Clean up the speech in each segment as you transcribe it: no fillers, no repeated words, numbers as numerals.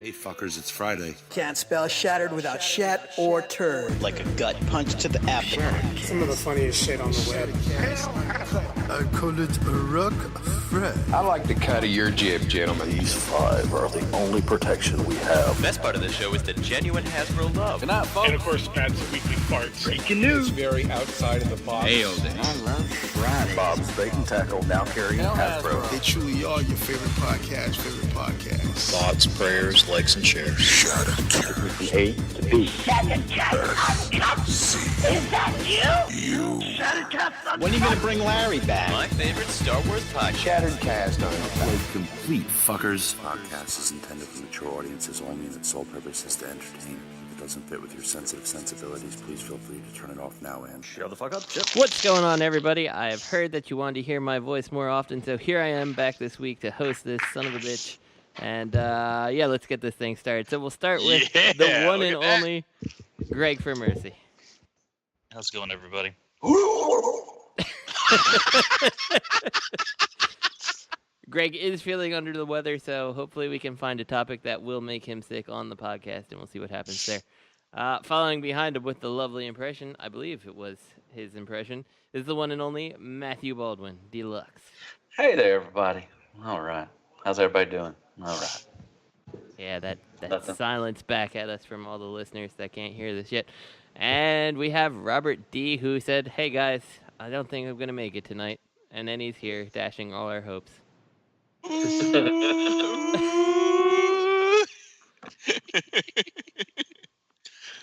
Hey fuckers, it's Friday. Can't spell shattered without shat or turd. Like a gut punch to the abdomen. Some of the funniest shit on the web. I call it a rock friend. I like the cut of your jib, gentlemen. These 5 are the only protection we have. The best part of the show is the genuine Hasbro love. Good night, folks. And of course, Matt's weekly farts. Breaking news. It's very outside of the box. Nailed it. I love Friday. Bob's Bait and Tackle, now carrying Hasbro. They truly are your favorite podcast. Thoughts, prayers, likes, and shares. From A to B. When are you going to bring Larry back? My favorite Star Wars podcast. Shattered cast on Like complete fuckers. Podcast is intended for mature audiences only, and its sole purpose is to entertain. If it doesn't fit with your sensitive sensibilities, please feel free to turn it off now and Shut the fuck up, Chip. What's going on, everybody? I have heard that you wanted to hear my voice more often, so here I am back this week to host this son of a bitch. And, yeah, let's get this thing started. So we'll start with the one and only Greg for Mercy. How's it going, everybody? Greg is feeling under the weather, so hopefully we can find a topic that will make him sick on the podcast, and we'll see what happens there. Following behind him with the lovely impression, I believe it was his impression, is the one and only Matthew Baldwin, Deluxe. Hey there, everybody. All right. How's everybody doing? All right. Yeah, that silence back at us from all the listeners that can't hear this yet. And we have Robert D., who said, "Hey, guys, I don't think I'm going to make it tonight." And then he's here, dashing all our hopes.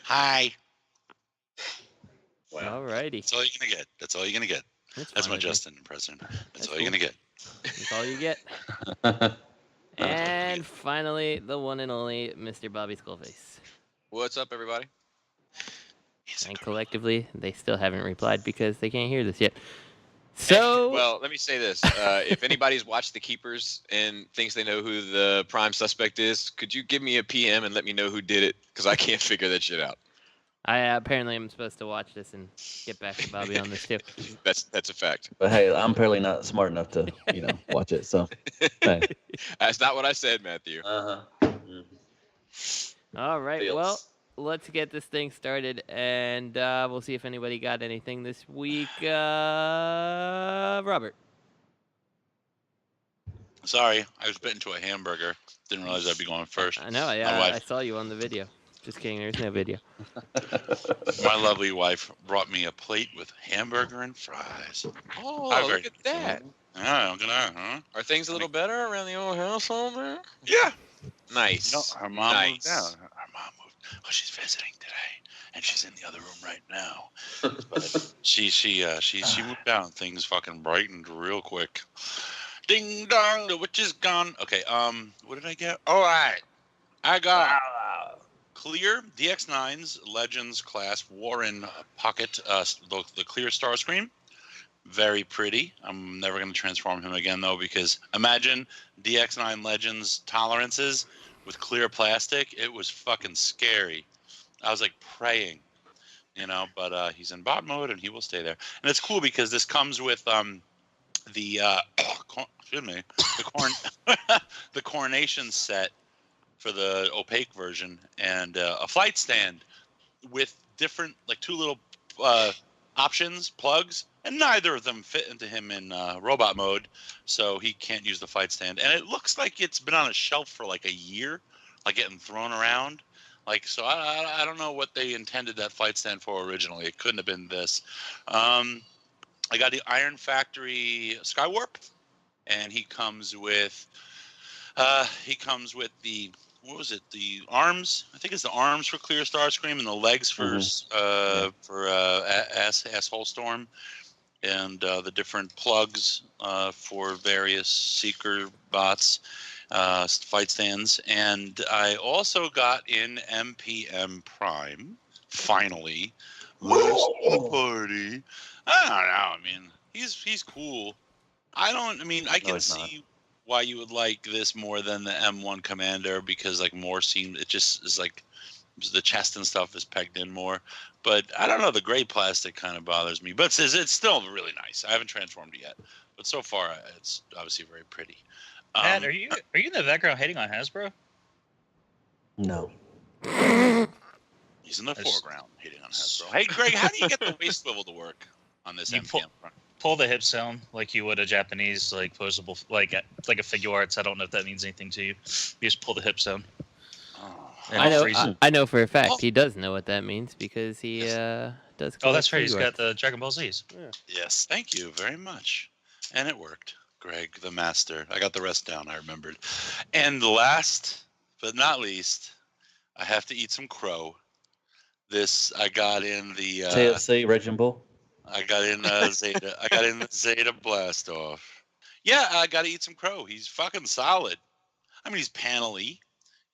Hi. Wow. Alrighty. That's all you're going to get. That's all you're going to get. That's my Justin impression. That's all cool. you're going to get. That's all you get. And finally, the one and only Mr. Bobby Skullface. What's up, everybody? And collectively, they still haven't replied because they can't hear this yet. So, well, let me say this. If anybody's watched The Keepers and thinks they know who the prime suspect is, could you give me a PM and let me know who did it? Because I can't figure that shit out. I apparently am supposed to watch this and get back to Bobby on this too. That's a fact. But hey, I'm apparently not smart enough to, watch it. So, hey. That's not what I said, Matthew. Uh-huh. All right, Feels. well, let's get this thing started, and we'll see if anybody got anything this week. Robert. Sorry, I was bitten to a hamburger. Didn't realize I'd be going first. I know, I saw you on the video. Just kidding, there's no video. My lovely wife brought me a plate with hamburger and fries. Oh, Hi, look at that. Yeah, look at that, huh? Are things a little better around the old household there? Yeah. Nice. Her mom Nice. moved down. Her mom moved. Oh, she's visiting today, and she's in the other room right now. But she moved down. Things fucking brightened real quick. Ding dong, the witch is gone. Okay, what did I get? All right, I got clear DX9's Legends class Warren Pocket, the clear Starscream. Very pretty. I'm never going to transform him again, though, because imagine DX9 Legends tolerances with clear plastic. It was fucking scary. I was like praying, but he's in bot mode and he will stay there. And it's cool because this comes with the coronation set for the opaque version and a flight stand with different, like, two little options, plugs, and neither of them fit into him in robot mode, so he can't use the flight stand. And it looks like it's been on a shelf for like a year, like getting thrown around. Like, so I don't know what they intended that flight stand for originally. It couldn't have been this. I got the Iron Factory Skywarp, and he comes with the, what was it? The arms. I think it's the arms for Clear Starscream and the legs for Asshole Storm, and the different plugs for various Seeker bots, fight stands. And I also got in MPM Prime, finally. Party. I don't know. I mean, he's cool. I can see why you would like this more than the M1 Commander, because like more it just is like the chest and stuff is pegged in more. But I don't know, the gray plastic kind of bothers me. But it's still really nice. I haven't transformed it yet, but so far it's obviously very pretty. Matt, are you in the background hating on Hasbro? No. He's in the foreground, hitting on Hasbro. Hey, Greg, how do you get the waist swivel to work on this MPM front? Pull the hips down like you would a Japanese posable like a figure arts. I don't know if that means anything to you. You just pull the hips down. I know for a fact he does know what that means because he does. Oh, that's right. He's got the Dragon Ball Z's. Yeah. Yes, thank you very much. And it worked. Greg, the master. I got the rest down. I remembered. And last but not least, I have to eat some crow. This I got in the TFC Raging Bull. I got in Zeta. I got in the Zeta Blast Off. Yeah, I got to eat some crow. He's fucking solid. I mean, he's panel-y.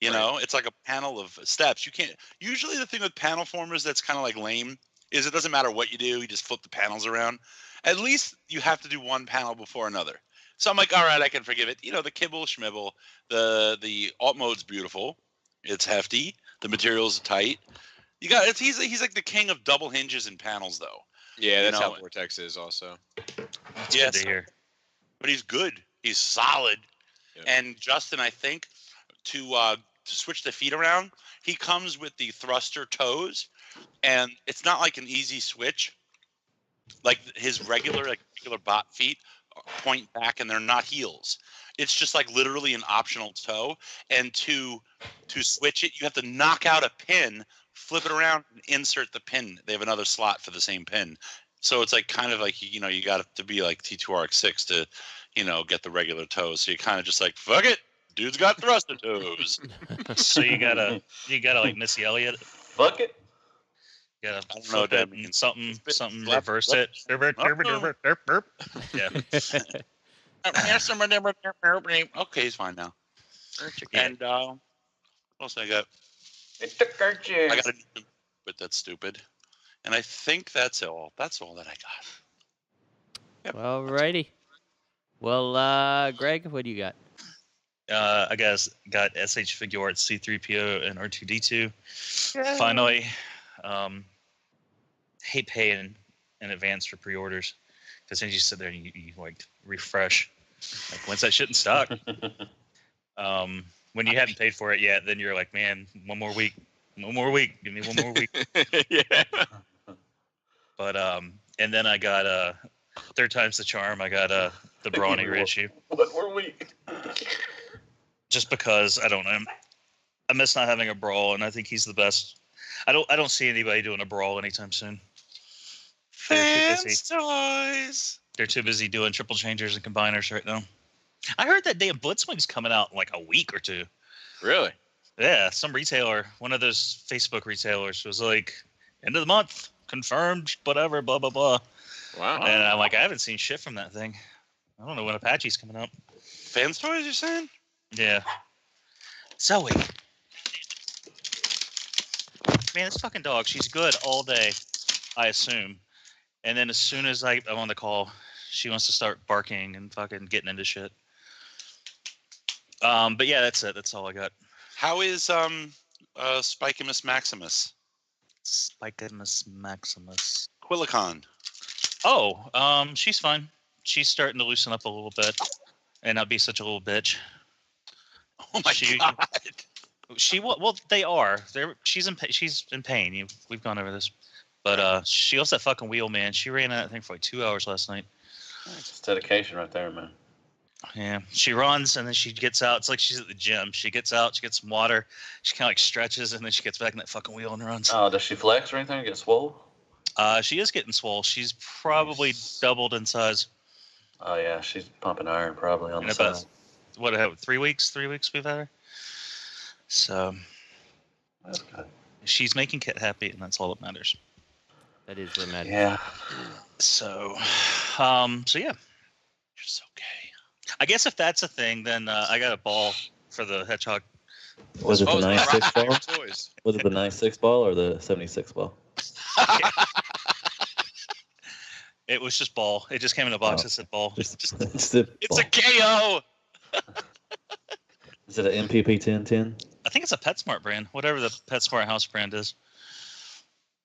You know, it's like a panel of steps. You can't. Usually, the thing with panel formers that's kind of like lame is it doesn't matter what you do. You just flip the panels around. At least you have to do one panel before another. So I'm like, all right, I can forgive it. You know, the kibble schmibble. The alt mode's beautiful. It's hefty. The material's tight. You got it. He's like the king of double hinges and panels, though. Yeah, that's how Vortex is also. That's good to hear. But he's good. He's solid. Yeah. And Justin, I think to switch the feet around, he comes with the thruster toes, and it's not like an easy switch. Like his regular bot feet point back, and they're not heels. It's just like literally an optional toe. And to switch it, you have to knock out a pin, flip it around, and insert the pin. They have another slot for the same pin. So it's like kind of like, you know, you got to be like T2RX6 to, you know, get the regular toes. So you kind of just like, fuck it. Dude's got thruster toes. So you gotta like Missy Elliott. Fuck it. You gotta I don't know what that means. Something reverse it. Yeah. Okay, he's fine now. And what else I got? I got a new, but that's stupid. And I think that's all. That's all that I got. Yep. Alrighty. Well, Greg, what do you got? I got SH Figure Arts C-3PO and R2-D2. Yeah. Finally, hate paying in advance for pre-orders because then you sit there and you like refresh. Like, when's that shit in stock? When you haven't paid for it yet, then you're like, man, one more week, give me one more week. Yeah. But and then I got third time's the charm. I got the Brawny reissue. One more week. Just because I don't know, I miss not having a brawl, and I think he's the best. I don't see anybody doing a brawl anytime soon. Fans toys. They're too busy doing triple changers and combiners right now. I heard that damn Blitzwing's coming out in like a week or two. Really? Yeah, some retailer, one of those Facebook retailers, was like, end of the month, confirmed, whatever, blah blah blah. Wow. And I'm like, I haven't seen shit from that thing. I don't know when Apache's coming out. Fans toys, you're saying? Yeah. Zoe. Man, this fucking dog, she's good all day, I assume. And then as soon as I'm on the call, she wants to start barking and fucking getting into shit. But yeah, that's it. That's all I got. How is Spikemus Maximus? Spikemus Maximus. Quillicon. Oh, she's fine. She's starting to loosen up a little bit and not be such a little bitch. Oh my god. Well, they are. She's in pain. We've gone over this. But she loves that fucking wheel, man. She ran that thing for like 2 hours last night. It's dedication right there, man. Yeah, she runs and then she gets out. It's like she's at the gym. She gets out, she gets some water, she kind of like stretches, and then she gets back in that fucking wheel and runs. Oh, does she flex or anything? Get swole? She is getting swole. She's probably doubled in size. Oh yeah, she's pumping iron probably on the side. What? 3 weeks? 3 weeks we've had her. So that's good. She's making Kit happy, and that's all that matters. That is what matters. Yeah. So yeah. Just okay. I guess if that's a thing, then I got a ball for the Hedgehog. Was it the 96 ball? Was it the 96 ball or the 76 ball? It was just ball. It just came in a box that said ball. It's a KO. Is it an MPP 1010? I think it's a PetSmart brand, whatever the PetSmart house brand is.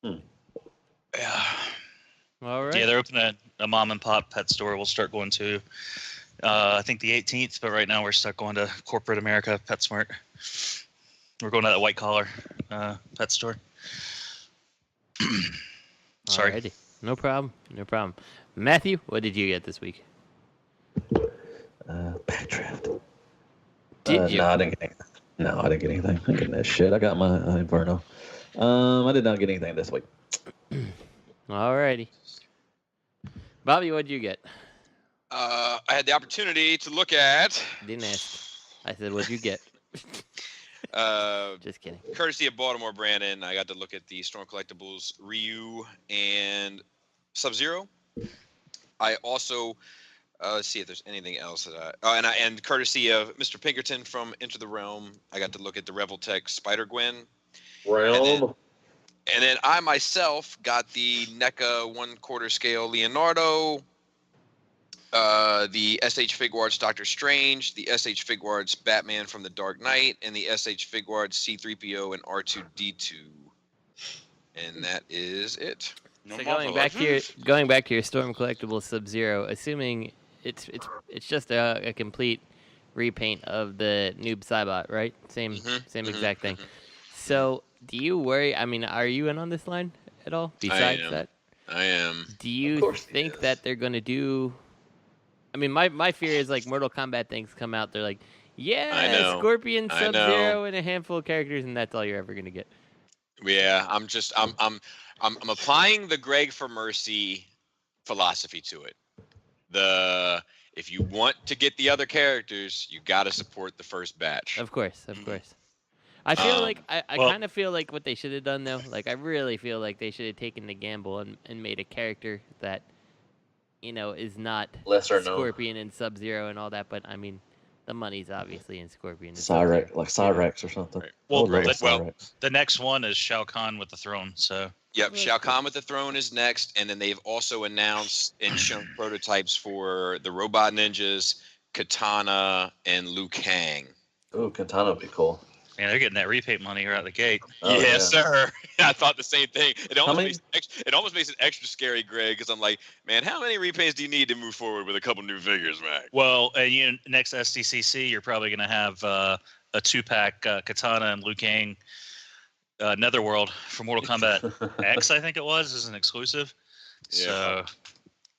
Yeah. All right. Yeah, they're opening a mom and pop pet store. We'll start going to, I think the 18th, but right now we're stuck going to corporate America PetSmart. We're going to that white collar pet store. Sorry. Alrighty. No problem. No problem. Matthew, what did you get this week? Backdraft. Did you? No, I didn't get anything. No, I didn't get anything. I didn't get that shit. I got my Inferno. I did not get anything this week. Alrighty. Bobby, what did you get? I had the opportunity to look at. Didn't ask. I said, what'd you get? Just kidding. Courtesy of Baltimore Brandon, I got to look at the Storm Collectibles Ryu and Sub-Zero. I also let's see if there's anything else that and courtesy of Mr. Pinkerton from Enter the Realm, I got to look at the Revoltech Spider-Gwen. Realm. And then I myself got the NECA 1/4 scale Leonardo, the SH Figuarts Doctor Strange, the SH Figuarts Batman from the Dark Knight, and the SH Figuarts C-3PO and R2-D2. And that is it. So going back to your Storm Collectibles Sub-Zero, assuming it's just a complete repaint of the Noob Saibot, right? Same exact thing. So do you worry? I mean, are you in on this line at all? Besides that, I am. Do you think that they're going to do? I mean, my fear is like Mortal Kombat things come out. They're like, yeah, Scorpion, Sub-Zero, and a handful of characters, and that's all you're ever going to get. Yeah, I'm applying the Greg for Mercy philosophy to it. If you want to get the other characters, you got to support the first batch. Of course. I feel like I kind of feel like what they should have done though. Like I really feel like they should have taken the gamble and made a character that, is not lesser Scorpion and Sub-Zero and all that. But I mean, the money's obviously in Scorpion. Cyrex, like Cyrex or something. Right. Well, the next one is Shao Kahn with the throne. So. Yep, Shao Kahn with the throne is next, and then they've also announced and shown prototypes for the Robot Ninjas, Katana, and Liu Kang. Ooh, Katana would be cool. Man, they're getting that repaint money right out the gate. Oh, yes, sir. I thought the same thing. It almost makes it extra scary, Greg, because I'm like, man, how many repaints do you need to move forward with a couple new figures, man? Well, and next SDCC, you're probably going to have a 2-pack Katana and Liu Kang Netherworld for Mortal Kombat X, I think it was, as an exclusive. Yeah. So,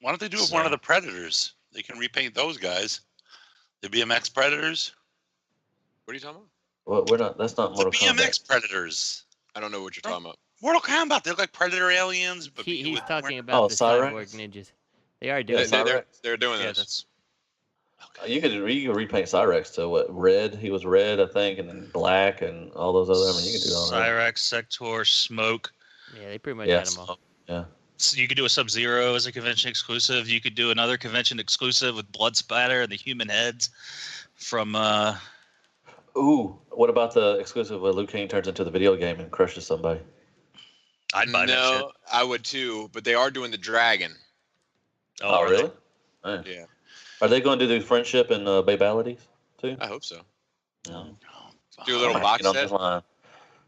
why don't they do it with one of the Predators? They can repaint those guys. The BMX Predators. What are you talking about? Well, that's not Mortal Kombat. BMX Predators. I don't know what you're talking about. Mortal Kombat. They look like Predator aliens. But he's talking about the Cyborg Ninjas. They are doing they're doing this. You could repaint Cyrex to what? Red. He was red, I think, and then black and all those other. I mean, you could do all that. Cyrex, Sector, Smoke. Yeah, they pretty much had them all. Yeah. So you could do a Sub-Zero as a convention exclusive. You could do another convention exclusive with Blood Spatter and the human heads from. Ooh, what about the exclusive where Liu Kang turns into the video game and crushes somebody? I'd buy that shit. No, I would too, but they are doing the dragon. Oh, really? Yeah. Are they going to do friendship and babalities too? I hope so. No. Do a little box set. I'm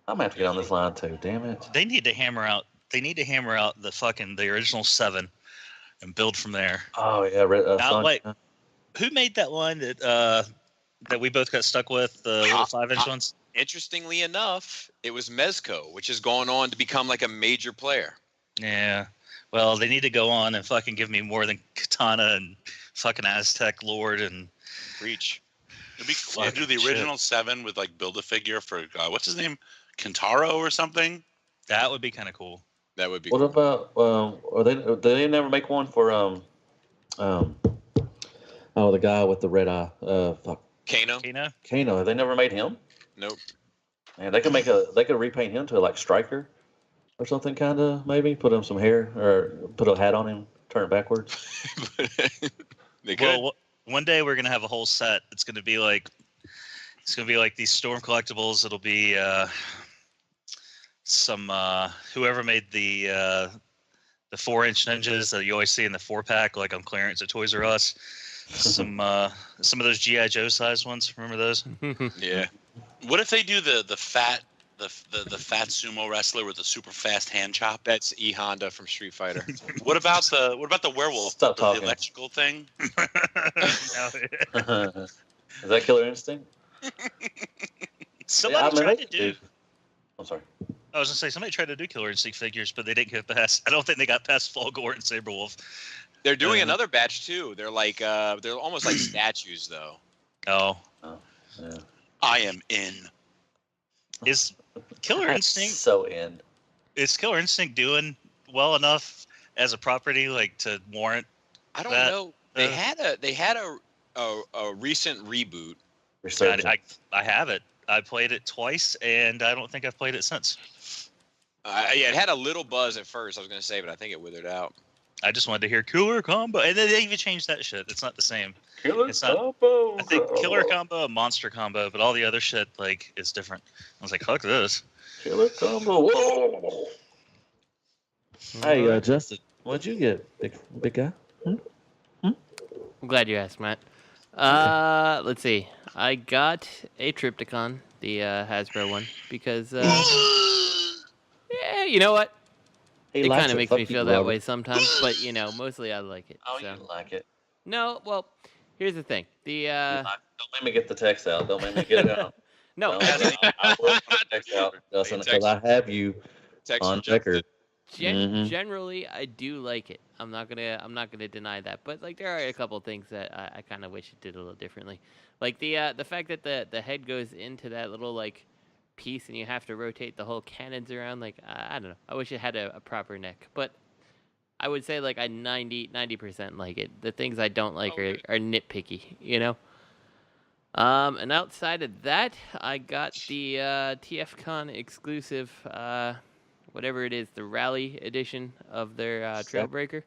gonna have to get on this line too. Damn it! They need to hammer out. the original 7, and build from there. Oh yeah, who made that line that we both got stuck with, the little 5-inch ones? Interestingly enough, it was Mezco, which is going on to become like a major player. Yeah. Well, they need to go on and fucking give me more than Katana and fucking Aztec Lord and Reach. It'd be cool to do the original 7 with like build a figure for what's his name, Kentaro or something. That would be kind of cool. That would be. What about? Did they never make one for the guy with the red eye? Fuck. Kano. Have they never made him? Nope. Man, they could repaint him to like Striker or something, kind of, maybe put him some hair or put a hat on him, turn it backwards. They could. Well, one day we're gonna have a whole set. It's gonna be like these Storm Collectibles. It'll be some whoever made the 4-inch ninjas that you always see in the 4-pack, like on clearance at Toys R Us. Some of those G.I. Joe sized ones. Remember those? Yeah. What if they do the fat sumo wrestler with the super fast hand chop? That's E Honda from Street Fighter. What about the werewolf? Stop the talking. electrical thing? Is that Killer Instinct? Somebody tried to do. I'm sorry. I was gonna say somebody tried to do Killer Instinct figures, but they didn't get past. I don't think they got past Fulgore and Saberwolf. They're doing another batch too. They're like they're almost like statues though. Oh. Yeah. I am in. Is Killer Instinct so in? Is Killer Instinct doing well enough as a property like to warrant? I don't know. They had a recent reboot. I have it. I played it twice, and I don't think I've played it since. Yeah, it had a little buzz at first. I was gonna say, but I think it withered out. I just wanted to hear Killer Combo, and then they even changed that shit. It's not the same. It's Combo. I think Killer Combo and Monster Combo, but all the other shit like is different. I was like, fuck this. Killer Combo. Whoa. Hey, Justin, what'd you get, big guy? I'm glad you asked, Matt. Let's see. I got a Triptychon, the Hasbro one, because yeah, you know what? It kind of makes me feel that way sometimes, but mostly I like it. Oh, you like it? No, well, here's the thing. The don't make me get the text out. Don't make me get it out. No, I will put the text out, Justin, because I have you on record. Generally, I do like it. I'm not gonna deny that. But like, there are a couple things that I kind of wish it did a little differently. Like the fact that the head goes into that little like piece and you have to rotate the whole cannons around. Like I don't know. I wish it had a proper neck. But I would say like I 90% like it. The things I don't like are nitpicky. And outside of that, I got the TFCon exclusive. Whatever it is, the Rally edition of their Trailbreaker.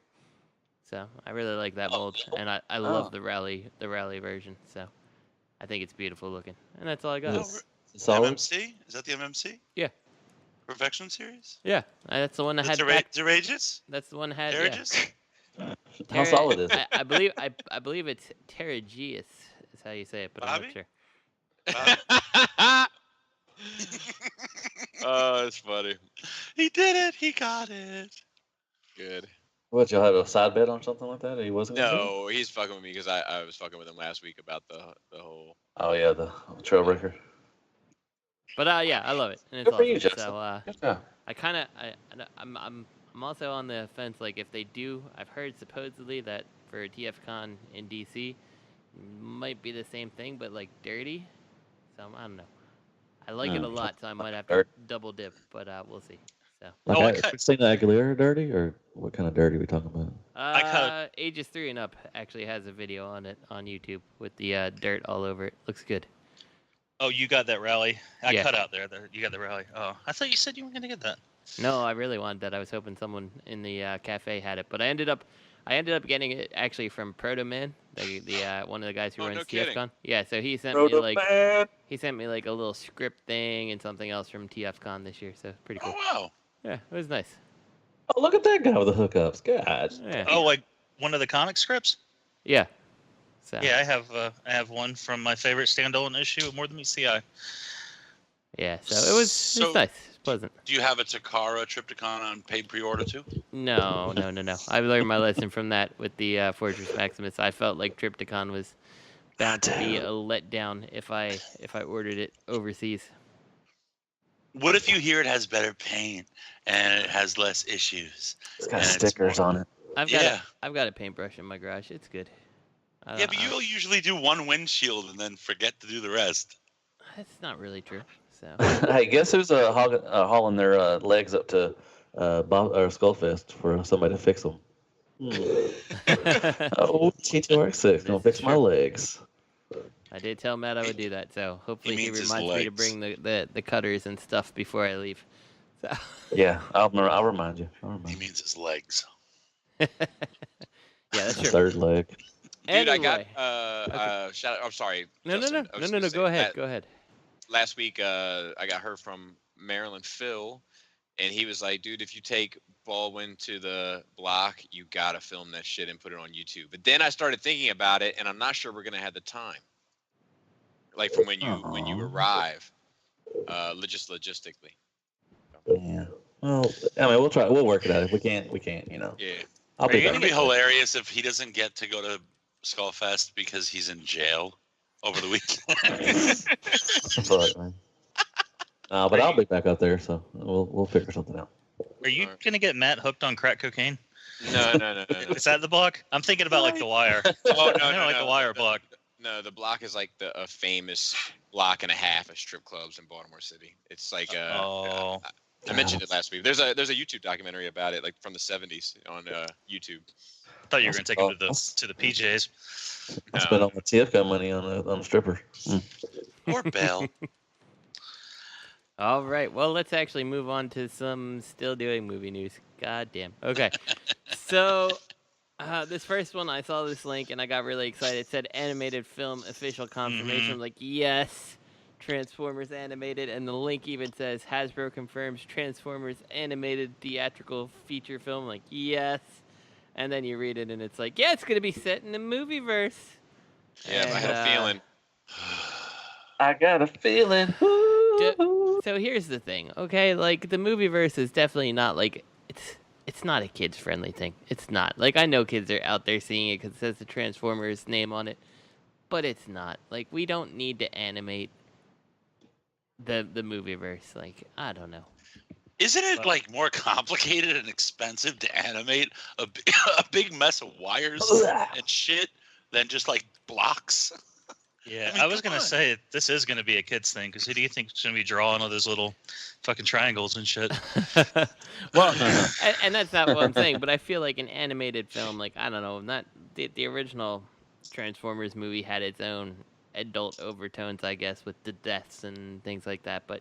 So I really like that mold, and I love the Rally version. So I think it's beautiful looking, and that's all I got. MMC? Is that the MMC? Yeah. Perfection series? Yeah, that's the one that had. Deragus? That's the one that had. Deragus? Yeah. How solid is it? I believe it's Terrageus is how you say it, but Bobby? I'm not sure. Oh, that's funny. He did it. He got it. Good. What, y'all have a side bet on something like that? He wasn't. No, he's fucking with me because I was fucking with him last week about the whole. Oh yeah, the Trailbreaker. But yeah, I love it. And it's Good for awesome. you, Justin. So I'm also on the fence. Like if they do, I've heard supposedly that for TFCon in DC, might be the same thing, but like dirty. So I don't know. I like it a lot, so I might have to double dip, but we'll see. So. Like Christina Aguilera dirty, or what kind of dirty are we talking about? Ages 3 and up actually has a video on it on YouTube with the dirt all over it. Looks good. Oh, you got that Rally. I Yeah. cut out there. You got the Rally. Oh, I thought you said you were going to get that. No, I really wanted that. I was hoping someone in the cafe had it, but I ended up getting it actually from Proto Man, the one of the guys who runs TFCon. Yeah, so he sent me like a little script thing and something else from TFCon this year. So pretty cool. Oh wow. Yeah, it was nice. Oh, look at that guy with the hookups. God. Yeah. Oh, like one of the comic scripts? Yeah. So. Yeah, I have one from my favorite standalone issue of More Than Meets the Eye. Yeah, so it was nice. It's pleasant. Do you have a Takara Triptychon on paid pre-order too? No. I learned my lesson from that with the Fortress Maximus. I felt like Triptychon was bound to be a letdown if I ordered it overseas. What if you hear it has better paint and it has less issues? It's got stickers on it. I've got a paintbrush in my garage. It's good. Yeah, but you'll usually do one windshield and then forget to do the rest. That's not really true. So. Hey, guess who's hauling their legs up to Skullfest for somebody to fix them? Oh, T2X6, gonna fix my legs. I did tell Matt I would do that, so hopefully he reminds me to bring the cutters and stuff before I leave. So. Yeah, I'll remind you. He means his legs. Yeah, that's true. Third leg. Dude, anyway. I got shout out. I'm sorry. No. Go ahead. Last week, I got heard from Maryland Phil, and he was like, "Dude, if you take Baldwin to the block, you gotta film that shit and put it on YouTube." But then I started thinking about it, and I'm not sure we're gonna have the time. Like from when you arrive, just logistically. Yeah. Well, I mean, we'll try. We'll work it out. If we can't, you know. Yeah. I'll be It's there. gonna be hilarious if he doesn't get to go to Skullfest because he's in jail over the weekend. That's all right, man. But I'll be back up there, so we'll figure something out. Are you gonna get Matt hooked on crack cocaine? No. Is that the block? I'm thinking about like The Wire. Oh no, like The Wire block. No, the block is like a famous block and a half of strip clubs in Baltimore City. It's like I mentioned it last week. There's a YouTube documentary about it, like from the 70s on YouTube. I thought you were gonna take him to the PJs. I spent all my TFCO money on strippers. Or Bell. All right. Well, let's actually move on to some still doing movie news. God damn. Okay. So, this first one, I saw this link and I got really excited. It said animated film official confirmation. I'm like, yes, Transformers animated. And the link even says Hasbro confirms Transformers animated theatrical feature film. I'm like, yes. And then you read it and it's like, yeah, it's going to be set in the movieverse. Yeah, I had a feeling. I got a feeling. So here's the thing, okay? Like, the movieverse is definitely not, like, it's not a kids-friendly thing. It's not. Like, I know kids are out there seeing it because it says the Transformers name on it, but it's not. Like, we don't need to animate the movieverse. Like, I don't know. Isn't it, like, more complicated and expensive to animate a big mess of wires and shit than just, like, blocks? Yeah, I mean, I was going to say, this is going to be a kid's thing, because who do you think is going to be drawing all those little fucking triangles and shit? Well, and that's not what I'm saying, but I feel like an animated film, like, I don't know, not the original Transformers movie had its own adult overtones, I guess, with the deaths and things like that, but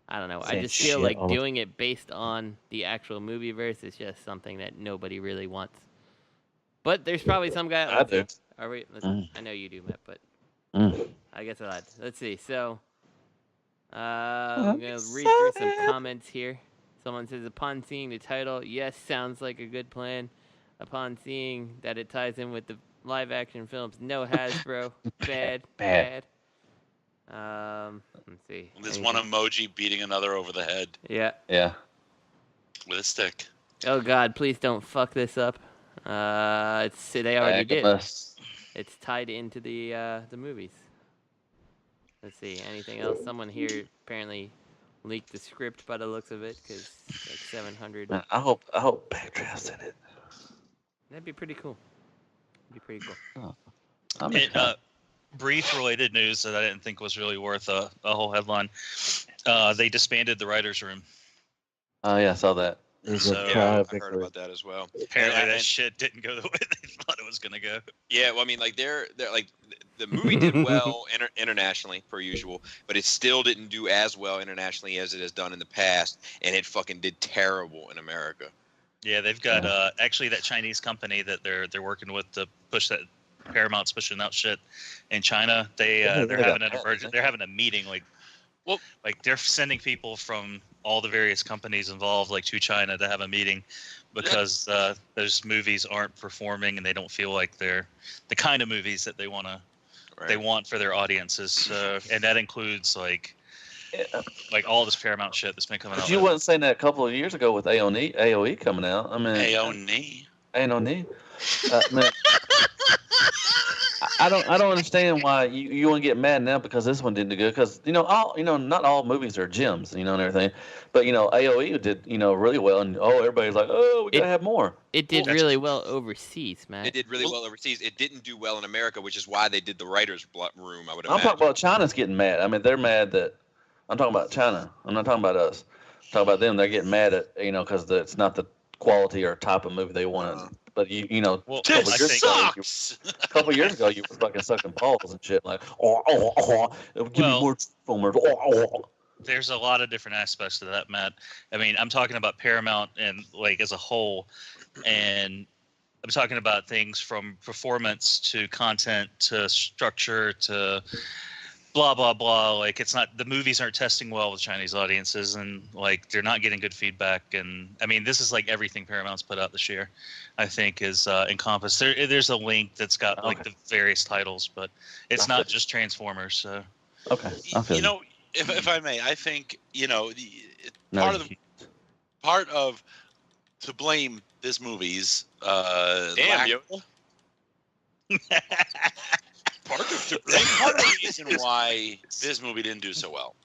I don't know. I just feel like doing it based on the actual movieverse is just something that nobody really wants. But there's probably some guy... I do. Are we? I know you do, Matt, but... I guess I'll. Let's see. So, I'm going to read through some comments here. Someone says, upon seeing the title, yes, sounds like a good plan. Upon seeing that it ties in with the live-action films, no, Hasbro. Bad. Let's see. There's one emoji beating another over the head. Yeah. With a stick. Oh, God, please don't fuck this up. They already did. It's tied into the movies. Let's see. Anything else? Someone here apparently leaked the script by the looks of it, because like 700. Man, I hope Backdraft's in it. That'd be pretty cool. Brief related news that I didn't think was really worth a whole headline. They disbanded the writers' room. Oh yeah, I saw that. I heard about that as well. Apparently, that shit didn't go the way they thought it was gonna go. Yeah, well, I mean, like they're like the movie did well internationally per usual, but it still didn't do as well internationally as it has done in the past, and it fucking did terrible in America. Yeah, they've got actually that Chinese company that they're working with to push that. Paramount's pushing out shit in China. They're having a meeting like they're sending people from all the various companies involved like to China to have a meeting because those movies aren't performing and they don't feel like they're the kind of movies that they want for their audiences. And that includes like all this Paramount shit that's been coming out. You wasn't saying that a couple of years ago with AOE coming out. I mean, AOE. Man, I don't understand why you want to get mad now because this one didn't do good. Because not all movies are gems, and everything. But AOE did really well, and everybody's like, we gotta have more. It did really well overseas, man. It did really well overseas. It didn't do well in America, which is why they did the writers' room. I would imagine. I'm talking about China's getting mad. I mean, they're mad that I'm talking about China. I'm not talking about us. I'm talking about them. They're getting mad at because it's not the quality or type of movie they wanted. But a couple years ago, you were fucking sucking balls and shit like, give me more Transformers. There's a lot of different aspects to that, Matt. I mean, I'm talking about Paramount and like as a whole, and I'm talking about things from performance to content to structure to blah blah blah. Like the movies aren't testing well with Chinese audiences, and like they're not getting good feedback. And I mean, this is like everything Paramount's put out this year, I think, is encompassed. There's a link that's got like the various titles, but it's not just Transformers. So okay, if I may, I think part of to blame this movie's damn you. Part of the reason why this movie didn't do so well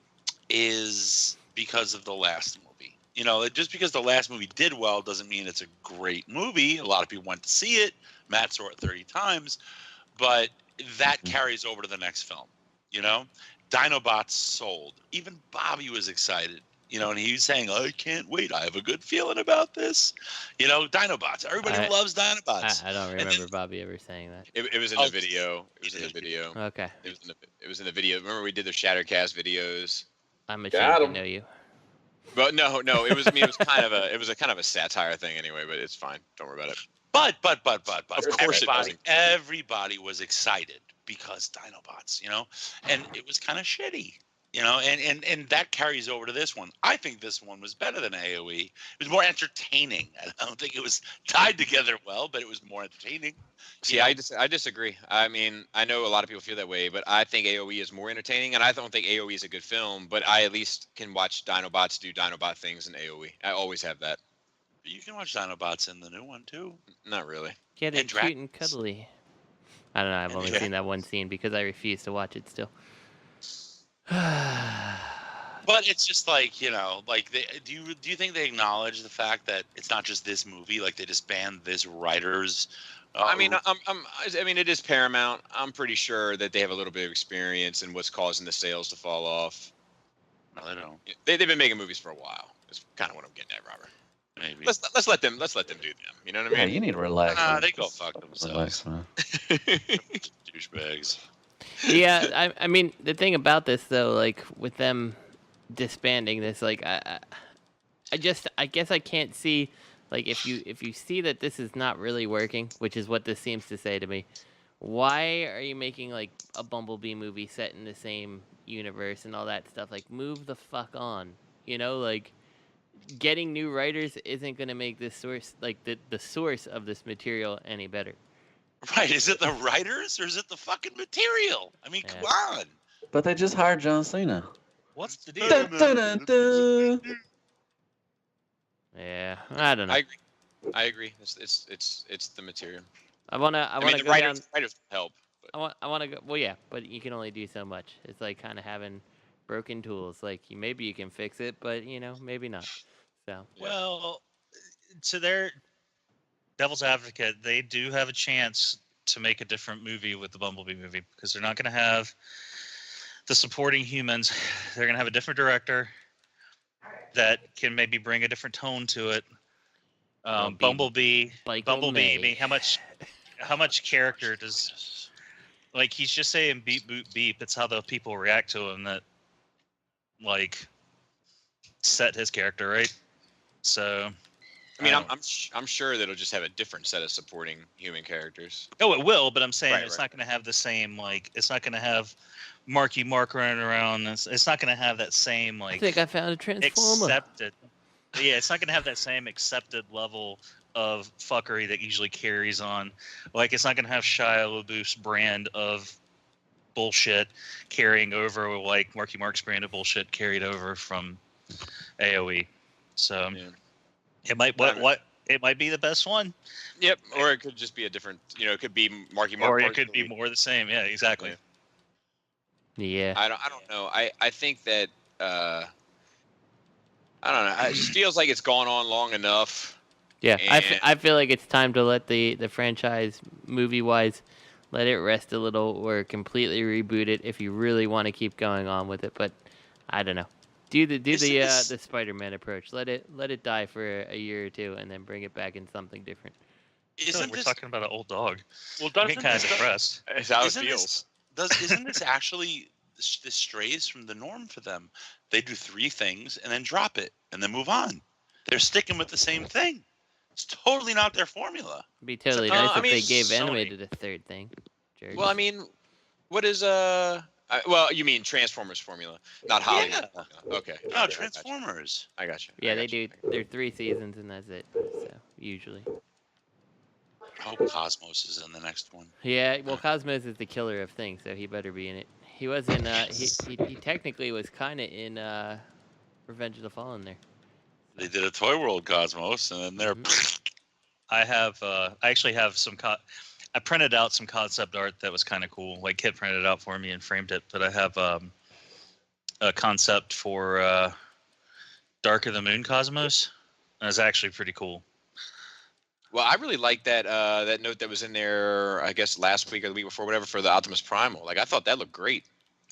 is because of the last movie. You know, just because the last movie did well doesn't mean it's a great movie. A lot of people went to see it. Matt saw it 30 times, but that carries over to the next film. You know, Dinobots sold. Even Bobby was excited. You know, and he was saying, "I can't wait. I have a good feeling about this." You know, Dinobots. Everybody loves Dinobots. I don't remember Bobby ever saying that. It was in the video. It was in the video. Okay. It was in the video. Remember we did the Shattercast videos? I'm ashamed to know you. But no, it was. I mean, it was kind of a satire thing anyway. But it's fine. Don't worry about it. But Of course it doesn't. everybody was excited because Dinobots, you know, and it was kind of shitty, you know, and that carries over to this one. I think this one was better than AOE. It was more entertaining. I don't think it was tied together well, but it was more entertaining. See, I disagree. I mean, I know a lot of people feel that way, but I think AOE is more entertaining, and I don't think AOE is a good film. But I at least can watch Dinobots do Dinobot things in AOE. I always have that. You can watch Dinobots in the new one too. Not really. Get it cute and cuddly. I don't know. I've only seen that one scene because I refuse to watch it still. But it's just like, you know, like do you think they acknowledge the fact that it's not just this movie? Like they disband this writers. I mean, I mean, it is Paramount. I'm pretty sure that they have a little bit of experience in what's causing the sales to fall off. No, they don't. They've been making movies for a while. That's kind of what I'm getting at, Robert. Maybe. Let's let them do them. You know what I mean? Yeah, you need to relax. Nah, they go fuck themselves. Relax, man. Douchebags. Yeah, I mean, the thing about this though, like with them disbanding this, like I guess I can't see, like if you see that this is not really working, which is what this seems to say to me, why are you making like a Bumblebee movie set in the same universe and all that stuff? Like move the fuck on, you know, like getting new writers isn't going to make this source, like the source of this material any better. Right. Is it the writers or is it the fucking material? I mean, come on. But they just hired John Cena. What's the deal? Dun, dun, dun, dun. Yeah, I don't know. I agree. It's the material. I wanna the go writers down. help. But. I wanna go. Well, yeah, but you can only do so much. It's like kind of having broken tools. Like maybe you can fix it, but you know, maybe not. So. Well, to their devil's advocate, they do have a chance to make a different movie with the Bumblebee movie because they're not going to have the supporting humans. They're going to have a different director that can maybe bring a different tone to it. Bumblebee. I mean, how much character does? Like he's just saying beep boop beep. It's how the people react to him that like set his character, right? So, I mean, I'm sure that it'll just have a different set of supporting human characters. Oh, it will, but I'm saying it's not going to have the same, like, it's not going to have Marky Mark running around. It's not going to have that same, like, I think I found a transformer. Yeah, it's not going to have that same accepted level of fuckery that usually carries on. Like, it's not going to have Shia LaBeouf's brand of bullshit carrying over, like Marky Mark's brand of bullshit carried over from AOE. So it might it might be the best one. Yep, or it could just be a different. You know, it could be Marky Mark. Or it could be more the same. Yeah, exactly. Yeah. I don't know. I think that I don't know. It just feels like it's gone on long enough. Yeah, I feel like it's time to let the franchise movie wise let it rest a little or completely reboot it if you really want to keep going on with it. But I don't know. Do the Spider-Man approach. Let it die for a year or two, and then bring it back in something different. We're talking about an old dog. Well, I'm getting kind of depressed. It's how it feels. Isn't this actually this strays from the norm for them? They do 3 things and then drop it and then move on. They're sticking with the same thing. It's totally not their formula. It'd be totally nice if they gave animated a third thing. Jerry. Well, I mean, what is well, you mean Transformers formula, not Hollywood. Yeah. Okay. No, Transformers. I got you. Yeah, they do. They're 3 seasons and that's it. So usually. I hope Cosmos is in the next one. Yeah, well, Cosmos is the killer of things, so he better be in it. He was in. He technically was kind of in Revenge of the Fallen there. They did a Toy World Cosmos, and then they're. I actually have some. I printed out some concept art that was kind of cool. Like Kit printed it out for me and framed it. But I have a concept for Dark of the Moon Cosmos. That's actually pretty cool. Well, I really like that that note that was in there, I guess last week or the week before, whatever, for the Optimus Primal. Like, I thought that looked great.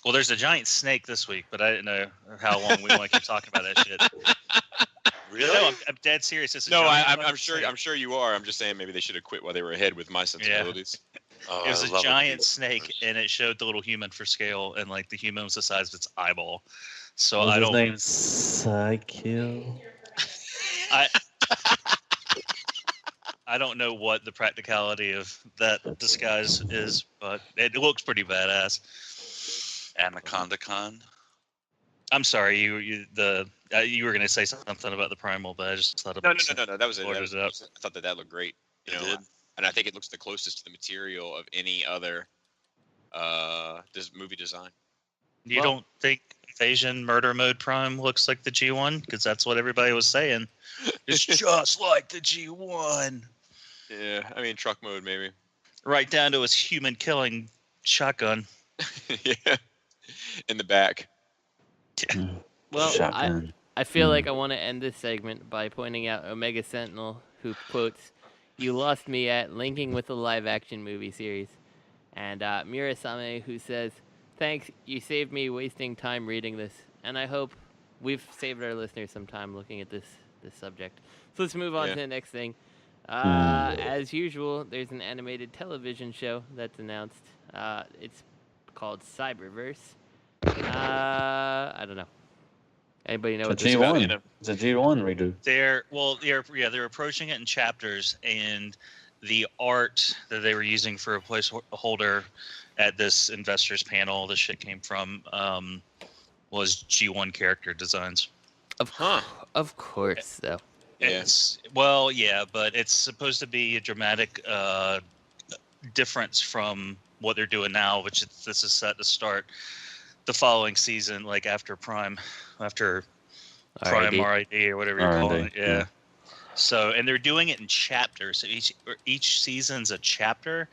Well, there's a giant snake this week, but I didn't know how long we want to keep talking about that shit. Really? No, I'm dead serious. It's a No, giant I'm sure. snake. I'm sure you are. I'm just saying maybe they should have quit while they were ahead with my sensibilities. Oh, It was I a love giant snake, and it showed the little human for scale, and like the human was the size of its eyeball. So Was I his don't. name Psykill? I don't know what the practicality of that disguise is, but it looks pretty badass. Anaconda Con. I'm sorry, you were gonna say something about the primal, but I just thought No. about That was it. ordered it up. I thought that looked great. You It know, did. and I think it looks the closest to the material of any other this movie design. You don't think Invasion Murder Mode Prime looks like the G1? Because that's what everybody was saying. It's just like the G1. Yeah, I mean truck mode maybe. Right down to his human killing shotgun. Yeah, in the back. Well, Shotgun. I feel like I want to end this segment by pointing out Omega Sentinel, who quotes, "You lost me at linking with the live-action movie series," and Murasame, who says, "Thanks, you saved me wasting time reading this," and I hope we've saved our listeners some time looking at this subject. So let's move on to the next thing. As usual, there's an animated television show that's announced. It's called Cyberverse. I don't know. Anybody know what It's this a is about? G1. It's a G1 redo. They're approaching it in chapters, and the art that they were using for a placeholder at this investors panel, this shit came from, was G1 character designs. Of course, though. But it's supposed to be a dramatic difference from what they're doing now, which this is set to start the following season, like after Prime RID or whatever you call it. Yeah. So, and they're doing it in chapters. So each season's a chapter.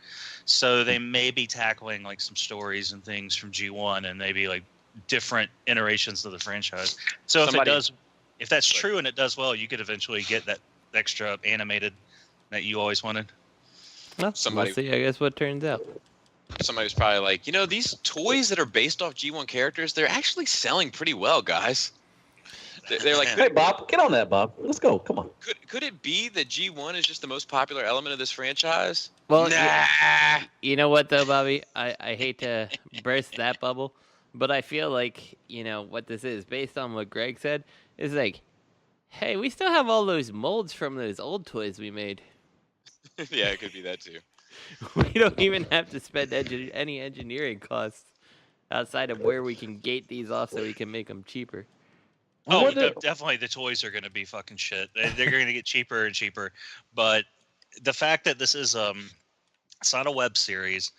So they may be tackling like some stories and things from G1 and maybe like different iterations of the franchise. So if that's true and it does well, you could eventually get that extra animated that you always wanted. Well, we'll see, I guess, what turns out. Somebody was probably like, these toys that are based off G1 characters, they're actually selling pretty well, guys. They're like, hey, Bob, get on that, Bob. Let's go. Come on. Could it be that G1 is just the most popular element of this franchise? Well, nah. You know what, though, Bobby? I hate to burst that bubble, but I feel like, what this is, based on what Greg said, is like, hey, we still have all those molds from those old toys we made. Yeah, it could be that, too. We don't even have to spend any engineering costs outside of where we can gate these off so we can make them cheaper. Oh, definitely the toys are going to be fucking shit. They're going to get cheaper and cheaper. But the fact that this is it's not a web series,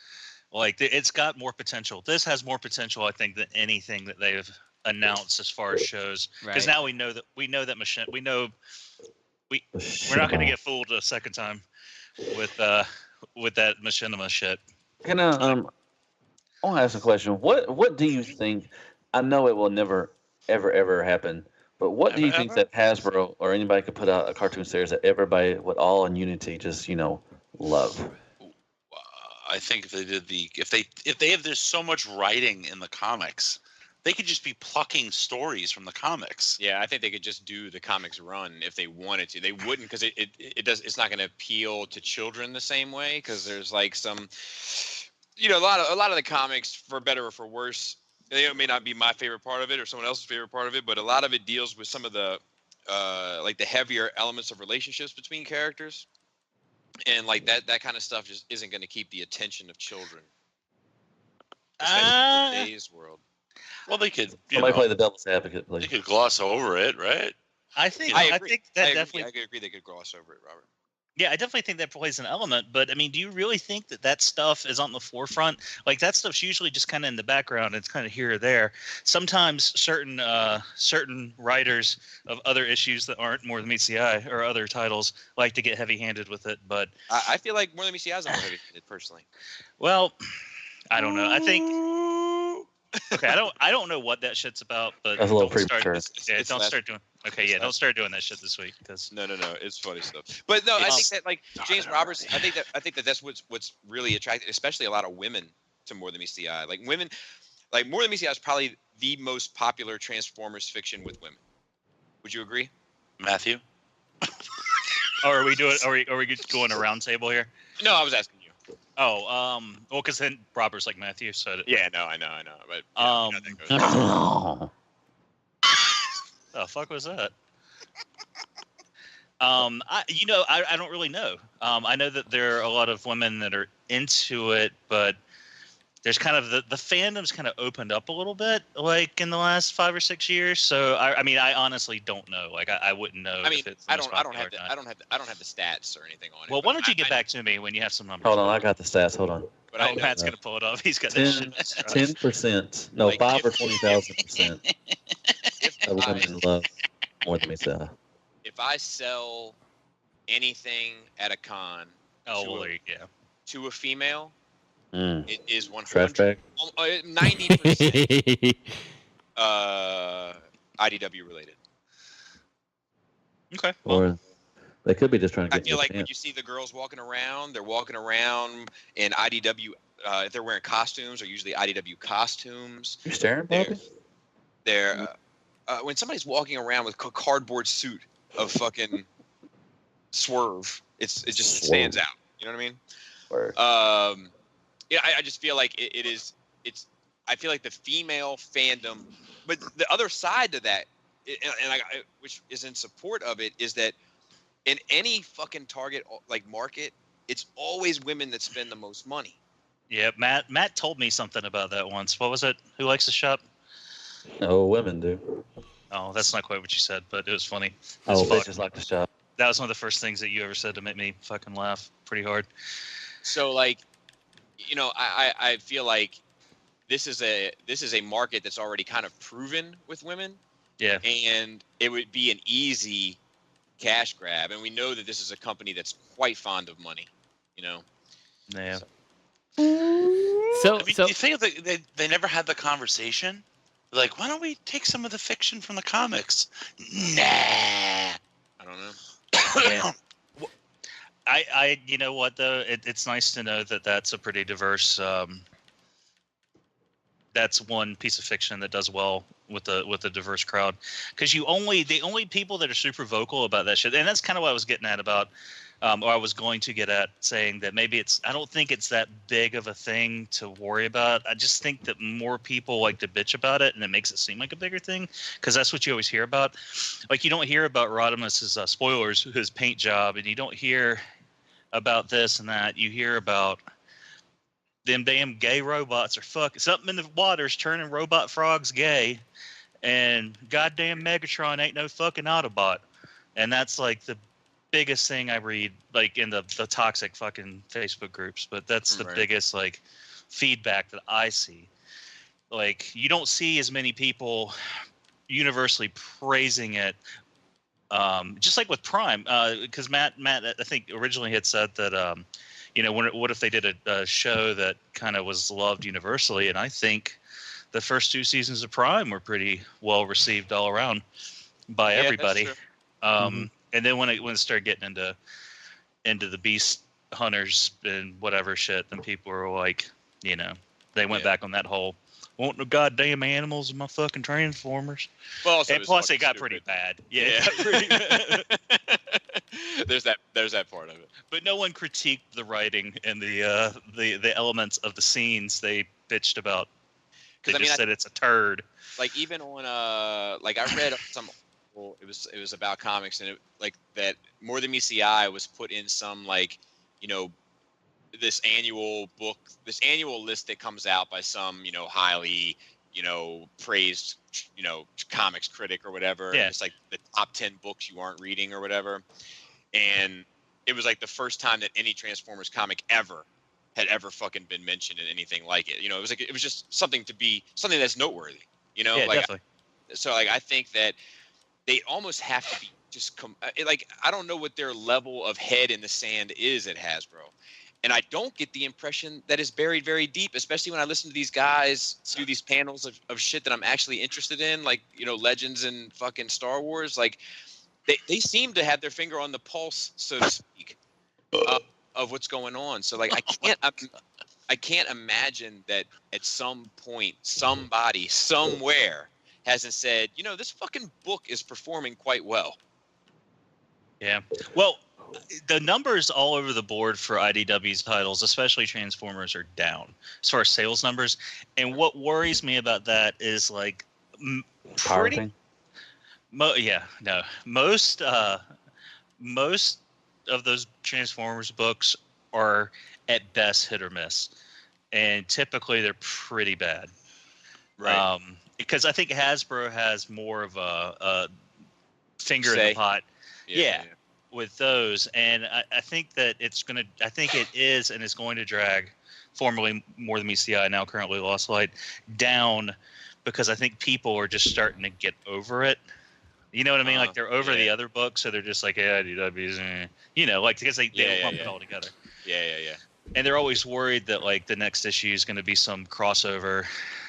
like it's got more potential. This has more potential, I think, than anything that they've announced as far as shows. Because now we know that we're not going to get fooled a second time with that machinima shit. I want to ask a question. What do you think? I know it will never, ever happen. But what do you think that Hasbro or anybody could put out a cartoon series that everybody would all in unity just love? I think if they did there's so much writing in the comics, they could just be plucking stories from the comics. Yeah, I think they could just do the comics run if they wanted to. They wouldn't because it's not going to appeal to children the same way because there's like some, a lot of the comics, for better or for worse, they may not be my favorite part of it or someone else's favorite part of it, but a lot of it deals with some of the like the heavier elements of relationships between characters, and like that kind of stuff just isn't going to keep the attention of children, especially in today's world. Well, they could. Somebody play the devil's advocate, please. They could gloss over it, right? I think definitely. I agree. They could gloss over it, Robert. Yeah, I definitely think that plays an element. But I mean, do you really think that stuff is on the forefront? Like that stuff's usually just kind of in the background. It's kind of here or there. Sometimes certain writers of other issues that aren't More Than Meets the Eye or other titles like to get heavy-handed with it. But I feel like More Than Meets the Eye is more heavy-handed personally. Well, I don't know. I think. Okay, I don't know what that shit's about, but That's a little premature. Don't start doing. Okay, yeah, don't start doing that shit this week because no, it's funny stuff. But no, I think that like James Roberts, I think that that's what's really attractive, especially a lot of women to More Than Meets the Eye. Like women, like More Than Meets the Eye is probably the most popular Transformers fiction with women. Would you agree, Matthew? Are we going a round table here? No, I was asking you. Oh, well, because then Robert's like Matthew, so yeah, no, I know, but the fuck was that? I don't really know. I know that there are a lot of women that are into it, but there's kind of the fandom's kind of opened up a little bit, like in the last 5 or 6 years. So I mean, I honestly don't know. Like I wouldn't know. I mean, if it's I don't have the stats or anything on it. Well, why don't you get back to me when you have some numbers? Hold on, I got the stats. Hold on. But Matt's gonna pull it up. He's got this shit. 10%. No, Like, 5 or 20,000%. Of women love More Than Meets the Eye. If I sell anything at a con to a female, it is 100 90% IDW related. Okay. Or they could be just trying to get. I feel like when you see the girls walking around, they're walking around in IDW. If they're wearing costumes, or usually IDW costumes. You staring, Bobby? They're when somebody's walking around with a cardboard suit of fucking Swerve, it just stands out. You know what I mean? Word. I just feel like it's. I feel like the female fandom, but the other side to that, which is in support of it, is that in any fucking Target like market, it's always women that spend the most money. Yeah, Matt told me something about that once. What was it? Who likes to shop? Oh, women do. Oh, that's not quite what you said, but it was funny. Oh, bitches like to shop. That was one of the first things that you ever said to make me fucking laugh pretty hard. So, like, I feel like this is a market that's already kind of proven with women. Yeah. And it would be an easy cash grab, and we know that this is a company that's quite fond of money. Yeah. So I mean, do you think they never had the conversation? Like, why don't we take some of the fiction from the comics? Nah. I don't know. Yeah. I you know what though, it's nice to know that that's a pretty diverse. That's one piece of fiction that does well with a diverse crowd, because the only people that are super vocal about that shit, and that's kind of what I was getting at about, or I was going to get at saying that maybe I don't think it's that big of a thing to worry about. I just think that more people like to bitch about it, and it makes it seem like a bigger thing, because that's what you always hear about. Like, you don't hear about Rodimus's spoilers, his paint job, and you don't hear about this and that. You hear about them damn gay robots are something in the water's turning robot frogs gay, and goddamn Megatron ain't no fucking Autobot. And that's like the biggest thing I read, like in the toxic fucking Facebook groups. But that's the biggest like feedback that I see. Like, you don't see as many people universally praising it. Just like with Prime, because Matt, I think originally had said that, what if they did a show that kind of was loved universally? And I think the first 2 seasons of Prime were pretty well received all around by everybody. And then when it started getting into the Beast Hunters and whatever shit, then people were like, they went back on that whole want no goddamn animals in my fucking Transformers. Well, and plus it got pretty bad. Yeah. There's that part of it. But no one critiqued the writing and the elements of the scenes they bitched about. They just said it's a turd. Like, even on like, I read some. It was about comics, and it like that More Than Meets the Eye was put in some like, this annual list that comes out by some highly praised comics critic or whatever. Yeah. It's like the top 10 books you aren't reading or whatever. And it was like the first time that any Transformers comic had ever fucking been mentioned in anything like it. It was just something that's noteworthy. Yeah, like, definitely. So like, I think that they almost have to be just like, I don't know what their level of head in the sand is at Hasbro. And I don't get the impression that it's buried very deep, especially when I listen to these guys do these panels of shit that I'm actually interested in, like, you know, Legends and fucking Star Wars. Like, they seem to have their finger on the pulse, so to speak, of what's going on. So, like, I can't imagine that at some point somebody somewhere hasn't said, you know, this fucking book is performing quite well. Yeah. Well, the numbers all over the board for IDW's titles, especially Transformers, are down as far as sales numbers. And what worries me about that is like most of those Transformers books are at best hit or miss, and typically they're pretty bad. Right. Because I think Hasbro has more of a finger in the pot. Yeah. With those, and I think that I think it is and is going to drag formerly More Than Meets the Eye, now currently Lost Light, down, because I think people are just starting to get over it. You know what I mean? Like, they're over the other books, so they're just like, yeah, IDW's, you know, like, because they lump it all together. Yeah. And they're always worried that, like, the next issue is going to be some crossover,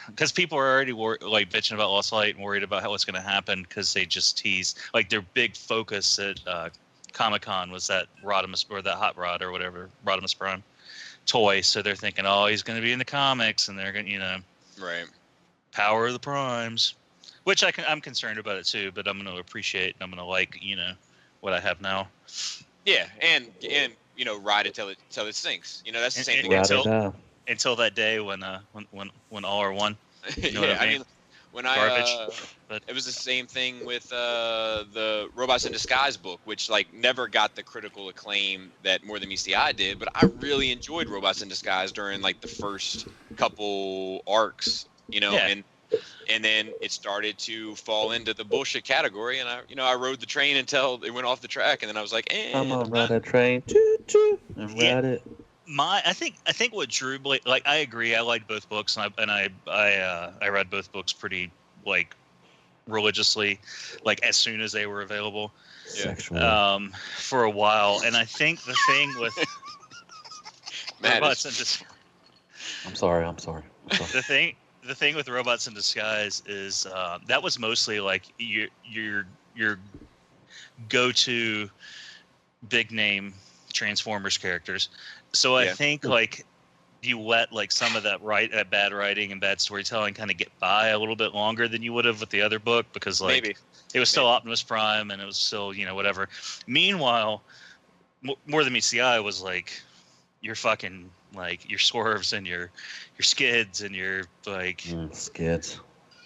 because people are already like bitching about Lost Light and worried about what's going to happen, because they just tease, like, their big focus at Comic-Con was that Rodimus, or that Hot Rod or whatever, Rodimus Prime toy. So they're thinking, oh, he's going to be in the comics, and they're going to, you know, right, power of the Primes, which I'm concerned about it too, but I'm going to appreciate and I'm going to like, you know, what I have now. Yeah, and you know, ride it till it sinks. You know, that's the same thing. Until that day when all are one. You know what I mean? When Garbage. But it was the same thing with the Robots in Disguise book, which like never got the critical acclaim that More Than Meets the Eye did, but I really enjoyed Robots in Disguise during like the first couple arcs, you know, and then it started to fall into the bullshit category, and I rode the train until it went off the track, and then I was like, I'm gonna ride a train, choo choo, and ride it. I think what drew, like, I agree. I liked both books, and I read both books pretty, like, religiously, like, as soon as they were available. For a while. And I think the thing with Robots in Disguise, I'm sorry. the thing with Robots in Disguise is that was mostly like your go-to big name Transformers characters. So I think like you let like some of that bad writing and bad storytelling kind of get by a little bit longer than you would have with the other book, because like it was still Optimus Prime and it was still, you know, whatever. Meanwhile, More Than Meets the Eye was like your fucking, like, your Swerves and your Skids and your like Skids.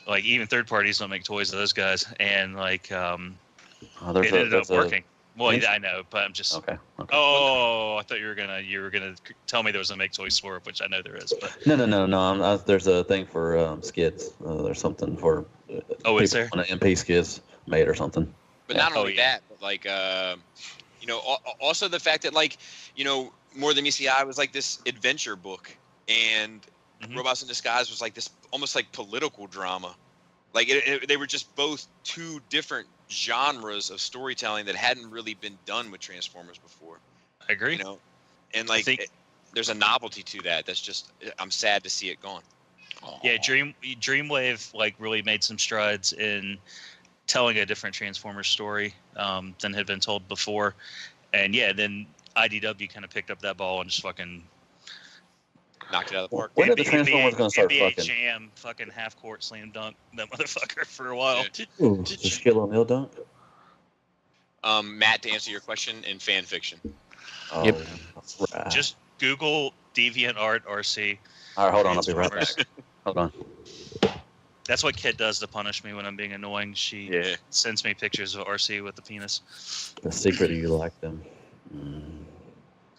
Like, even third parties don't make toys of those guys, and like it there's ended up working. Well, I know, but I'm just okay. Oh, I thought you were gonna tell me there was a Make Toy Swerve, which I know there is. But no. There's a thing for skids. There's something for is there? On an MP skids made or something. But not only that, but like you know, also the fact that, like, you know, More Than Meets the Eye was like this adventure book, and Robots in Disguise was like this almost like political drama. Like they were just both two different genres of storytelling that hadn't really been done with Transformers before. I agree. You know, and like there's a novelty to that. That's just, I'm sad to see it gone. Yeah, Dreamwave like really made some strides in telling a different Transformers story than had been told before, and then IDW kind of picked up that ball and just fucking knocked it out of the park. When are the Transformers going to start NBA fucking? Jam fucking half court slam dunk that motherfucker for a while. Yeah. Did Shaquille O'Neal dunk? Matt, to answer your question, in fan fiction. Oh, Yep. Right. Just Google DeviantArt RC. All right, hold on. I'll be right back. Hold on. That's what Kit does to punish me when I'm being annoying. She sends me pictures of RC with the penis. The secret of you like them.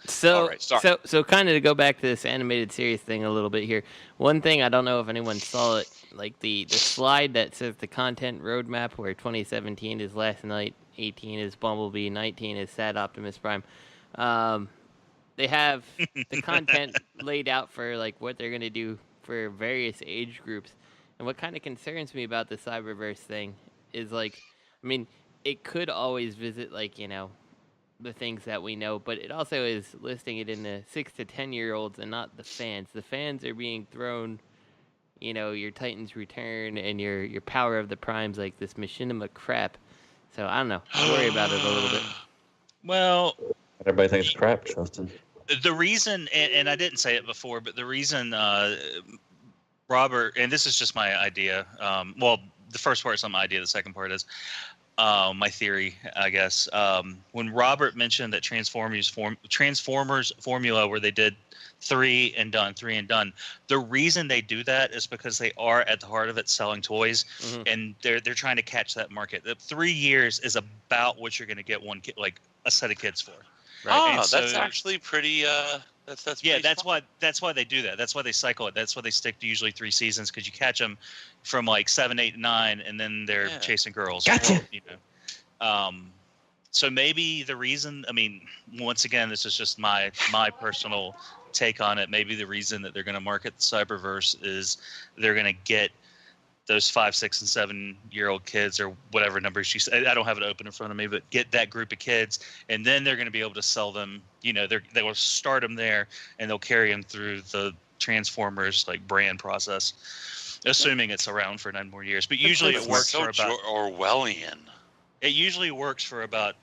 So kind of to go back to this animated series thing a little bit here. One thing, I don't know if anyone saw it, like the slide that says the content roadmap, where 2017 is Last Night, 18 is Bumblebee, 19 is Sad Optimus Prime. They have the content laid out for like what they're gonna do for various age groups. And what kind of concerns me about the Cyberverse thing is, like, I mean, it could always visit, like, you know, the things that we know, but it also is listing it in the 6 to 10-year-olds and not the fans. The fans are being thrown, your Titans Return and your Power of the Primes, like this machinima crap. So I don't know. I worry about it a little bit. Well, everybody thinks it's crap, Justin. The reason, and I didn't say it before, but the reason Robert, and this is just my idea. Well, the first part is not my idea. The second part is my theory, I guess. When Robert mentioned that Transformers formula, where they did 3 and done, the reason they do that is because they are at the heart of it selling toys, and they're trying to catch that market. The 3 years is about what you're going to get one kid, like a set of kids for. Right? Oh, that's actually pretty. That's yeah. pretty That's smart. why they do that. That's why they cycle it. That's why they stick to usually 3 seasons, because you catch them from like 7, 8, 9, and then they're chasing girls. Gotcha. So maybe the reason. I mean, once again, this is just my personal take on it. Maybe the reason that they're going to market the Cyberverse is they're going to get those 5, 6, and 7-year-old kids, or whatever numbers you say. I don't have it open in front of me, but get that group of kids, and then they're going to be able to sell them. They will start them there, and they'll carry them through the Transformers like brand process, assuming it's around for 9 more years. But usually it works for about Orwellian. It usually works for about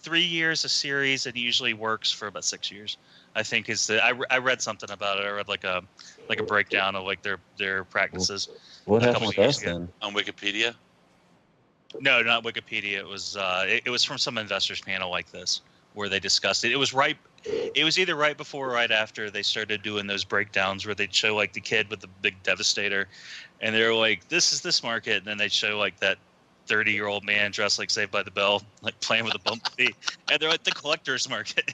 3 years a series, and usually works for about 6 years. I think is the I read something about it. I read like a breakdown of like their practices. What happened with us then? On Wikipedia? No, not Wikipedia. It was it was from some investors panel like this, where they discussed it. It was either right before or right after they started doing those breakdowns where they'd show like the kid with the big Devastator, and they were like, "This is this market," and then they'd show like that 30-year-old man dressed like Saved by the Bell, like playing with a bumblebee, and they're like the collector's market.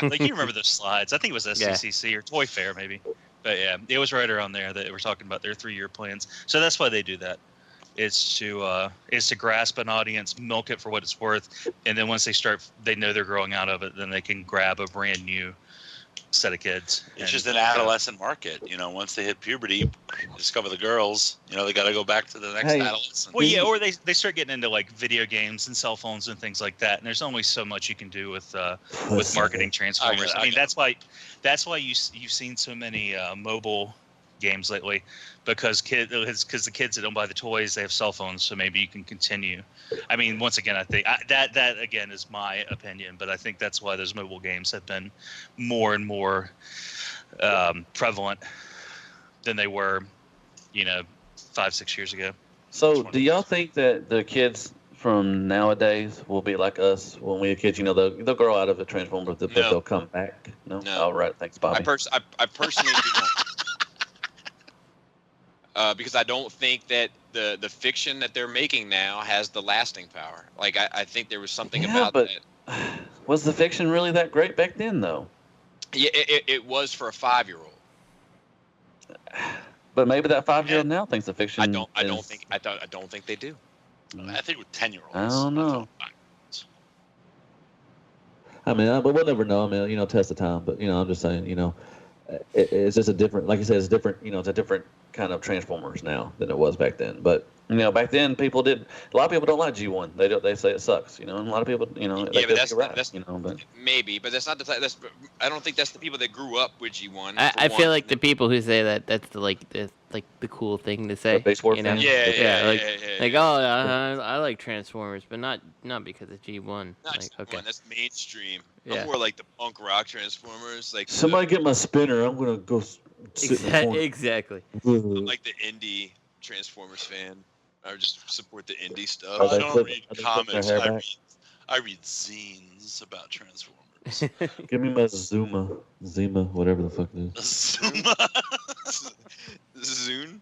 Like, you remember those slides? I think it was SCCC or Toy Fair maybe. But yeah, it was right around there that we're talking about their 3-year plans. So that's why they do that. It's to grasp an audience, milk it for what it's worth, and then once they know they're growing out of it, then they can grab a brand new set of kids. It's just an adolescent market. Once they hit puberty, discover the girls, they got to go back to the next adolescent. Well, yeah, or they start getting into like video games and cell phones and things like that. And there's only so much you can do with marketing Transformers. I mean, that's why you've seen so many mobile games lately, because the kids that don't buy the toys, they have cell phones, so maybe you can continue. I mean, once again, I think that again is my opinion, but I think that's why those mobile games have been more and more prevalent than they were, 5, 6 years ago. So, do y'all think that the kids from nowadays will be like us when we were kids? They'll grow out of the Transformers, but they'll come back. No. All right, thanks, Bobby. I personally do not. Because I don't think that the fiction that they're making now has the lasting power. Like, I think there was something about that. Was the fiction really that great back then, though? Yeah, it was for a 5-year-old. But maybe that 5-year-old now thinks the fiction. I don't think they do. I think with 10-year-olds. I don't know. I mean, but we'll never know. I mean, test of time. But I'm just saying, it's just a different, like you said, it's different. It's a different kind of Transformers now than it was back then. But back then a lot of people don't like G1. They say it sucks. And a lot of people, Yeah, but that's but maybe, but that's not the type. I don't think that's the people that grew up with G1. I feel like the people who say that's the cool thing to say. I like Transformers, but not because of G1. Okay, that's mainstream. Yeah. I'm more like the punk rock Transformers. Like somebody get my spinner. I'm gonna go. Exactly. I'm like the indie Transformers fan. I just support the indie stuff. I don't read comics. I read zines about Transformers. Give me my Zuma, whatever the fuck it is. Zuma. Zune.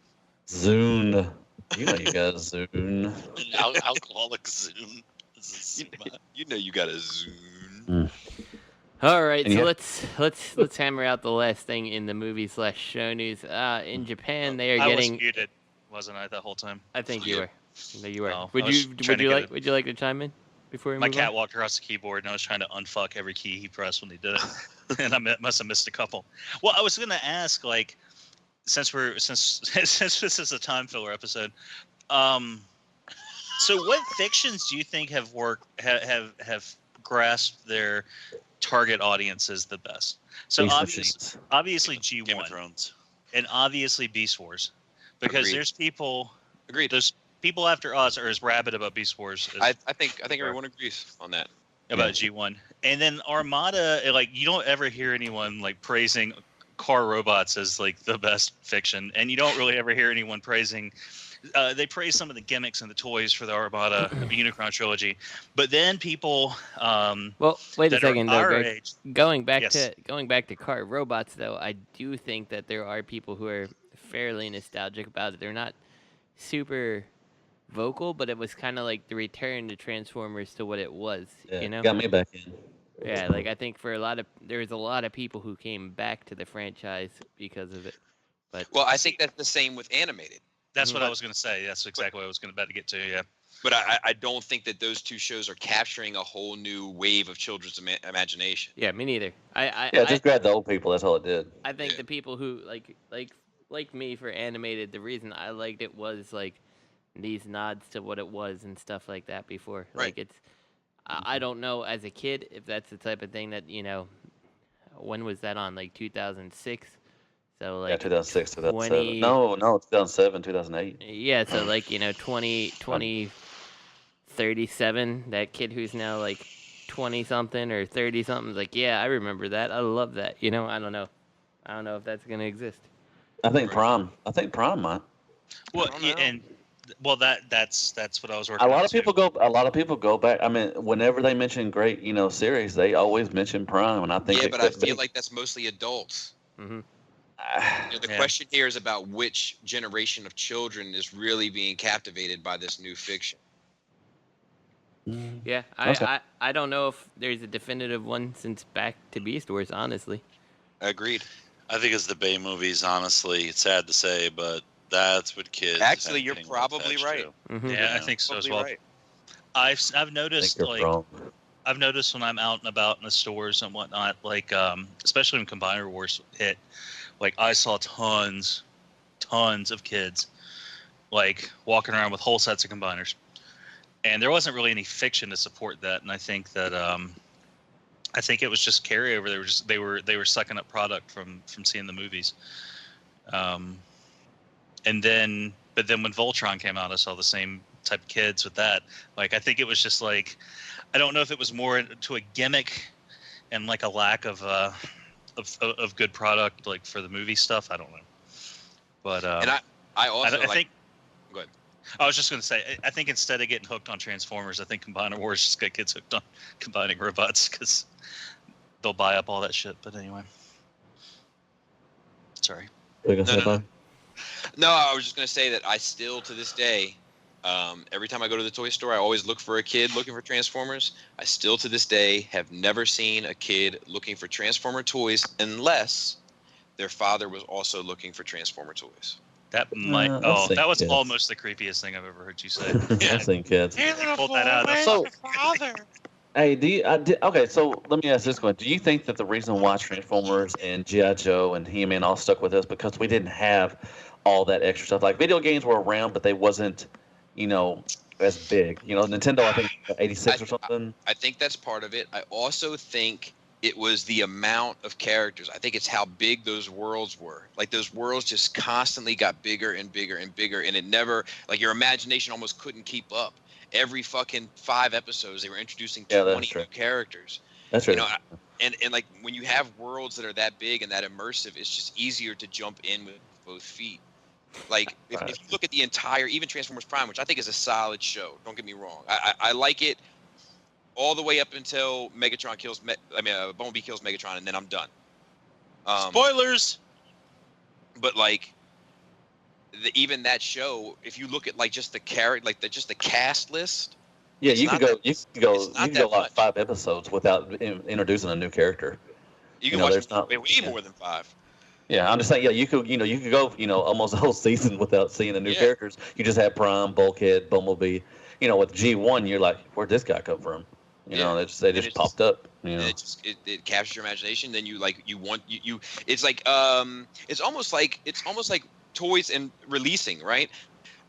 Zune. You got a Zune. An alcoholic Zune. You got a Zune. Mm. All right, so let's hammer out the last thing in the movie/show news. In Japan, they are getting. I was muted, wasn't I, the whole time? I think you were. No, you were. Oh, would you like to chime in before we My move cat on? walked across the keyboard, and I was trying to unfuck every key he pressed when he did it, and I must have missed a couple. Well, I was going to ask, like, since this is a time filler episode, so what fictions do you think have grasp their target audiences the best. So obviously G1, Game of Thrones, and obviously Beast Wars, because Agreed. there's people. Agreed. There's people after us are as rabid about Beast Wars. As I think everyone agrees on that. About G1, and then Armada. Like, you don't ever hear anyone like praising car robots as like the best fiction, and you don't really ever hear anyone praising. They praise some of the gimmicks and the toys for the Armada Unicron trilogy, but then people. Well, wait a second, though, Greg. Going back Yes. to car robots, though, I do think that there are people who are fairly nostalgic about it. They're not super vocal, but it was kind of like the return to Transformers to what it was. Yeah, you know, got me back in. Yeah, like I think for there's a lot of people who came back to the franchise because of it. But Well, I think that's the same with animated. That's what I was going to say. That's exactly what I was about to get to. Yeah. But I don't think that those two shows are capturing a whole new wave of children's imagination. yeah, me neither. Just grab the old people. That's all it did. I think the people who like me for animated, the reason I liked it was like these nods to what it was and stuff like that before. Right. Like it's, I don't know as a kid if that's the type of thing that, you know, when was that on? Like 2006. So like 2006, 2007. 20 No, 2007, 2008. Yeah, so like, you know, 37, that kid who's now like 20 something or 30 something, like, yeah, I remember that. I love that. You know, I don't know if that's gonna exist. I think Prime might. Well, that's what I was working. A lot of people go back. I mean, whenever they mention great, series, they always mention Prime, and I think. Yeah, but I feel like that's mostly adults. Mm-hmm. The question here is about which generation of children is really being captivated by this new fiction. Yeah, Okay. I don't know if there's a definitive one since Back to Beast Wars, honestly. Agreed. I think it's the Bay movies. Honestly, it's sad to say, but that's what kids. Actually, have you're been probably attached right. to. Mm-hmm. Yeah, I think so as well. Right. I've noticed you're wrong. I've noticed when I'm out and about in the stores and whatnot, like especially when Combiner Wars hit, like I saw tons of kids like walking around with whole sets of combiners, and there wasn't really any fiction to support that. And I think that it was just carryover. They were sucking up product from seeing the movies. But then when Voltron came out, I saw the same type of kids with that. Like, I think it was just like, I don't know if it was more to a gimmick and like a lack of good product, like for the movie stuff. I don't know. But And I also I think. Go ahead. I was just going to say, I think instead of getting hooked on Transformers, I think Combiner Wars just got kids hooked on combining robots because they'll buy up all that shit. But anyway, sorry. No, I was just going to say that I still, to this day, every time I go to the toy store, I always look for a kid looking for Transformers. I still, to this day, have never seen a kid looking for Transformer toys unless their father was also looking for Transformer toys. That might. That was almost the creepiest thing I've ever heard you say. I've seen kids. Pulled that out. So, hey, okay, so let me ask this one. Do you think that the reason why Transformers and G.I. Joe and He-Man all stuck with us because we didn't have all that extra stuff? Like, video games were around, but they wasn't, as big. Nintendo, I think, 86 or something. I think that's part of it. I also think it was the amount of characters. I think it's how big those worlds were. Like, those worlds just constantly got bigger and bigger and bigger, and it never, like, your imagination almost couldn't keep up. Every fucking 5 episodes, they were introducing 20 new characters. That's right. And like, when you have worlds that are that big and that immersive, it's just easier to jump in with both feet. Like, if you look at the entire, even Transformers Prime, which I think is a solid show, don't get me wrong. I like it all the way up until Megatron kills, Bumblebee kills Megatron, and then I'm done. Spoilers! But, like, even that show, if you look at, like, just the just the cast list. Yeah, you could go like 5 episodes without introducing a new character. You can watch way more than 5. Yeah, I'm just saying. Yeah, you could go, almost a whole season without seeing the new characters. You just have Prime, Bulkhead, Bumblebee. With G1, you're like, where'd this guy come from? They just popped up. It captures your imagination. Then it's almost like toys and releasing, right?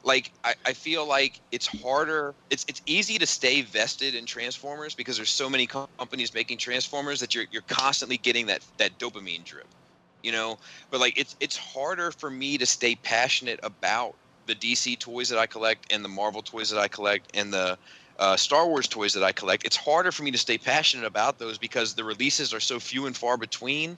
like I feel like it's harder. It's easy to stay vested in Transformers because there's so many companies making Transformers that you're constantly getting that dopamine drip, you know. But like it's harder for me to stay passionate about the DC toys that I collect and the Marvel toys that I collect and the Star Wars toys that I collect. It's harder for me to stay passionate about those because the releases are so few and far between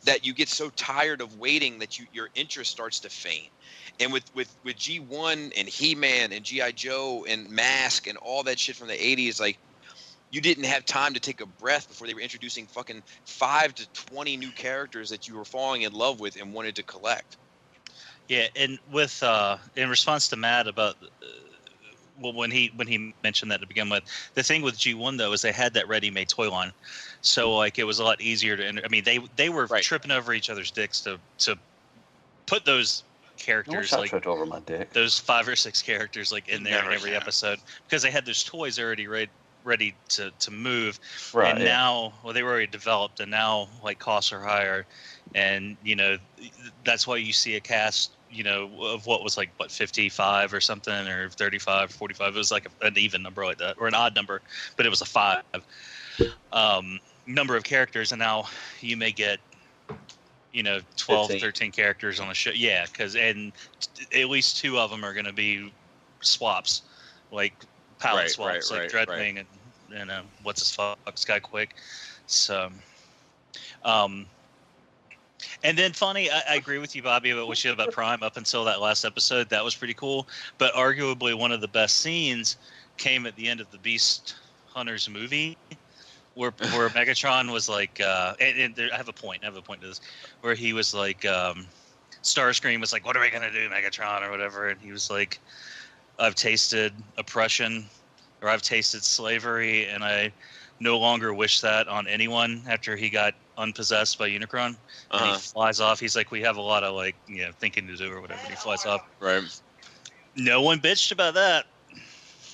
that you get so tired of waiting that your interest starts to faint. And with G1 and He-Man and G.I. Joe and Mask and all that shit from the 80s, like, you didn't have time to take a breath before they were introducing fucking 5 to 20 new characters that you were falling in love with and wanted to collect. Yeah, and with in response to Matt about well, when he mentioned that to begin with, the thing with G1 though is they had that ready-made toy line, so like it was a lot easier to. I mean, they were tripping over each other's dicks to put those characters like tripped over my dick. Those 5 or 6 characters like in there in every episode because they had those toys already ready to move. Right. And now, well, they were already developed, and now like costs are higher, and you know that's why you see a cast, you know, of what was like 55 or something, or 35, 45. It was like an even number like that, or an odd number, but it was a 5 number of characters, and now you may get, you know, 12, 15. 13 characters on a show. Yeah, and at least 2 of them are going to be swaps, like palette swaps, like Dreadwing and what's his fuck, Skyquake. So, and then funny, I agree with you, Bobby, about what you said about Prime up until that last episode. That was pretty cool. But arguably one of the best scenes came at the end of the Beast Hunters movie, where Megatron was like, and I have a point to this, where he was like, Starscream was like, "What are we gonna do, Megatron," or whatever, and he was like, "I've tasted oppression, or I've tasted slavery, and I no longer wish that on anyone." After he got unpossessed by Unicron, and he flies off. He's like, "We have a lot of like, you know, thinking to do," or whatever. And he flies off. Right. No one bitched about that.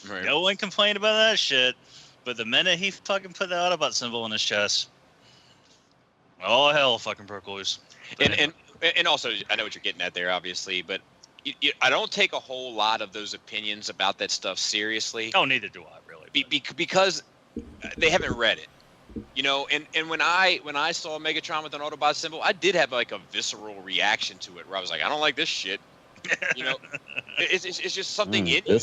Right. No one complained about that shit. But the minute he fucking put the Autobot symbol on his chest, all hell fucking broke loose. And also, I know what you're getting at there, obviously, but I don't take a whole lot of those opinions about that stuff seriously. Oh, neither do I, really. Because they haven't read it, you know. And when I saw Megatron with an Autobot symbol, I did have like a visceral reaction to it, where I was like, I don't like this shit. You know, it's just something in you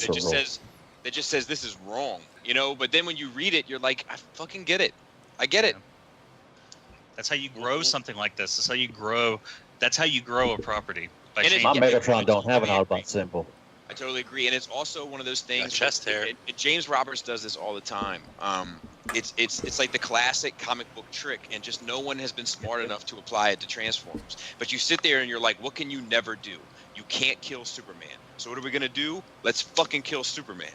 that just says this is wrong, you know. But then when you read it, you're like, I fucking get it. I get it. That's how you grow something like this. That's how you grow. That's how you grow a property. My Megatron don't have an Autobot symbol. I totally agree, and it's also one of those things. Chest hair. James Roberts does this all the time. It's like the classic comic book trick, and just no one has been smart enough to apply it to Transformers. But you sit there and you're like, what can you never do? You can't kill Superman. So what are we gonna do? Let's fucking kill Superman.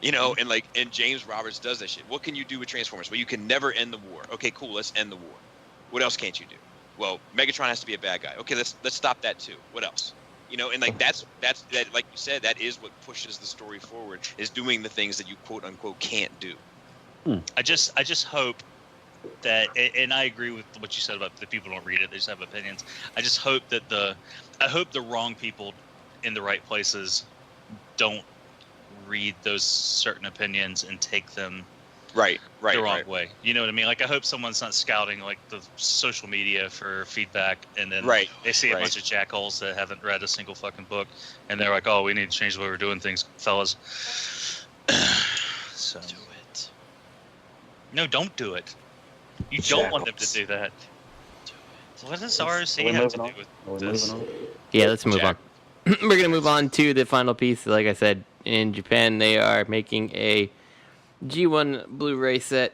You know, and James Roberts does that shit. What can you do with Transformers? Well, you can never end the war. Okay, cool. Let's end the war. What else can't you do? Well, Megatron has to be a bad guy. Okay, let's stop that too. What else? You know, and like that's like you said, that is what pushes the story forward, is doing the things that you quote unquote can't do. I just hope that, and I agree with what you said about the people don't read it; they just have opinions. I just hope that the wrong people in the right places don't read those certain opinions and take them the wrong way. You know what I mean? Like, I hope someone's not scouting like the social media for feedback, and then they see a bunch of jackholes that haven't read a single fucking book, and they're like, "Oh, we need to change the way we're doing things, fellas." So do it. No, don't do it. You don't want them to do that. Do it. What does ROC have to do with this? Yeah, let's move on. We're going to move on to the final piece. Like I said, in Japan, they are making a G1 Blu Ray set,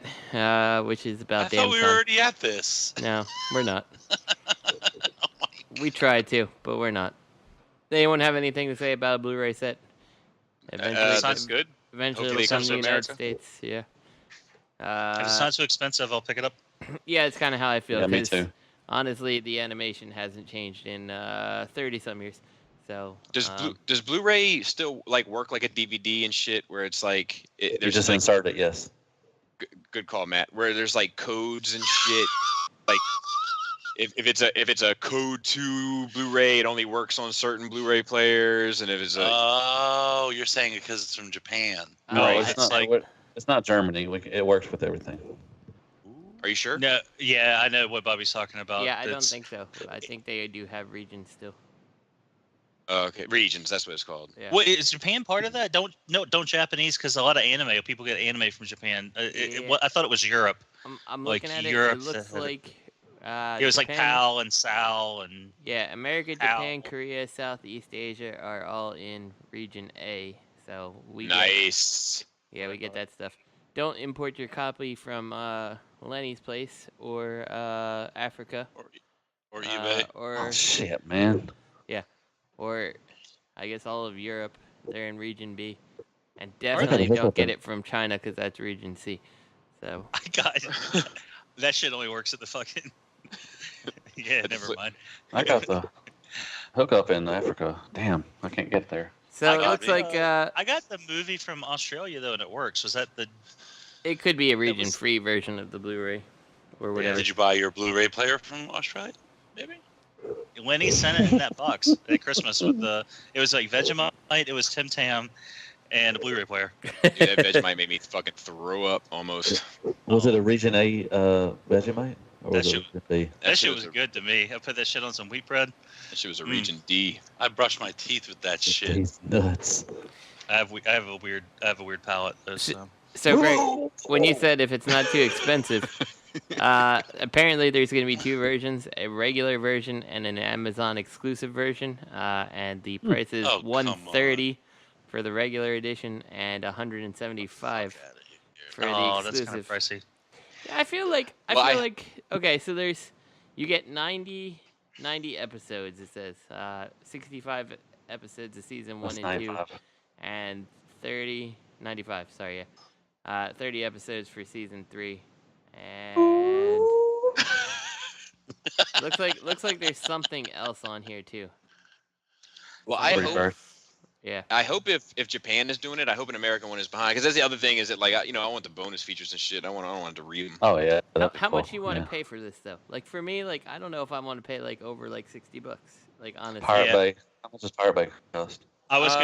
which is about damn time. I thought we were already at this. No, we're not. We tried to, but we're not. Does anyone have anything to say about a Blu Ray set? Sounds good. Eventually it'll come to the United States, yeah. If it's not too expensive, I'll pick it up. Yeah, it's kind of how I feel. Yeah, me too. Honestly, the animation hasn't changed in 30-some years. So does Blu-ray still like work like a DVD and shit, where it's like you just insert it? Yes. Good call, Matt. Where there's like codes and shit. Like if it's a Code 2 Blu-ray, it only works on certain Blu-ray players, and if it's a Oh, you're saying it because it's from Japan. No, Right. it's not. It's not Germany. It works with everything. Are you sure? No, yeah, I know what Bobby's talking about. Yeah, I don't think so. I think they do have regions still. Okay, regions. That's what it's called. Yeah. What is Japan part of that? Don't Japanese, because a lot of anime people get anime from Japan. I thought it was Europe. I'm like looking at Europe it. It looks like it was like Japan, PAL and SAL and yeah, America, PAL. Japan, Korea, Southeast Asia are all in Region A. So we Nice. we get that stuff. Don't import your copy from Lenny's place or Africa. Or eBay. Or Oh shit, man. yeah, or I guess all of Europe. They're in Region B, and definitely don't get it from China because that's Region C. So I got that shit only works at the fucking. Yeah, never mind. I got the hookup in Africa. Damn, I can't get there. So it looks like I got the movie from Australia though, and it works. Was that the? It could be a region-free version of the Blu-ray, or whatever. Did you buy your Blu-ray player from Australia? Maybe. Lenny sent it in that box at Christmas with the. It was like Vegemite. It was Tim Tam, and a Blu-ray player. Dude, that Vegemite made me fucking throw up almost. Was it a Region A Vegemite? Or That was shit- it B? That shit was good to me. I put that shit on some wheat bread. That shit was a Region D. I brushed my teeth with that shit. He's nuts. I have a weird palate though. So, Greg, when you said if it's not too expensive, apparently there's going to be two versions: a regular version and an Amazon exclusive version. And the price is $130 for the regular edition and $175 for the Oh, exclusive. that's kind of pricey. I feel like okay. So you get 90 episodes. It says 65 episodes of season 1 That's and 2, 95. and 95. Sorry, yeah. 30 episodes for season 3, and looks like there's something else on here too. Well, I hope. Yeah. I hope if Japan is doing it, I hope an American one is behind. Because that's the other thing is that I want the bonus features and shit. I don't want to read them. Oh yeah. How much you want to pay for this though? Like for me, I don't know if I want to pay over $60. Like honestly. Pirate Bay. How much does Pirate Bay cost? I was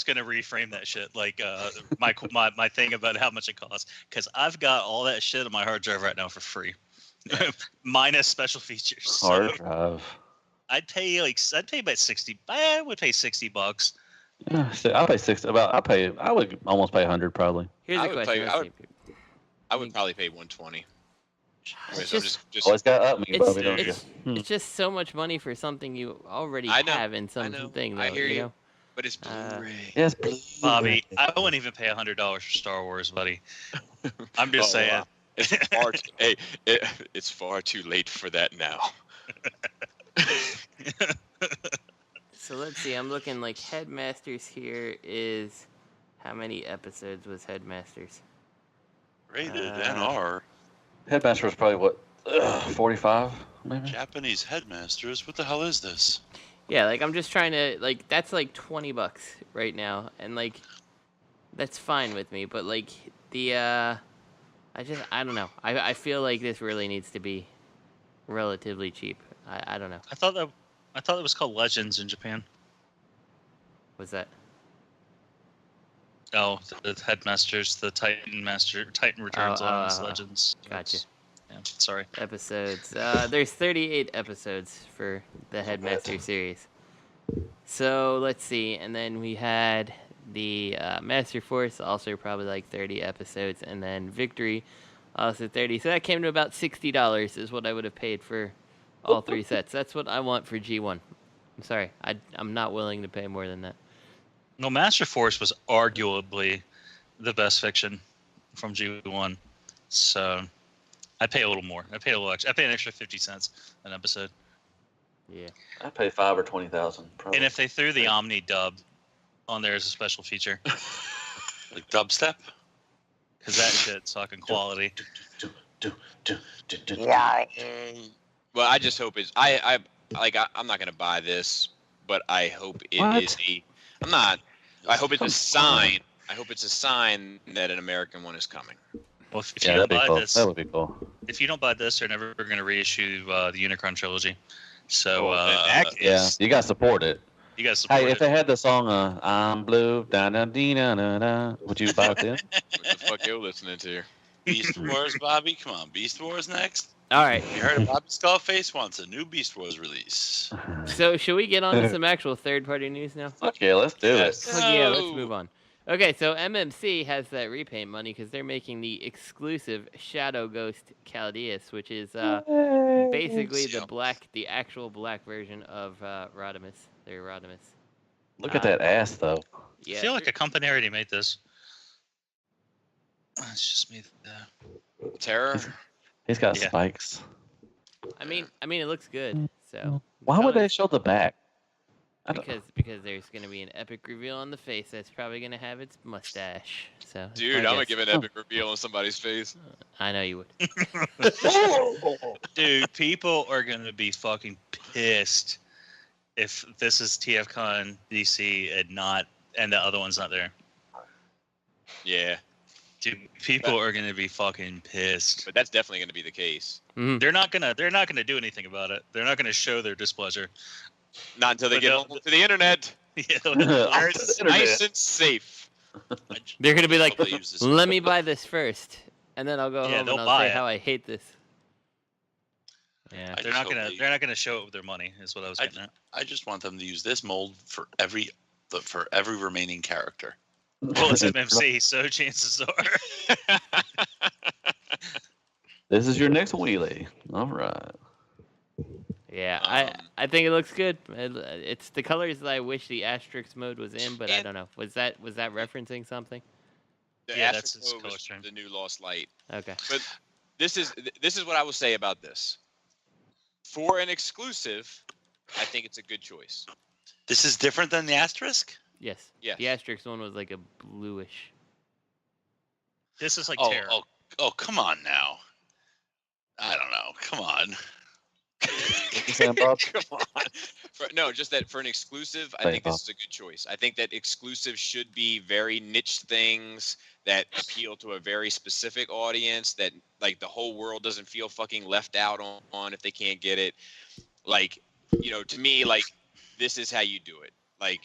gonna reframe that shit. Like my thing about how much it costs, because I've got all that shit on my hard drive right now for free, minus special features. Hard drive. I'd pay about 60. I would pay $60. Yeah, I'll pay 60. I would almost pay 100 probably. Here's a question. I would probably pay 120. It's Always got up me, Bobby, don't you? It's just so much money for something you already have in something. Though, I hear you. know? But it's Blu-ray. Yes, Bobby, I wouldn't even pay $100 for Star Wars, buddy. I'm just saying. Wow. It's far too late for that now. So let's see. I'm looking like Headmasters here is how many episodes was Headmasters? Rated NR. Headmaster was probably what 45 maybe. Japanese Headmasters. What the hell is this? Yeah, I'm just trying to that's $20 right now, and that's fine with me. But I don't know. I feel like this really needs to be relatively cheap. I don't know. I thought it was called Legends in Japan. What's that? Oh, the Headmasters, the Titan Returns on Legends. Gotcha. Yeah, sorry. Episodes. There's 38 episodes for the Headmaster series. So let's see, and then we had the Master Force, also probably 30 episodes, and then Victory, also 30. So that came to about $60 is what I would have paid for all 3 sets. That's what I want for G1. I'm sorry, I'm not willing to pay more than that. No, Master Force was arguably the best fiction from G1, so I pay a little more. I pay a little extra. I pay an extra 50 cents an episode. Yeah. I pay $5,000 or $20,000. And if they threw the Omni dub on there as a special feature, like dubstep, because that shit's fucking quality. Well, I just hope it's. I'm not gonna buy this, but I hope it is a. I'm not. I hope it's a sign. I hope it's a sign that an American one is coming. Well, if you buy this, that would be cool. if you don't buy this, they're never going to reissue the Unicron trilogy. So yeah, you got to support it. You got to support Hey, it. if they had the song "I'm Blue," da da dee da da da, would you buy it then? What the fuck you listening to? Beast Wars, Bobby. Come on, Beast Wars next. All right. You heard of Bobby Skullface wants a new Beast Wars release. So should we get on to some actual third-party news now? Okay, let's do it. Fuck yeah, let's move on. Okay, so MMC has that repaint money because they're making the exclusive Shadow Ghost Calidus, which is basically the actual black version of Rodimus. Their Rodimus. Look at that ass, though. I feel like a company already made this. It's just me. Terror. He's got spikes. I mean, it looks good. So why would they show the back? Because there's going to be an epic reveal on the face that's probably going to have its mustache. So dude, I'm gonna give an epic reveal on somebody's face. I know you would. Dude, people are going to be fucking pissed if this is TFCon DC and the other one's not there. Yeah. Dude, people are going to be fucking pissed. But that's definitely going to be the case. Mm-hmm. They're not gonna do anything about it. They're not gonna show their displeasure. Not until they get home to the internet. Yeah, where it's nice and safe. They're gonna be like, "Let me buy this first, and then I'll go home and I'll say how I hate this." Yeah, they're not gonna show it with their money. Is what I was getting at. I just want them to use this mold for every remaining character. Well, it's MMC, so chances are. This is your next wheelie. All right. Yeah, I think it looks good. It's the colors that I wish the Asterix mode was in, but I don't know. Was that referencing something? Yeah, that's his color color scheme. The new Lost Light. Okay. But this is what I will say about this. For an exclusive, I think it's a good choice. This is different than the Asterisk? Yes. Yes. The Asterix one was like a bluish. This is like Terror. Oh, come on now. I don't know. Come on. Come on. Just that for an exclusive, I think this is a good choice. I think that exclusives should be very niche things that appeal to a very specific audience that like the whole world doesn't feel fucking left out on if they can't get it. Like, to me, like this is how you do it. Like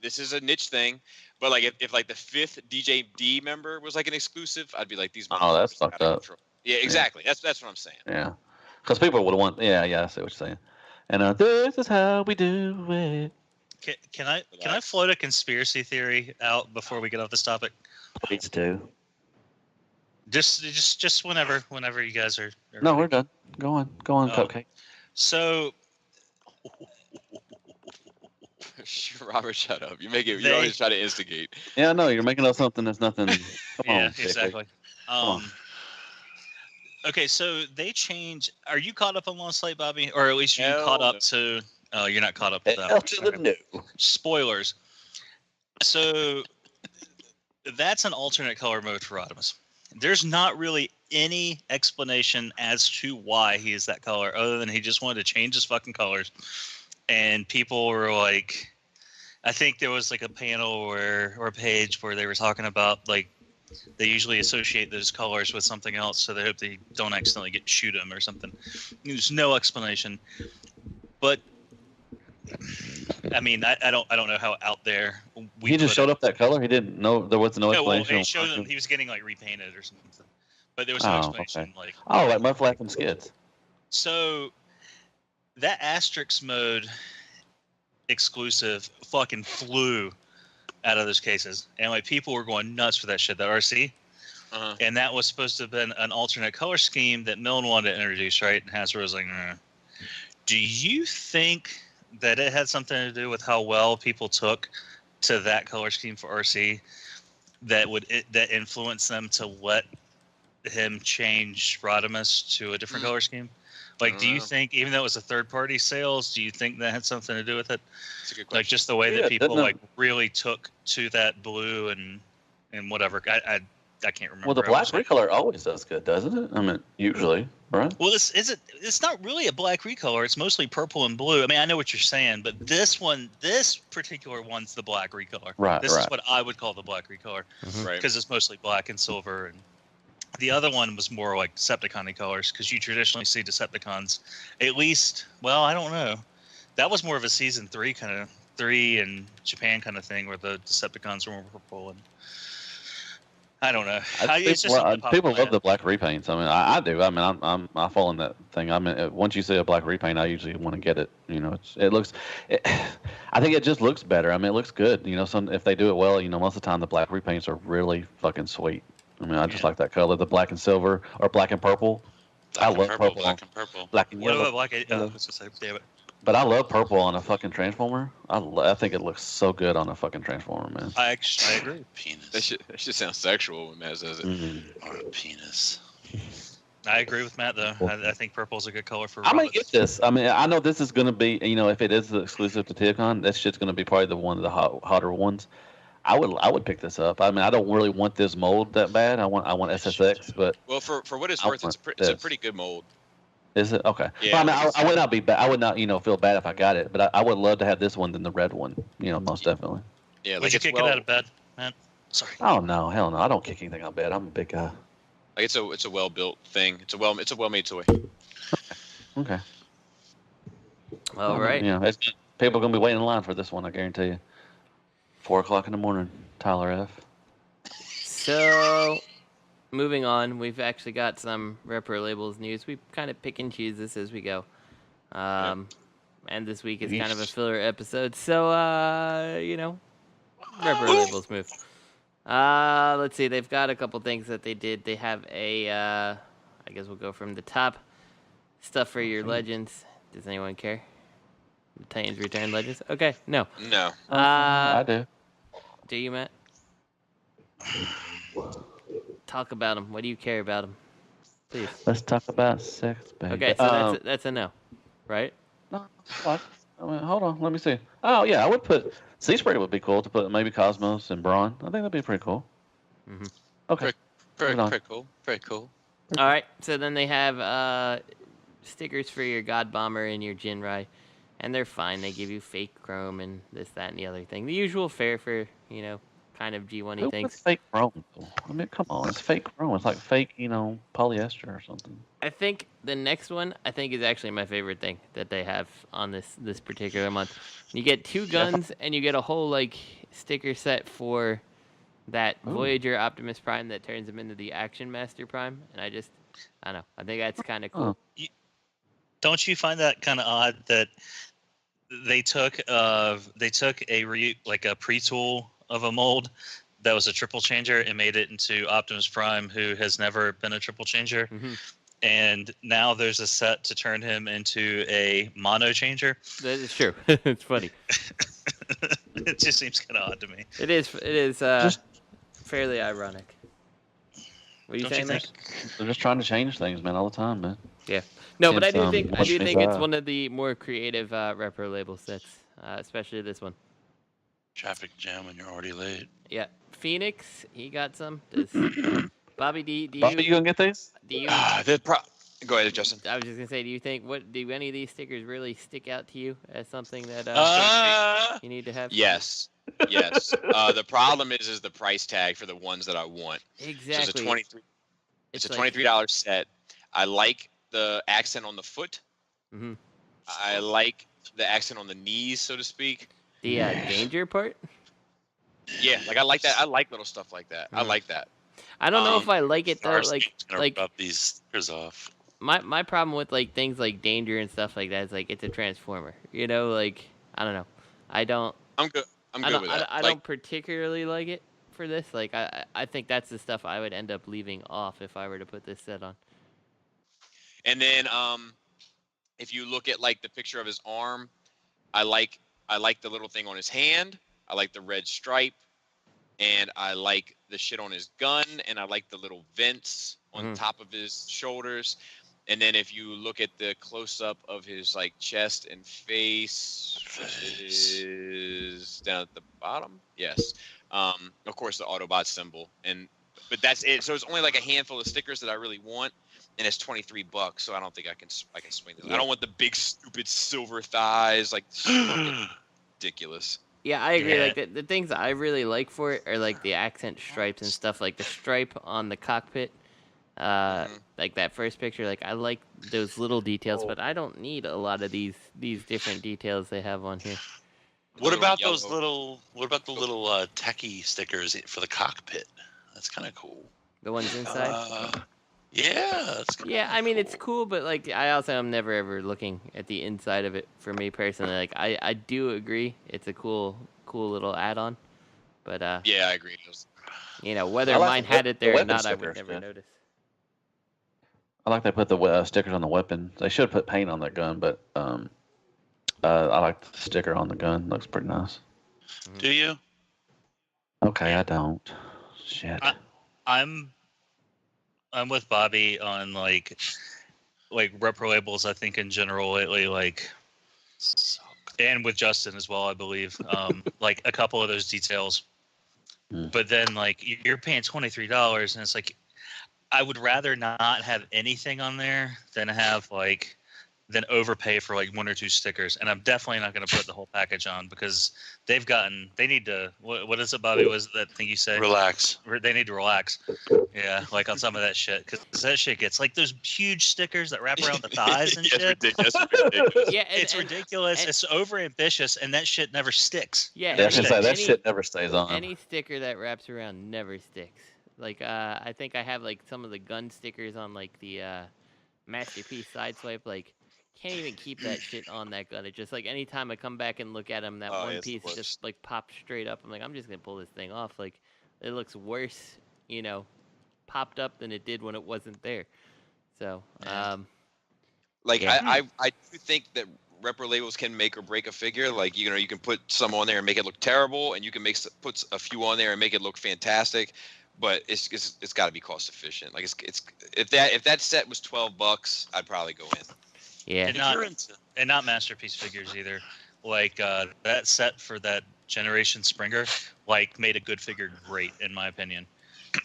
this is a niche thing, but like if like the 5th DJD member was like an exclusive, I'd be like these. Oh, that's fucked up. Yeah, exactly. Yeah. That's what I'm saying. Yeah. Because people would want, I see what you're saying. And this is how we do it. Can I float a conspiracy theory out before we get off this topic? Please do. Just whenever you guys are no, we're done. Go on, Cupcake. So, Robert, shut up. You always try to instigate. Yeah, no, you're making up something that's nothing. Come on, exactly. Okay, so they change. Are you caught up on Lost Light, Bobby? Or at least you caught up to... Oh, you're not caught up to that. Spoilers. So that's an alternate color mode for Rodimus. There's not really any explanation as to why he is that color, other than he just wanted to change his fucking colors. And people were like... I think there was like a panel or a page where they were talking about like they usually associate those colors with something else, so they hope they don't accidentally shoot them or something. There's no explanation, but I mean, I don't know how out there he just showed up that color. He didn't know there was no explanation. Well, they showed them he was getting like repainted or something, but there was no explanation. Okay. Like like Mudflap and Skids. So that Asterix mode exclusive fucking flew out of those cases, and like people were going nuts for that shit, that RC. And that was supposed to have been an alternate color scheme that Milne wanted to introduce, right? And Hasbro was like, do you think that it had something to do with how well people took to that color scheme for RC that influenced them to let him change Rodimus to a different color scheme? Like, do you think, even though it was a third-party sales, do you think that had something to do with it? That's a good question. Like, just the way that people like really took to that blue and whatever. I can't remember. Well, the black recolor always does good, doesn't it? I mean, usually, right? Well, it's not really a black recolor. It's mostly purple and blue. I mean, I know what you're saying, but this particular one's the black recolor. Right. This is what I would call the black recolor, right? Because it's mostly black and silver, The other one was more like Decepticon colors because you traditionally see Decepticons, at least. Well, I don't know. That was more of a season 3 in Japan kind of thing where the Decepticons were more purple. And I don't know. It's just People love the black repaints. I mean, I do. I mean, I fall in that thing. I mean, once you see a black repaint, I usually want to get it. You know, I think it just looks better. I mean, it looks good. You know, if they do it well, you know, most of the time the black repaints are really fucking sweet. I mean, I just like that color, the black and silver or black and purple. I love purple. Black and purple. Black and yellow. What about black? Damn it. But I love purple on a fucking Transformer. I think it looks so good on a fucking Transformer, man. I agree. Penis. That shit sounds sexual when Matt says it. Or a penis. I agree with Matt, though. I think purple is a good color for. I'm gonna get this. I mean, I know this is gonna be, you know, if it is exclusive to TIFCon, that shit's gonna be probably the one of the hotter ones. I would pick this up. I mean, I don't really want this mold that bad. I want SSX, but well, for what it's worth, it's a pretty good mold. Is it okay? Yeah. Well, I mean, I would not be bad. I would not, you know, feel bad if I got it, but I would love to have this one than the red one. You know, most definitely. Yeah, would you kick it out of bed, man? Sorry. Oh no, hell no! I don't kick anything out of bed. I'm a big guy. Like it's a well built thing. It's a well made toy. Okay. All right. Yeah, people are gonna be waiting in line for this one. I guarantee you. 4:00 in the morning, Tyler F. So, moving on, we've actually got some Repro-Labels news. We kind of pick and choose this as we go. And this week is kind of a filler episode. So, you know, Repro-Labels move. Let's see. They've got a couple things that they did. They have I guess we'll go from the top. Stuff for your Legends. Does anyone care? The Titans Return Legends? Okay, no. No. I do. Do you, Matt? Talk about them. What do you care about them? Please. Let's talk about sex, baby. Okay, so that's a no, right? No, what? I mean, hold on, let me see. Oh yeah, I would put Sea Sprayer would be cool to put maybe Cosmos and Brawn. I think that'd be pretty cool. Mm-hmm. Okay. Pretty cool. Pretty cool. All right, so then they have stickers for your God Bomber and your Jinrai, and they're fine. They give you fake chrome and this, that, and the other thing. The usual fare for, you know, kind of G1-y things. What's fake chrome? I mean, come on, it's fake chrome. It's like fake, you know, polyester or something. I think the next one, is actually my favorite thing that they have on this particular month. You get 2 guns, and you get a whole, like, sticker set for that Voyager Optimus Prime that turns him into the Action Master Prime. And I don't know. I think that's kind of cool. Don't you find that kind of odd that they took a pre-tool of a mold that was a triple changer and made it into Optimus Prime, who has never been a triple changer, and now there's a set to turn him into a mono changer? That is true. It's funny. It just seems kind of odd to me. It is just fairly ironic. What do you think? They're just trying to change things, man, all the time, man. Yeah. No, but I do think it's one of the more creative Repro-Label sets, especially this one. Traffic jam when you're already late. Yeah. Phoenix, he got some. Bobby, do Bobby, you gonna get these? Do you? Go ahead, Justin. I was just gonna say, do any of these stickers really stick out to you as something that you need to have? Yes. Yes. The problem is the price tag for the ones that I want. Exactly. So it's a $23 set. I like the accent on the foot. Mm-hmm. I like the accent on the knees, so to speak. The danger part? Yeah, like I like that. I like little stuff like that. I like that. I don't know if I like it though. Like rub these stickers off. My problem with like things like danger and stuff like that is like it's a transformer. You know, like I don't know. I'm good. I'm good with that. I don't particularly like it for this. Like I think that's the stuff I would end up leaving off if I were to put this set on. And then if you look at like the picture of his arm, I like the little thing on his hand. I like the red stripe, and I like the shit on his gun, and I like the little vents on top of his shoulders. And then if you look at the close up of his like chest and face, is down at the bottom. Yes. Of course the Autobot symbol, but that's it. So it's only like a handful of stickers that I really want. And it's $23, so I don't think I can swing those. I don't want the big stupid silver thighs, like ridiculous. Yeah, I agree. Yeah. Like the things I really like for it are like the accent stripes and stuff. Like the stripe on the cockpit Like that first picture, like I like those little details, but I don't need a lot of these different details they have on here. What about those little? What about the little techie stickers for the cockpit? That's kind of cool. The ones inside. Yeah. Yeah, I mean it's cool, but like I also am never ever looking at the inside of it. For me personally, like I do agree, it's a cool little add-on, but yeah, I agree. You know, whether mine had it there or not, I would stickers, never notice. I like they put the stickers on the weapon. They should put paint on that gun, but I like the sticker on the gun. Looks pretty nice. Do you? Okay, I don't. Shit. I'm with Bobby on like Reprolabels. I think in general lately, like, and with Justin as well, I believe. Like a couple of those details. But then like you're paying $23, and it's like I would rather not have anything on there than have than overpay for like one or two stickers. And I'm definitely not going to put the whole package on because they need to, what is it, Bobby? Was that thing you said? Relax. They need to relax. Yeah, like on some of that shit. Because that shit gets like those huge stickers that wrap around the thighs and shit. Ridiculous. Yeah, it's ridiculous. It's over ambitious, and that shit never sticks. Yeah, that shit never stays on. Any sticker that wraps around never sticks. Like I think I have like some of the gun stickers on like the Masterpiece Sideswipe. Like can't even keep that shit on that gun. It just like anytime I come back and look at them, that one piece just like pops straight up. I'm like, I'm just gonna pull this thing off. Like it looks worse, you know, popped up than it did when it wasn't there. So I do think that Reprolabels can make or break a figure. Like you can put some on there and make it look terrible, and you can put a few on there and make it look fantastic. But it's got to be cost efficient. Like it's if that set was $12, I'd probably go in. Yeah, and not Masterpiece figures either. Like that set for that Generation Springer, like made a good figure great in my opinion.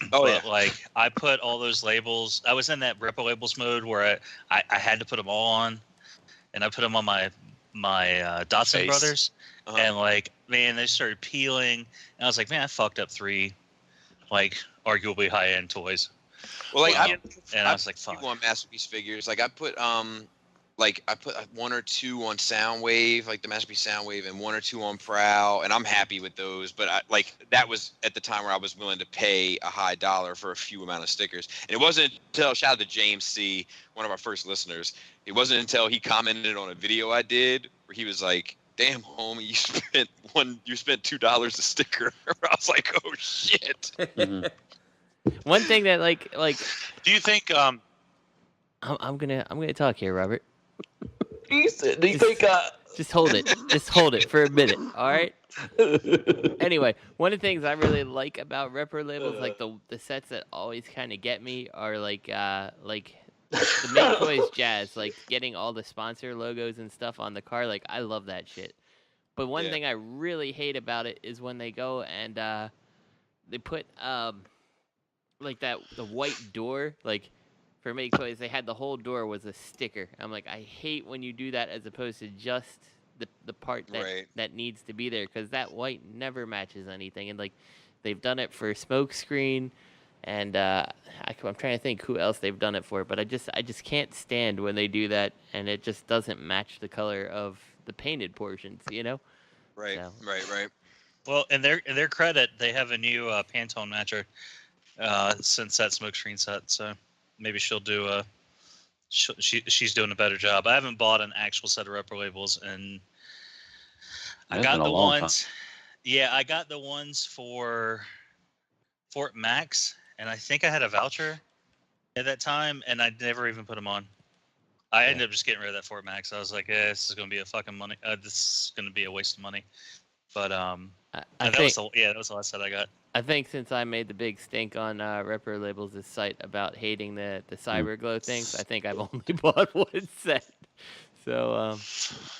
But like I put all those labels. I was in that Repro-Labels mode where I had to put them all on, and I put them on my Dotson brothers, and like man, they started peeling, and I was like, man, I fucked up 3, like arguably high end toys. Well, like I was like, fuck. On Masterpiece figures, like I put 1 or 2 on Soundwave, like the Masterpiece Soundwave, and 1 or 2 on Prowl, and I'm happy with those. But that was at the time where I was willing to pay a high dollar for a few amount of stickers. And it wasn't until, shout out to James C., one of our first listeners, it wasn't until he commented on a video I did where he was like, damn, homie, you spent $2 a sticker. I was like, oh shit. One thing that like do you think I'm gonna talk here, Robert. Do you think just hold it. Just hold it for a minute, all right? Anyway, one of the things I really like about Reprolabels, like the sets that always kind of get me, are like the Make Toys Jazz, like getting all the sponsor logos and stuff on the car. Like I love that shit. But one thing I really hate about it is when they go and they put like the white door, like. For Make Toys, they had the whole door was a sticker. I'm like, I hate when you do that as opposed to just the part that needs to be there, because that white never matches anything. And like, they've done it for Smokescreen, and I'm trying to think who else they've done it for. But I just can't stand when they do that, and it just doesn't match the color of the painted portions, you know? Right, so. right. Well, in their credit, they have a new Pantone matcher since that Smokescreen set, so. Maybe she'll do she's doing a better job. I haven't bought an actual set of Reprolabels, and I got the ones. Yeah, I got the ones for Fort Max, and I think I had a voucher at that time, and I never even put them on. I ended up just getting rid of that Fort Max. I was like, this is gonna be a fucking money. This is gonna be a waste of money. But that was the last set I got. I think since I made the big stink on Repro-Labels' site about hating the Cyberglow things, I think I've only bought one set. So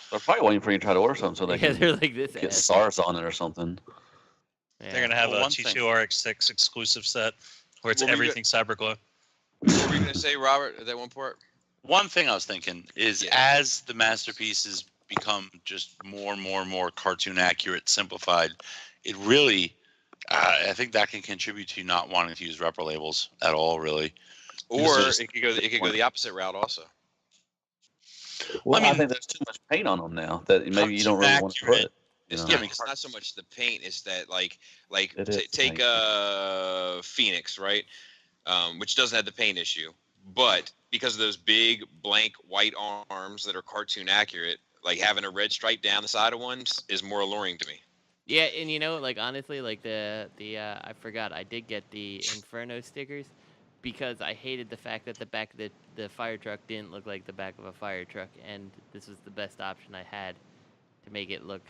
they're probably waiting for you to try to order something so they can they're like this get SARS on it or something. Yeah. They're gonna have a T2RX6 exclusive set where it's everything Cyberglow. What were you gonna say, Robert, at that one part? One thing I was thinking is as the masterpieces become just more and more cartoon accurate, simplified, it really I think that can contribute to not wanting to use Reprolabels at all, really. Or it could go the opposite route also. Well, I think there's too much paint on them now that maybe you don't really want to put. It's not so much the paint; is that take Phoenix, right? Which doesn't have the paint issue, but because of those big blank white arms that are cartoon accurate, like having a red stripe down the side of ones is more alluring to me. Yeah, and like honestly, like the I forgot I did get the Inferno stickers because I hated the fact that the back of the fire truck didn't look like the back of a fire truck, and this was the best option I had to make it look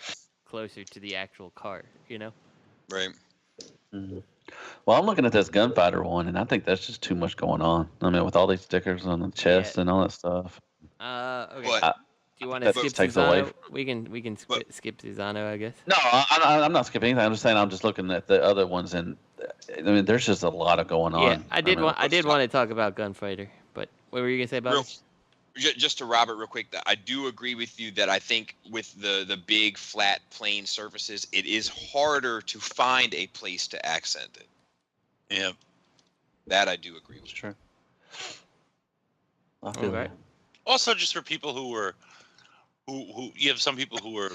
closer to the actual car, Right. Mm-hmm. Well, I'm looking at this gunfighter one, and I think that's just too much going on. I mean, with all these stickers on the chest and all that stuff. Okay. Do you want to skip takes away Susano? We can skip Susano, I guess. No, I'm not skipping anything. I'm just saying I'm just looking at the other ones, and I mean, there's just a lot of going on. Yeah, I did want to talk about Gunfighter, but what were you gonna say about it? Just to Robert real quick, I do agree with you that I think with the big flat plain surfaces, it is harder to find a place to accent it. Yeah, that I do agree with. Sure. Okay. Also, just for people who you have some people who are.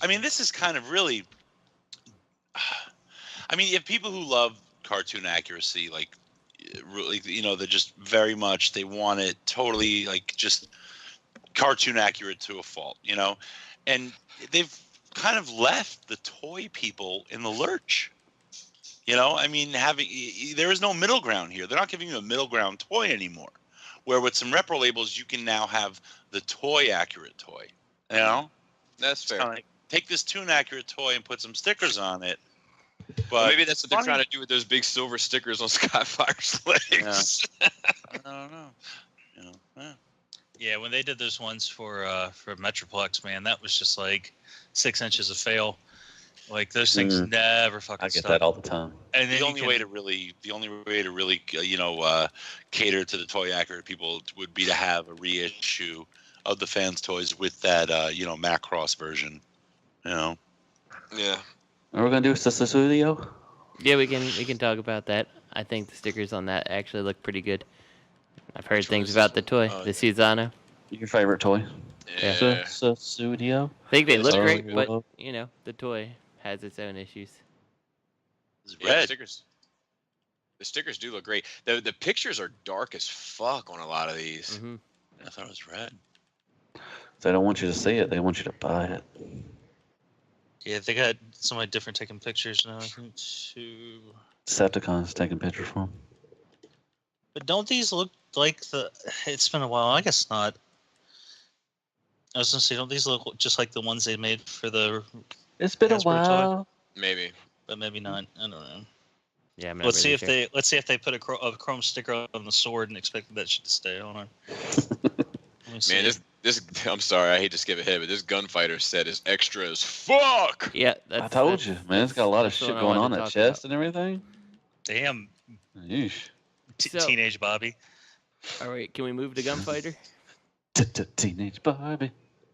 I mean, this is kind of really. I mean, you have people who love cartoon accuracy, like really, they're just very much, they want it totally like just cartoon accurate to a fault, and they've kind of left the toy people in the lurch. I mean, there is no middle ground here. They're not giving you a middle ground toy anymore. Where with some Repro-Labels, you can now have the toy accurate toy. That's fair. Like, take this toon accurate toy and put some stickers on it. But well, maybe that's what they're trying to do with those big silver stickers on Skyfire's legs. Yeah. I don't know. Yeah, when they did those ones for Metroplex, man, that was just like 6 inches of fail. Like those things never fucking. I get that all the time. And the only way to really, cater to the toy accurate people would be to have a reissue of the fans' toys with that, Macross version. Yeah. Are we gonna do Studio? Yeah, we can talk about that. I think the stickers on that actually look pretty good. I've heard things about the toy, the Susano. Your favorite toy? Yeah. Studio. I think they look great, but the toy has its own issues. It's red. The stickers do look great. The pictures are dark as fuck on a lot of these. Mm-hmm. I thought it was red. They don't want you to see it. They want you to buy it. Yeah, they got somebody different taking pictures now. I think too. Decepticons taking pictures from. But don't these look like it's been a while. I guess not. I was gonna say, don't these look just like the ones they made for the? It's been Hasbro a while. toy? Maybe, but maybe not. I don't know. Yeah, let's see if they put a chrome sticker on the sword and expected that shit to stay on it. Man, this I'm sorry, I hate to skip ahead, but this Gunfighter set is extra as fuck. Yeah, I told you, man. It's got a lot of shit going on that chest and everything. Damn. Yeesh. Teenage Bobby. All right, can we move to Gunfighter? Teenage Bobby.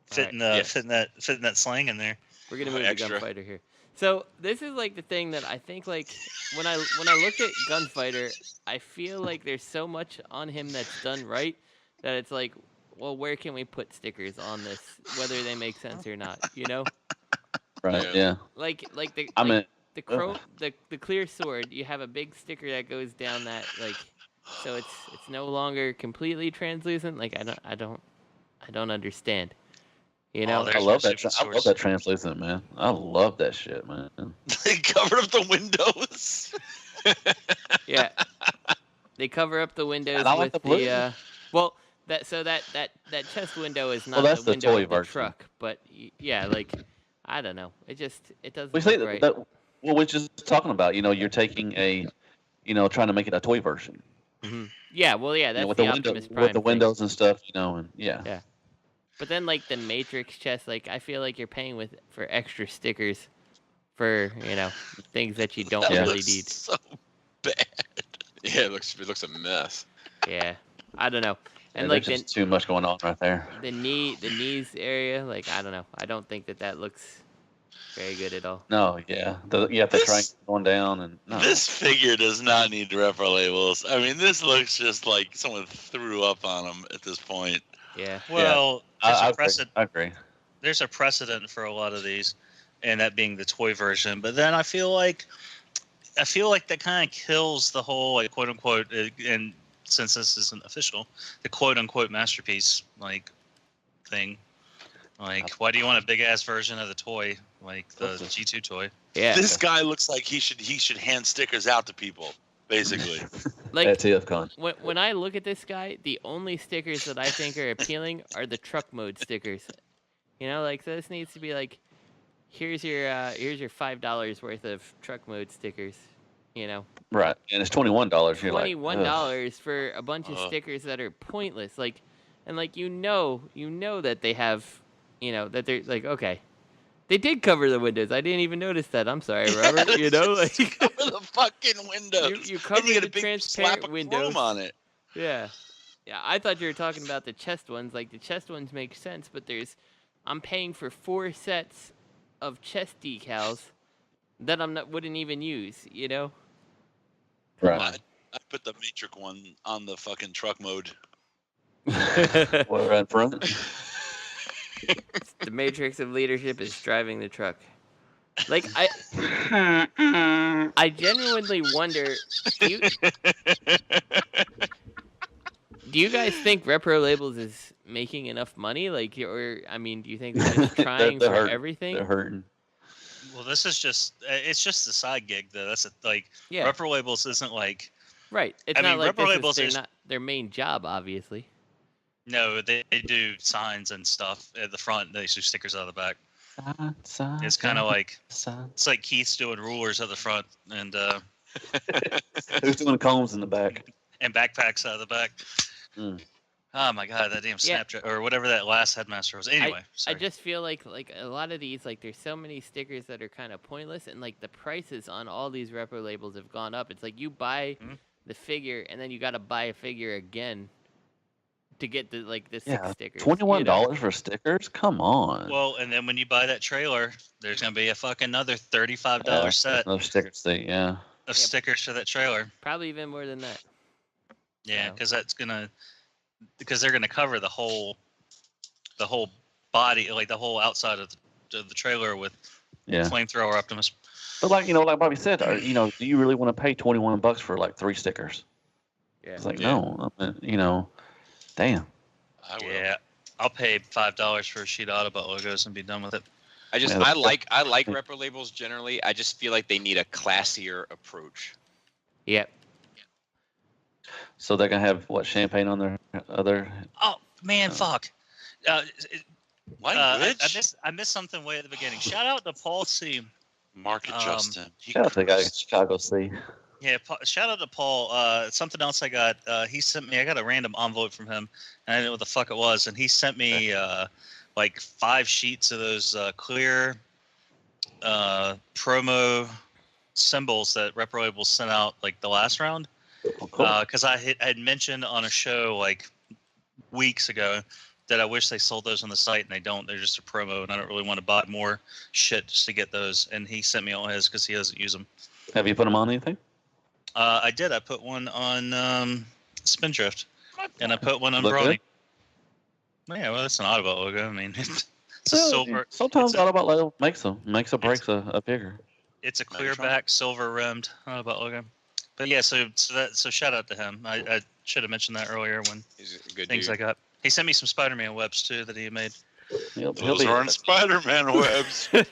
Fitting that slang in there. We're gonna move to Gunfighter here. So this is like the thing that I think, like when I look at Gunfighter, I feel like there's so much on him that's done right that it's like, well, where can we put stickers on this, whether they make sense or not, Right. Yeah. Like the the clear sword, you have a big sticker that goes down that, like, so it's no longer completely translucent. Like I don't understand. I love that. I love that translucent, man. I love that shit, man. They covered up the windows. Yeah, they cover up the windows with the that chest window is not that's the window toy of the version. truck, but yeah, like I don't know. It doesn't. We look right. Well, we're just talking about, you're taking trying to make it a toy version. Mm-hmm. Yeah, well, yeah, that's with the the Optimus Prime with the thing. windows and stuff, and yeah. Yeah. But then, like, the Matrix chest, like, I feel like you're paying for extra stickers for, things that you don't really need. So bad. Yeah, it looks a mess. Yeah, I don't know. And there's just too much going on right there. The knees area, like, I don't know. I don't think that looks very good at all. No, yeah. You have to try going down and no. This figure does not need Reprolabels. I mean, this looks just like someone threw up on him at this point. Yeah. Well, I agree. There's a precedent for a lot of these, and that being the toy version. But then I feel like that kind of kills the whole like quote unquote, and since this isn't official, the quote unquote masterpiece like thing. Like, why do you want a big ass version of the toy, like the G2 toy? Yeah. This guy looks like he should hand stickers out to people, basically. Like at TFCon. When I look at this guy, the only stickers that I think are appealing are the truck mode stickers. You know, like so this needs to be like, here's your $5 worth of truck mode stickers. You know. Right, and it's $21. You're like $21 for a bunch of stickers that are pointless. Like, and like you know that they have. You know, that they're like, okay, they did cover the windows. I didn't even notice that. I'm sorry, Robert. You know, like cover the fucking windows. You covered the big slap transparent of windows chrome on it. Yeah. I thought you were talking about the chest ones. Like the chest ones make sense, but I'm paying for 4 sets of chest decals that wouldn't even use. You know. Right. I put the Matrix one on the fucking truck mode. What, right in front? The matrix of leadership is driving the truck. Like I genuinely wonder. Do you guys think Reprolabels is making enough money? Like, or I mean, do you think they're just trying for hurting. everything? They're hurting. Well, this is it's just a side gig though. That's Reprolabels isn't like right. It's not like this is not their main job, obviously. No, they do signs and stuff at the front. They do stickers out of the back. It's kind of like it's like Keith's doing rulers at the front and who's doing combs in the back and backpacks out of the back. Oh my god, that damn Snapchat or whatever that last headmaster was. Anyway, I just feel like a lot of these, like there's so many stickers that are kind of pointless, and like the prices on all these Reprolabels have gone up. It's like you buy the figure and then you got to buy a figure again to get the 6 stickers. $21 for stickers? Come on. Well, and then when you buy that trailer, there's gonna be a fucking another $35 set. Another sticker set, of stickers for that trailer. Probably even more than that. Yeah, because they're gonna cover the whole body, like the whole outside of the trailer with flamethrower Optimus. But like Bobby said, do you really want to pay $21 for like 3 stickers? Yeah. It's like no, damn. Yeah, I'll pay $5 for a sheet of Autobot logos and be done with it. I like Reprolabels generally. I just feel like they need a classier approach. Yep. So they're gonna have champagne on their other. Oh man, fuck! I missed something way at the beginning. Shout out to Paul C. Market Justin. Shout out to the guy in Chicago C. Yeah, shout out to Paul. Something else I got. He sent me. I got a random envelope from him, and I didn't know what the fuck it was. And he sent me like 5 sheets of those clear promo symbols that Reprolabels sent out like the last round. Because I had mentioned on a show like weeks ago that I wish they sold those on the site, and they don't. They're just a promo, and I don't really want to buy more shit just to get those. And he sent me all his because he doesn't use them. Have you put them on anything? I did. I put one on Spindrift, and I put one on Brawny. Yeah, well, that's an Autobot logo. I mean, it's a silver. Sometimes Autobot logo makes or breaks a figure. It's a clear back, silver rimmed Autobot logo. But yeah, so shout out to him. I should have mentioned that earlier when things I got. He sent me some Spider-Man webs too that he made. Those aren't Spider-Man webs. Do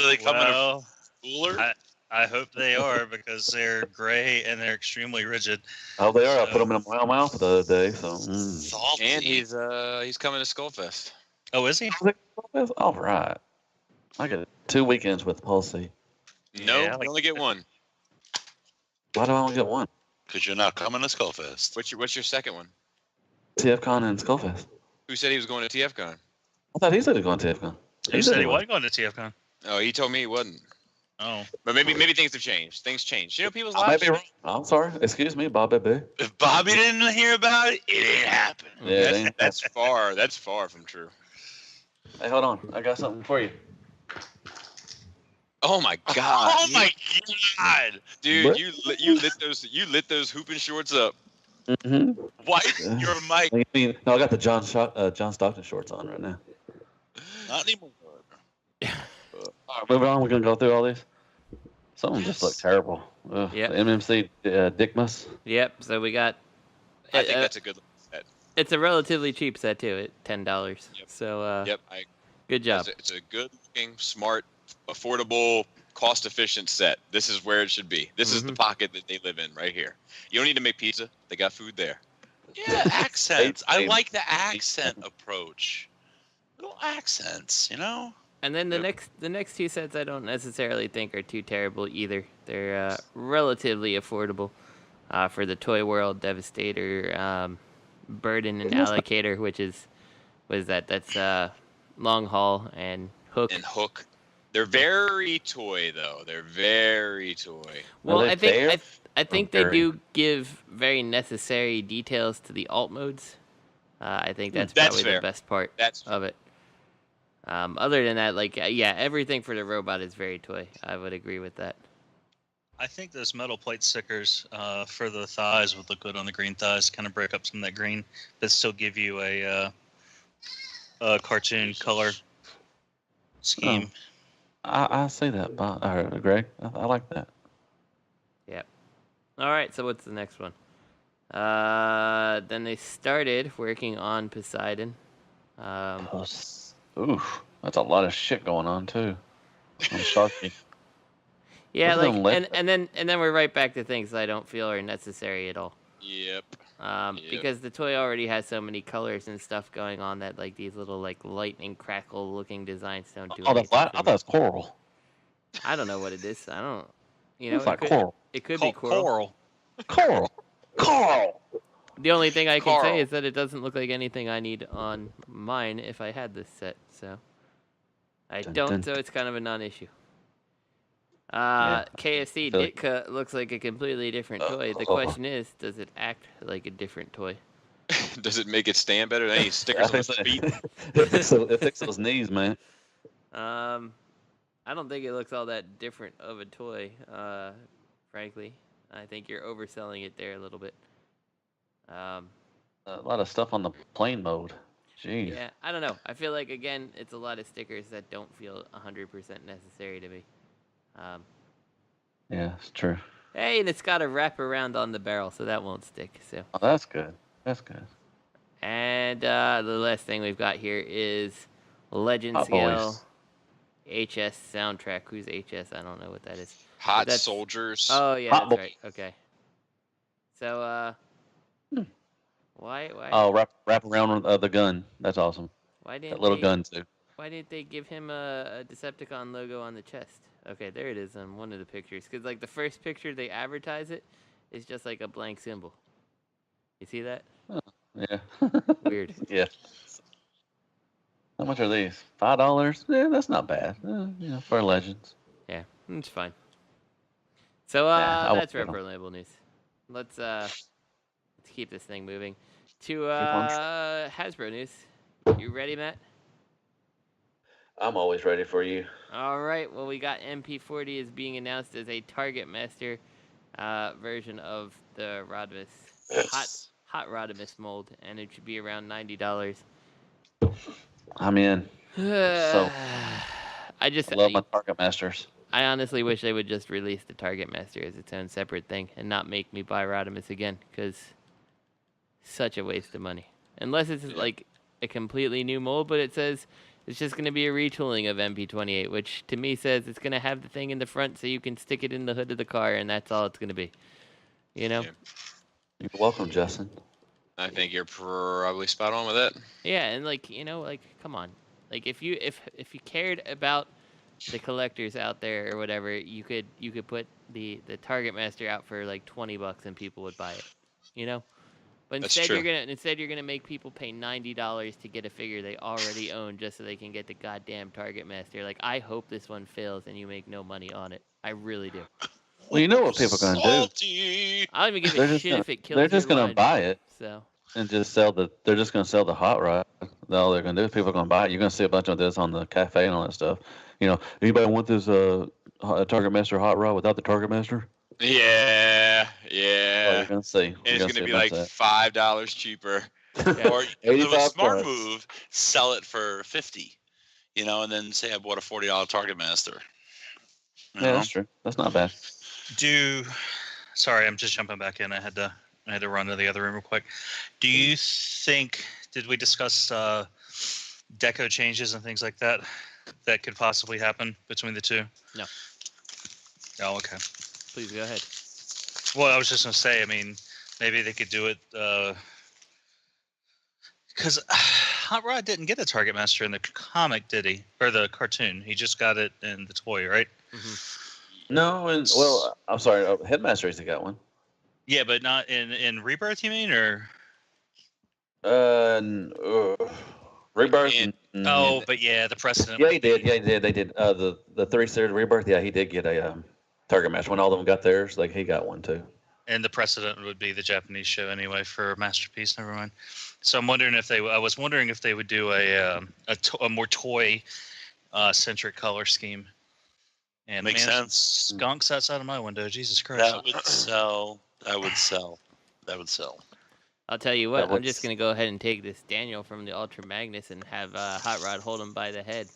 they come in a cooler? I hope they are because they're gray and they're extremely rigid. Oh, they are. I put them in my mouth the other day. So. And he's coming to Skullfest. Oh, is he? All right. I get 2 weekends with Paul C. No, you only get one. Why do I only get one? Because you're not coming to Skullfest. What's your second one? TFCon and Skullfest. Who said he was going to TFCon? I thought he said he was going to TFCon. He said he wasn't going to TFCon. Oh, he told me he wasn't. Oh. But maybe things have changed. Things change. People's lives. Wrong. I'm sorry. Excuse me, Bobby B. If Bobby didn't hear about it, it ain't happened. Yeah, that's far from true. Hey, hold on. I got something for you. Oh my god! Oh my god, dude! What? You lit those hooping shorts up. Mm-hmm. Wipe your mic. I mean, no, I got the John Stockton shorts on right now. Not anymore. All right, moving on. We're gonna go through all these. Some of them just look terrible. Ugh, Yep. The MMC Dickmas. Yep. So we got. I think that's a good set. It's a relatively cheap set too, at $10. Yep. So Yep. good job. It's a good-looking, smart, affordable, cost-efficient set. This is where it should be. This is the pocket that they live in right here. You don't need to make pizza. They got food there. Yeah, accents. I like the accent approach. Little accents, you know. And then the next two sets I don't necessarily think are too terrible either. They're relatively affordable for the Toy World Devastator, Burden and Allocator, that's Long Haul and Hook. And Hook. They're very toy though. They're very toy. Well, I think they do give very necessary details to the alt modes. I think that's probably fair. the best part of it. Other than that, everything for the robot is very toy. I would agree with that. I think those metal plate stickers for the thighs would look good on the green thighs. Kind of break up some of that green, but still give you a cartoon color scheme. I see that, Greg. I like that. Yep. All right. So what's the next one? Then they started working on Poseidon. Oof, that's a lot of shit going on too. I'm Sharky. Yeah, and then we're right back to things I don't feel are necessary at all. Yep. Because the toy already has so many colors and stuff going on that these little lightning crackle looking designs don't do. I thought it was coral. I don't know what it is. I don't. It's like coral. It could be coral. Coral. The only thing I can say is that it doesn't look like anything I need on mine if I had this set. So I don't. So it's kind of a non-issue. KFC Ditka looks like a completely different toy. The question is, does it act like a different toy? Does it make it stand better than any stickers on its feet? It fixes those knees, man. I don't think it looks all that different of a toy, frankly. I think you're overselling it there a little bit. A lot of stuff on the plane mode. Jeez. Yeah, I don't know. I feel like, again, it's a lot of stickers that don't feel 100% necessary to me. Yeah, it's true. Hey, and it's got a wrap around on the barrel, so that won't stick. So. Oh, that's good. That's good. And the last thing we've got here is Legend Scale HS soundtrack. Who's HS? I don't know what that is. Hot Soldiers. Oh yeah, that's right. Okay. So why? Oh, wrap around the gun. That's awesome. Why didn't that little gun too? Why didn't they give him a Decepticon logo on the chest? Okay, there it is on one of the pictures. Because the first picture they advertise it is just like a blank symbol. You see that? Oh, yeah. Weird. Yeah. How much are these? $5? Yeah, that's not bad. For Legends. Yeah, it's fine. So that's Reprolabel news. Let's keep this thing moving to Hasbro news. You ready, Matt? I'm always ready for you. All right. Well, we got MP40 is being announced as a Targetmaster version of the Rodimus, hot Rodimus mold, and it should be around $90. I'm in. So I love my Targetmasters. I honestly wish they would just release the Targetmaster as its own separate thing and not make me buy Rodimus again, because such a waste of money. Unless it's like a completely new mold, but it says it's just going to be a retooling of MP28, which to me says it's going to have the thing in the front so you can stick it in the hood of the car, and that's all it's going to be. You know? Yeah. You're welcome, Justin. I think you're probably spot on with it. Yeah, and come on. Like if you cared about the collectors out there or whatever, you could put the Targetmaster out for like $20 and people would buy it. You know? But instead you're gonna make people pay $90 to get a figure they already own just so they can get the goddamn Targetmaster. Like, I hope this one fails and you make no money on it. I really do. Well, you know what people are gonna do. I don't even give a shit if it kills. They're just gonna buy it. So. And just sell they're just gonna sell the hot rod. All they're gonna do is people are gonna buy it. You're gonna see a bunch of this on the cafe and all that stuff. Anybody want this Targetmaster hot rod without the Targetmaster? Yeah. Oh, you're gonna see. And it's gonna be like $5 cheaper. Or the 85 smart plus. move, sell it for $50, and then say I bought a $40 Targetmaster. Yeah, that's true. That's not bad. Sorry, I'm just jumping back in. I had to run to the other room real quick. Do you think? Did we discuss deco changes and things like that could possibly happen between the two? No. Oh, okay. Please go ahead. Well, I was just gonna say. I mean, maybe they could do it because Hot Rod didn't get a Targetmaster in the comic, did he? Or the cartoon? He just got it in the toy, right? Mm-hmm. No, I'm sorry. Headmaster's got one. Yeah, but not in Rebirth, you mean, or? Rebirth. But yeah, the precedent. Yeah, he did. Yeah, he did. They did. The 3-series Rebirth. Yeah, he did get a Targetmaster. When all of them got theirs, like he got one too. And the precedent would be the Japanese show anyway for Masterpiece. Never mind. So I'm wondering if I was wondering if they would do a more toy centric color scheme. And Makes sense. Skunks outside of my window. Jesus Christ. That would sell. That would sell. I'll tell you what. I'm just gonna go ahead and take this Daniel from the Ultra Magnus and have Hot Rod hold him by the head.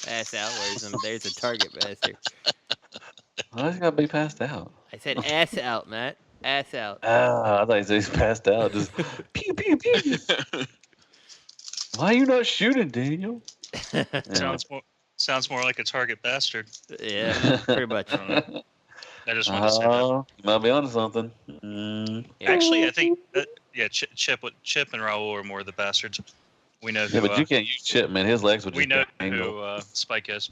Ass out. There's a Targetmaster. Why is he gotta be passed out? I said ass out, Matt. Ass out. I thought he said he's passed out. Just pew pew pew. Why are you not shooting, Daniel? Sounds more like a Target bastard. Yeah, pretty much. I just wanted to say that. You might be onto something. Actually, I think Chip and Raul are more the bastards. We know who. Yeah, but you can't use Chip, man. His legs would just. We know who Spike is.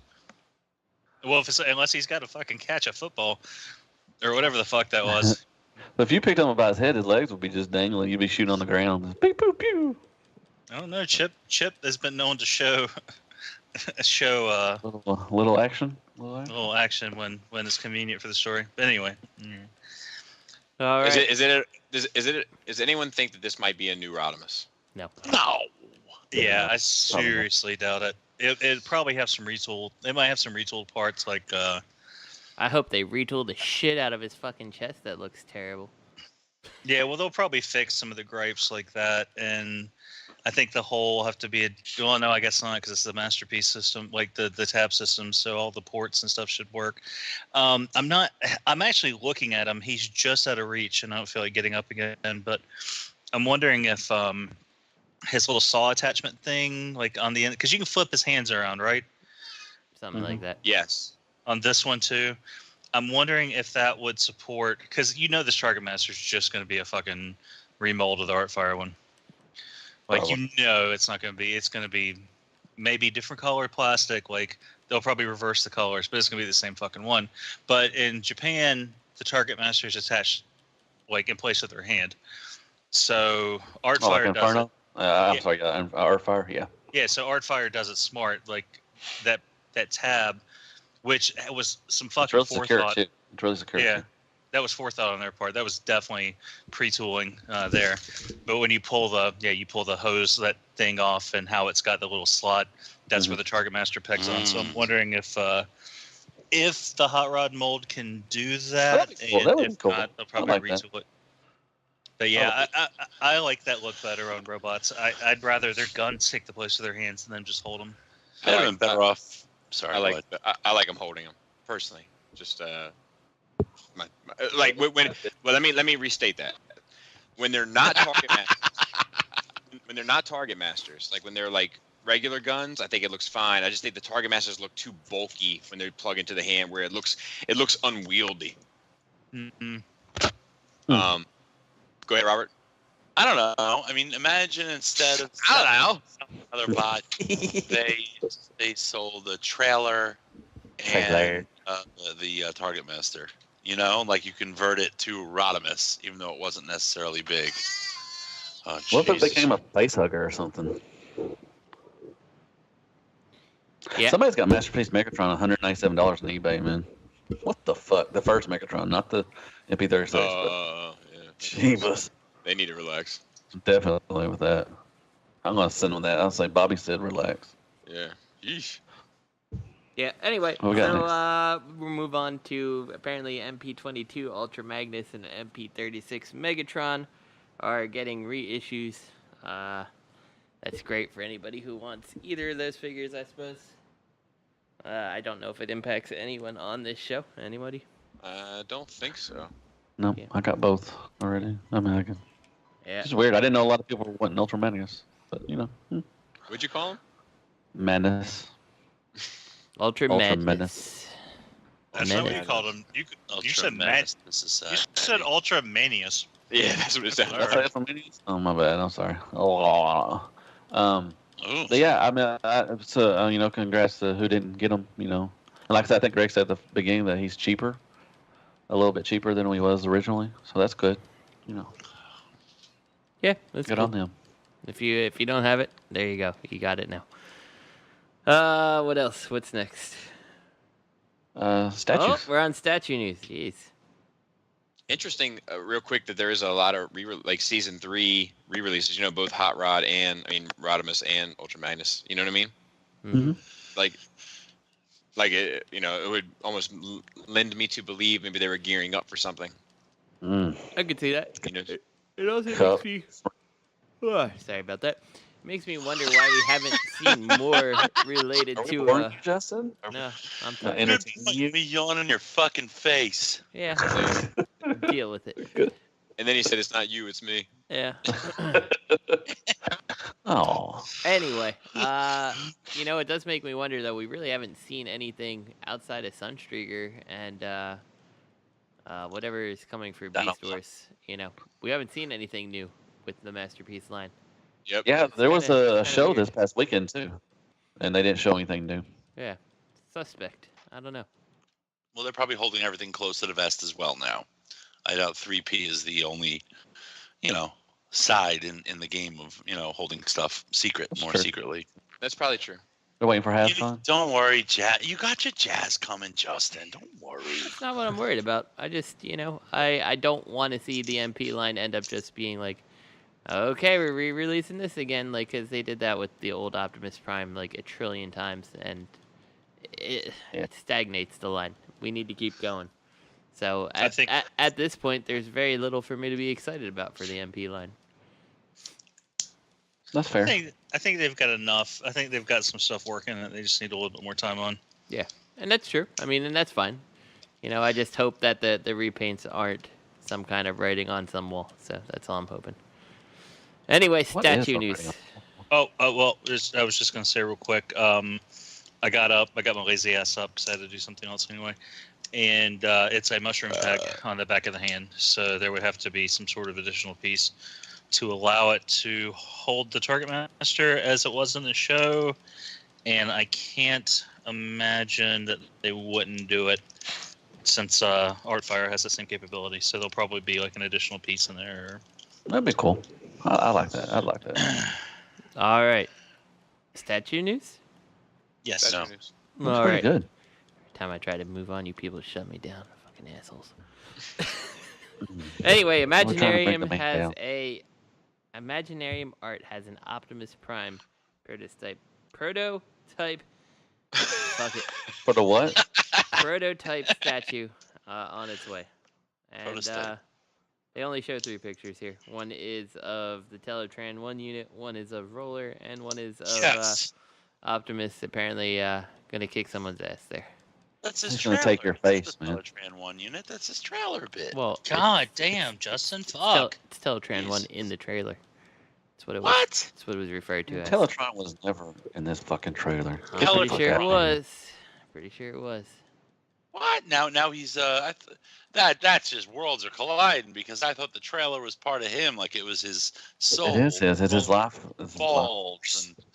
Well, unless he's got to fucking catch a football or whatever the fuck that was. But if you picked him up by his head, his legs would be just dangling. You'd be shooting on the ground. Pew pew pew. Oh no, Chip has been known to show little action. Little action when it's convenient for the story. But anyway. All right. Does anyone think that this might be a new Rodimus? No. Yeah, I seriously doubt it. It probably have some retooled. They might have some retooled parts like. I hope they retool the shit out of his fucking chest. That looks terrible. Yeah, well, they'll probably fix some of the gripes like that, and I think the whole will have to be well, no, I guess not, because it's the Masterpiece system, like the tab system, so all the ports and stuff should work. I'm actually looking at him. He's just out of reach, and I don't feel like getting up again. But I'm wondering if his little saw attachment thing, like on the end, because you can flip his hands around, right? Something like that. Yes. On this one too. I'm wondering if that would support, because this Targetmaster is just going to be a fucking remold of the Artfire one. Like, it's not going to be. It's going to be maybe different color plastic. Like, they'll probably reverse the colors, but it's going to be the same fucking one. But in Japan, the Targetmaster is attached, like, in place of their hand. So Artfire does it. I'm sorry, Artfire, yeah. Yeah, so Artfire does it smart. Like, that tab, which was some fucking forethought. It's really secure. Yeah. That was forethought on their part. That was definitely pre-tooling there. But when you pull the hose, that thing off, and how it's got the little slot, that's where the Targetmaster pegs on. So I'm wondering if the hot rod mold can do that, and if not, they'll probably retool it. But yeah, I like that look better on robots. I'd rather their guns take the place of their hands and then just hold them. I'd have been better off. Sorry, I like them holding them personally. Just let me restate that. When they're not Target Masters, like when they're like regular guns, I think it looks fine. I just think the Target Masters look too bulky when they plug into the hand, where it looks unwieldy. Mm-hmm. Go ahead, Robert. I don't know. I mean, imagine instead of another bot, they sold a trailer and the Targetmaster. Like you convert it to Rodimus, even though it wasn't necessarily big. What if it became a face hugger or something? Yeah. Somebody's got Masterpiece Megatron $197 on eBay, man. What the fuck? The first Megatron, not the MP36. Yeah. Jeebus. They need to relax. Definitely with that. I'm gonna send them that. I'll say Bobby said relax. Yeah. Yeesh. Yeah. Anyway, What we got so we'll move on to apparently MP22 Ultra Magnus and MP36 Megatron are getting reissues. That's great for anybody who wants either of those figures, I suppose. I don't know if it impacts anyone on this show. Anybody? I don't think so. No, Yeah. I got both already. I mean, Yeah. it's weird. I didn't know a lot of people were wanting Ultra Magnus, but What'd you call him? Madness. Ultra Madness. Madness. That's not what you called him. You said Mad. You said Ultra Manius. Yeah, that's what it sounded Did I say like. Ultra Magnus? Oh, my bad. I'm sorry. But yeah, I mean, congrats to who didn't get him. And like I said, I think Greg said at the beginning that he's cheaper, a little bit cheaper than he was originally. So that's good. Yeah, that's good cool. on them. If you don't have it, there you go. You got it now. What else? What's next? Statues. Oh, we're on statue news. Jeez. Interesting, real quick, that there is a lot of season 3 re-releases. Both Hot Rod and Rodimus and Ultra Magnus. You know what I mean? Mm-hmm. It would almost lend me to believe maybe they were gearing up for something. I could see that. It also makes me. Oh, sorry about that. It makes me wonder why we haven't seen more related to. Justin? No, I'm No, talking. You be yawning in your fucking face. Yeah. Deal with it. And then he said, "It's not you, it's me." Yeah. Oh. Anyway, it does make me wonder though. We really haven't seen anything outside of Sunstreaker and whatever is coming for Beast Wars. We haven't seen anything new with the Masterpiece line. Yep. Yeah, there was a show weird. this past weekend too, and they didn't show anything new. Yeah, suspect. I don't know. Well, they're probably holding everything close to the vest as well now. I doubt 3P is the only, side in the game of, holding stuff secretly. That's probably true. They're waiting for Hasbro. Don't worry, Jazz. You got your Jazz coming, Justin. Don't worry. That's not what I'm worried about. I just, I don't want to see the MP line end up just being like, okay, we're re-releasing this again, because they did that with the old Optimus Prime a trillion times, and it stagnates the line. We need to keep going. So at this point, there's very little for me to be excited about for the MP line. That's fair. I think they've got enough. I think they've got some stuff working that they just need a little bit more time on. Yeah, and that's true. And that's fine. I just hope that the repaints aren't some kind of writing on some wall. So that's all I'm hoping. Anyway, statue news. Well, I was just going to say real quick. I got my lazy ass up because I had to do something else anyway. And it's a mushroom pack on the back of the hand. So there would have to be some sort of additional piece to allow it to hold the Targetmaster as it was in the show. And I can't imagine that they wouldn't do it since Artfire has the same capability. So there'll probably be an additional piece in there. That'd be cool. I like that. I'd like that. All right. Statue news? Yes. Statue news. All right. Good. Every time I try to move on, you people shut me down. Fucking assholes. Anyway, Imaginarium Imaginarium art has an Optimus Prime prototype. Fuck it. For the what? Prototype statue on its way. And they only show 3 pictures here. One is of the Teletran 1 unit, one is of Roller, and one is of Optimus apparently going to kick someone's ass there. That's his He's trailer. gonna take your face, That's man. Teletran 1 unit. That's his trailer bit. Well, God damn, Justin. Fuck. It's Teletran 1 in the trailer. That's what it was. What? That's what it was referred to as. Teletron was never in this fucking trailer. I'm Get the pretty fuck sure out it of here. was. Pretty sure it was. What? Now he's that's just worlds are colliding because I thought the trailer was part of him, like it was his soul. It is his. It's his life. It's his life. Balls and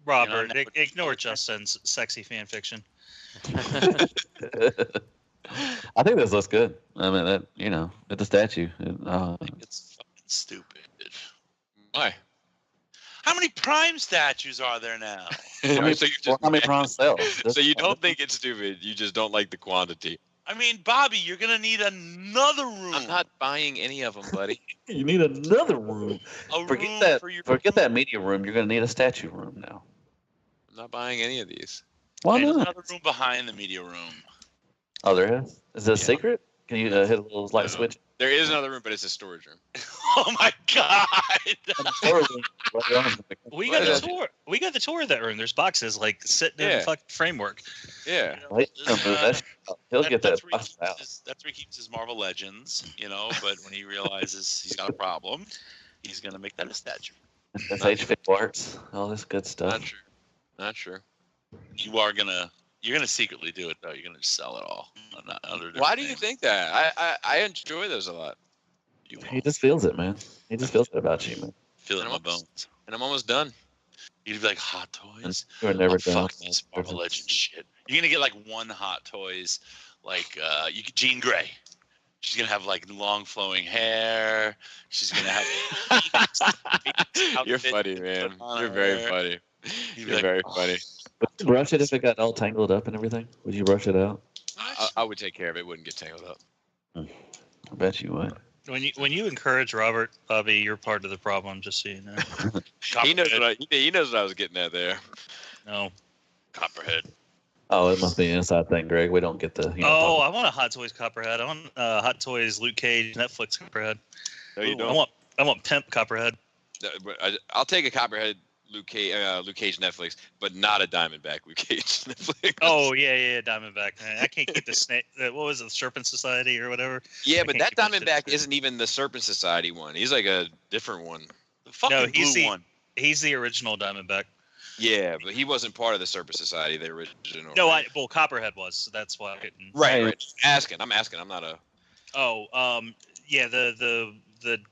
Robert, ignore Justin's sexy fan fiction. I think this looks good. I mean, it's a statue. I think it's fucking stupid. Why? How many Prime statues are there now? How many Prime sell? So you don't think it's stupid? You just don't like the quantity. I mean, Bobby, you're gonna need another room. I'm not buying any of them, buddy. You need another room. Forget that. Forget that media room. You're gonna need a statue room now. I'm not buying any of these. Why There's not? another room behind the media room. Oh, there is. Is it a secret? Can you hit a little light switch? There is another room, but it's a storage room. Oh my god! We got the tour. We got the tour of that room. There's boxes like sitting in the fucking framework. Yeah. He'll get that. That's where he keeps his Marvel Legends, But when he realizes he's got a problem, he's gonna make that a statue. That's HF Arts. All this good stuff. Not true. Not true. You're gonna secretly do it though. You're gonna just sell it all. Why do you think that? I enjoy those a lot. He just feels it, man. He just feels it about you, man. Feel it in my bones. And I'm almost done. You'd be like Hot Toys. You're never done. Fuck this Marvel Legends shit. You're gonna get like one Hot Toys, like Jean Grey. She's gonna have like long flowing hair. She's gonna have. You're funny, man. You're very funny. You're very funny. Would you brush it if it got all tangled up and everything? Would you brush it out? I would take care of it. It wouldn't get tangled up. I bet you would. When you encourage Robert, Bobby, you're part of the problem. Just so you know. He knows what I was getting at there. No. Copperhead. Oh, it must be an inside thing, Greg. We don't get the. I want a Hot Toys Copperhead. I want Hot Toys Luke Cage Netflix Copperhead. No, you don't. I want Pimp Copperhead. I'll take a Copperhead Luke Cage Netflix, but not a Diamondback Luke Cage Netflix. Oh yeah, Diamondback. I can't keep the snake. What was it, the Serpent Society or whatever? Yeah, but that Diamondback isn't even the Serpent Society one. He's like a different one. The fucking blue one. He's the original Diamondback. Yeah, but he wasn't part of the Serpent Society, the original. No, well, Copperhead was, so that's why I couldn't. Right. I'm asking. I'm not a. Yeah, the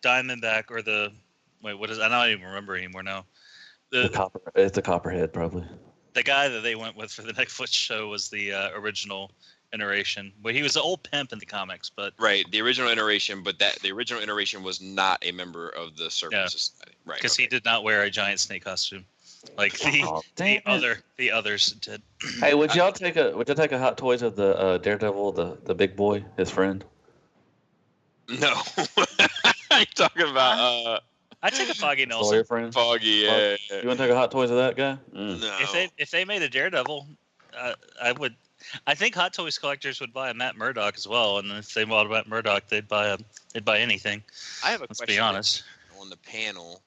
Diamondback or the what is? I don't even remember anymore now. It's a Copperhead, probably. The guy that they went with for the Netflix show was the original iteration, but he was an old pimp in the comics. But the original iteration, but the original iteration was not a member of the Serpent Society, right? Because he did not wear a giant snake costume, like the others did. Hey, would y'all take a Hot Toys of the Daredevil, the big boy, his friend? No. You're talking about I take a Foggy Nelson. Lawyer friend? Foggy, yeah. You want to take a Hot Toys of that guy? No. If they made a Daredevil, I would. I think Hot Toys collectors would buy a Matt Murdock as well, and if they bought a Matt Murdock, they'd buy anything. I have a Let's question. be honest. On the panel,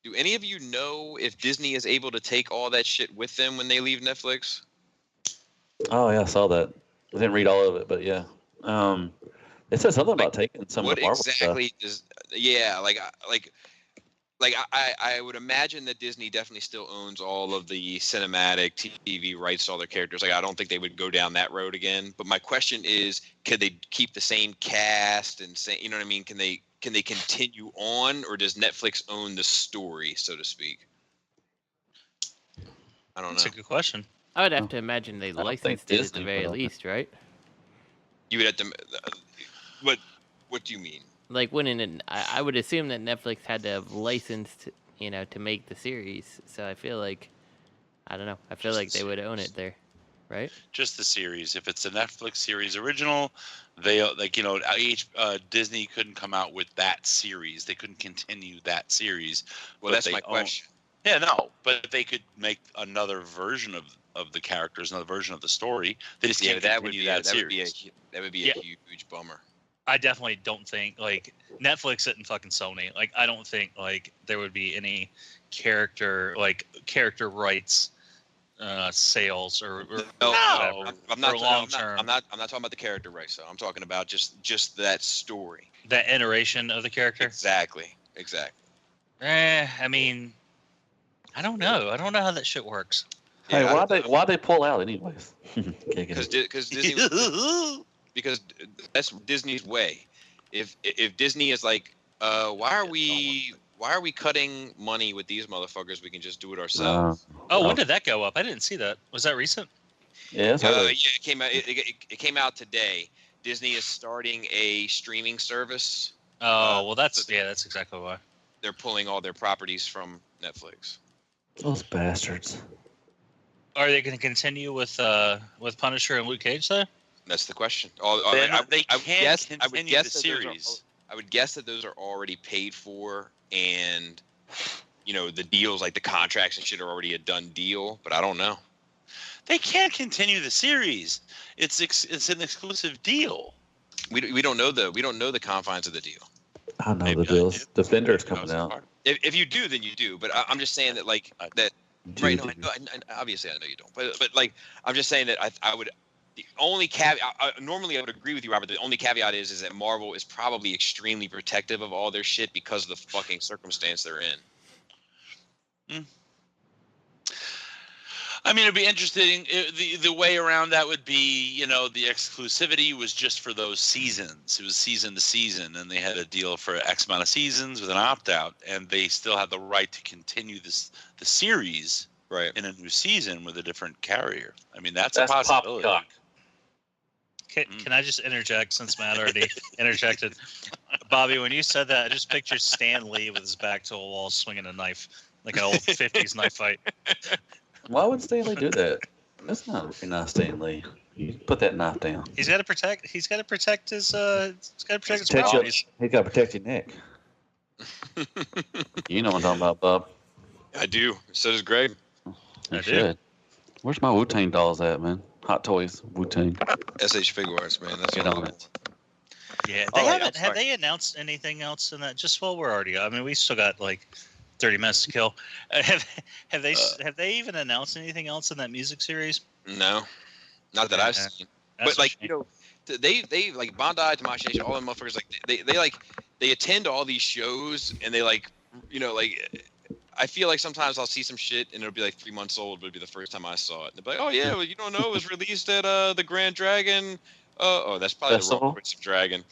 do any of you know if Disney is able to take all that shit with them when they leave Netflix? Oh yeah, I saw that. I didn't read all of it, but yeah. It said something about taking some of the Marvel stuff. I would imagine that Disney definitely still owns all of the cinematic TV rights to all their characters. Like, I don't think they would go down that road again. But my question is, could they keep the same cast and say, you know what I mean? Can they continue on, or does Netflix own the story, so to speak? I don't know. That's a good question. I would have to imagine they licensed it at the very least, right? You would have to. What do you mean? Like, I would assume that Netflix had to have licensed, to make the series. So I feel like, I don't know. I feel like they would own it there, right? Just the series. If it's a Netflix series original, they Disney couldn't come out with that series. They couldn't continue that series. Well, that's my question. Yeah, no, but they could make another version of the characters, another version of the story. They just can't continue that series. That would be a huge bummer. I definitely don't think Netflix isn't fucking Sony. Like, I don't think there would be any character rights sales or I'm not long term. I'm not talking about the character rights. So I'm talking about just that story, that iteration of the character. Exactly. I mean, I don't know. I don't know how that shit works. Hey, why they pull out anyways? Because Disney. Because that's Disney's way. If Disney is like, why are we cutting money with these motherfuckers? We can just do it ourselves. When did that go up? I didn't see that. Was that recent? Yeah. It came out. It came out today. Disney is starting a streaming service. That's exactly why. They're pulling all their properties from Netflix. Those bastards. Are they going to continue with Punisher and Luke Cage though? That's the question. They can't continue the series. I would guess that those are already paid for, and the deals, like the contracts and shit, are already a done deal. But I don't know. They can't continue the series. It's an exclusive deal. We don't know the confines of the deal. I know the deal's Defender's coming out. If you do, then you do. But I'm just saying that that. Right? No, obviously I know you don't. But like I'm just saying that I would. The only caveat. Normally I would agree with you, Robert. The only caveat is that Marvel is probably extremely protective of all their shit because of the fucking circumstance they're in. I mean, it'd be interesting. The way around that would be, the exclusivity was just for those seasons. It was season to season, and they had a deal for X amount of seasons with an opt-out, and they still had the right to continue the series in a new season with a different carrier. I mean, that's a possibility. Poppycock. Can I just interject since Matt already interjected? Bobby, when you said that, I just pictured Stan Lee with his back to a wall swinging a knife, like an old 50s knife fight. Why would Stanley do that? That's not Stan Lee. You put that knife down. He's got to protect his. He's got to protect his properties. He's got to protect your neck. You know what I'm talking about, Bob. I do. So does Greg. You should. Where's my Wu-Tang dolls at, man? Hot Toys, Wu-Tang. SH Figuarts, man. That's Get on it. Yeah, they haven't. Have they announced anything else in that? Just while we're already, I mean, we still got like 30 minutes to kill. Have they even announced anything else in that music series? No, not that I've seen. But like they like Bandai, Tamashii Nation, all them motherfuckers they attend all these shows and they I feel like sometimes I'll see some shit and it'll be like 3 months old, but it'll be the first time I saw it. And they'll be like, oh yeah, well you don't know it was released at the Grand Dragon. That's probably Festival? the wrong Prince of Dragon.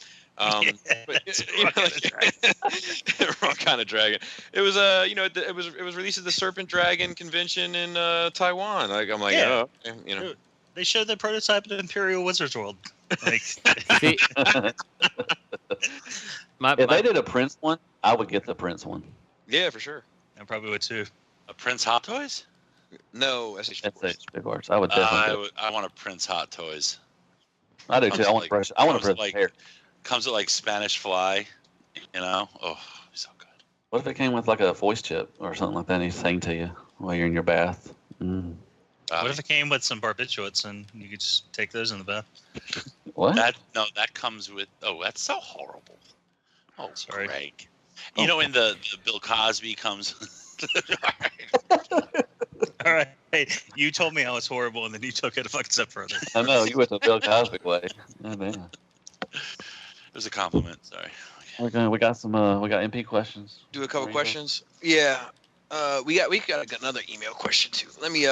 Wrong kind of dragon. It was it was released at the Serpent Dragon convention in Taiwan. Like I'm like, oh, They showed the prototype at Imperial Wizards World. Like, if they did a Prince one, I would get the Prince one. Yeah, for sure. I probably would too. A Prince Hot Toys? No, SH Figuarts. I would definitely. I want a Prince Hot Toys. I do too. I want to brush. I want to brush hair. Comes with like Spanish Fly, Oh, so good. What if it came with like a voice chip or something like that and he's saying to you while you're in your bath? What if it came with some barbiturates and you could just take those in the bath? What? That comes with. Oh, that's so horrible. Oh, sorry. Greg. In the Bill Cosby comes. All right. Hey, you told me I was horrible, and then you took it a fucking step further. I know you went the Bill Cosby way. Oh, man. It was a compliment. Sorry. Okay, we got some. We got MP questions. Do a couple questions. Yeah. We got another email question too. Let me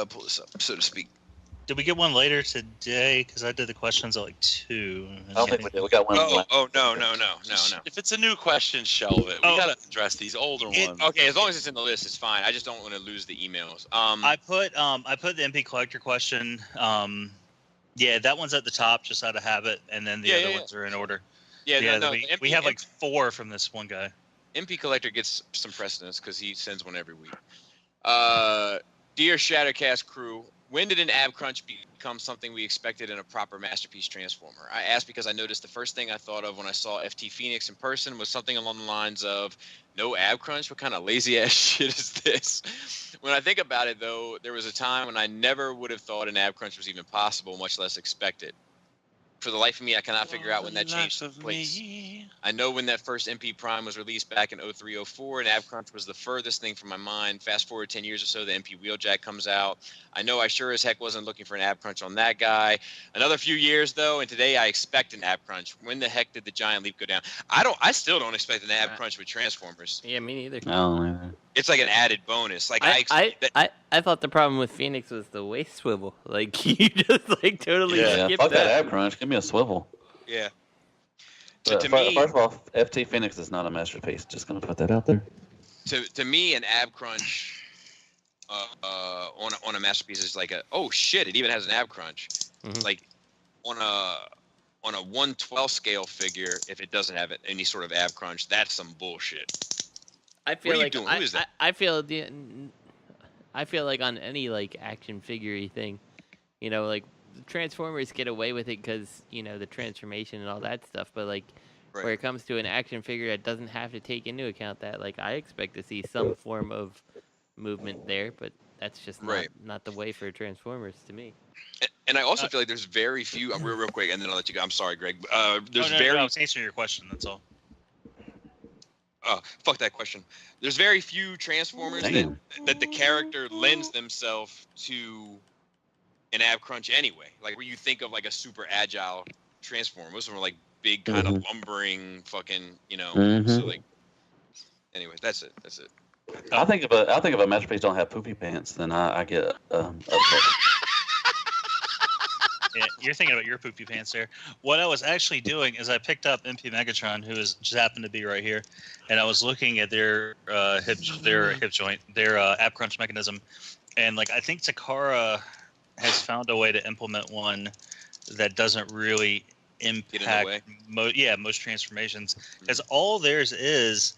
pull this up, so to speak. Did we get one later today? Because I did the questions at like 2. I don't think we did. We got one. No. If it's a new question, shelve it. We gotta address these older ones. Okay, as long as it's in the list, it's fine. I just don't want to lose the emails. I put the MP collector question. Yeah, that one's at the top just out of habit, and then the other ones are in order. We have like 4 from this one guy. MP Collector gets some precedence because he sends one every week. Dear Shattercast crew, when did an ab crunch become something we expected in a proper Masterpiece Transformer? I asked because I noticed the first thing I thought of when I saw FT Phoenix in person was something along the lines of, no ab crunch? What kind of lazy ass shit is this? When I think about it, though, there was a time when I never would have thought an ab crunch was even possible, much less expected. For the life of me, I cannot figure out when that change took place. I know when that first MP Prime was released back in 03-04, and ab crunch was the furthest thing from my mind. Fast forward 10 years or so, the MP Wheeljack comes out. I know I sure as heck wasn't looking for an ab crunch on that guy. Another few years, though, and today I expect an ab crunch. When the heck did the giant leap go down? I still don't expect an ab crunch with Transformers. Yeah, me neither. No. It's like an added bonus. Like I thought the problem with Phoenix was the waist swivel. Like you just like totally skipped fuck that ab crunch. Give me a swivel. Yeah. To me, first of all, FT Phoenix is not a masterpiece. Just gonna put that out there. To me, an ab crunch on a masterpiece is like oh shit, it even has an ab crunch. Mm-hmm. Like on a 1/12 scale figure, if it doesn't have any sort of ab crunch, that's some bullshit. I feel what are like you doing? Who is that? I feel like on any like action figure-y thing, like Transformers get away with it because the transformation and all that stuff. But like where it comes to an action figure that doesn't have to take into account that, like I expect to see some form of movement there. But that's just Right. not the way for Transformers to me. And I also feel like there's very few. Real quick, and then I'll let you go. I'm sorry, Greg. There's I was answering your question. That's all. Fuck that question. There's very few Transformers that the character lends themselves to an ab crunch anyway. Like where you think of like a super agile Transformer. Most of them are like big kind of lumbering fucking, So like, anyway, that's it. I think if a masterpiece don't have poopy pants, then I get upset. Yeah, you're thinking about your poopy pants there. What I was actually doing is I picked up MP Megatron, who just happened to be right here, and I was looking at their hip joint, their ab crunch mechanism, and like I think Takara has found a way to implement one that doesn't really impact most transformations, because all theirs is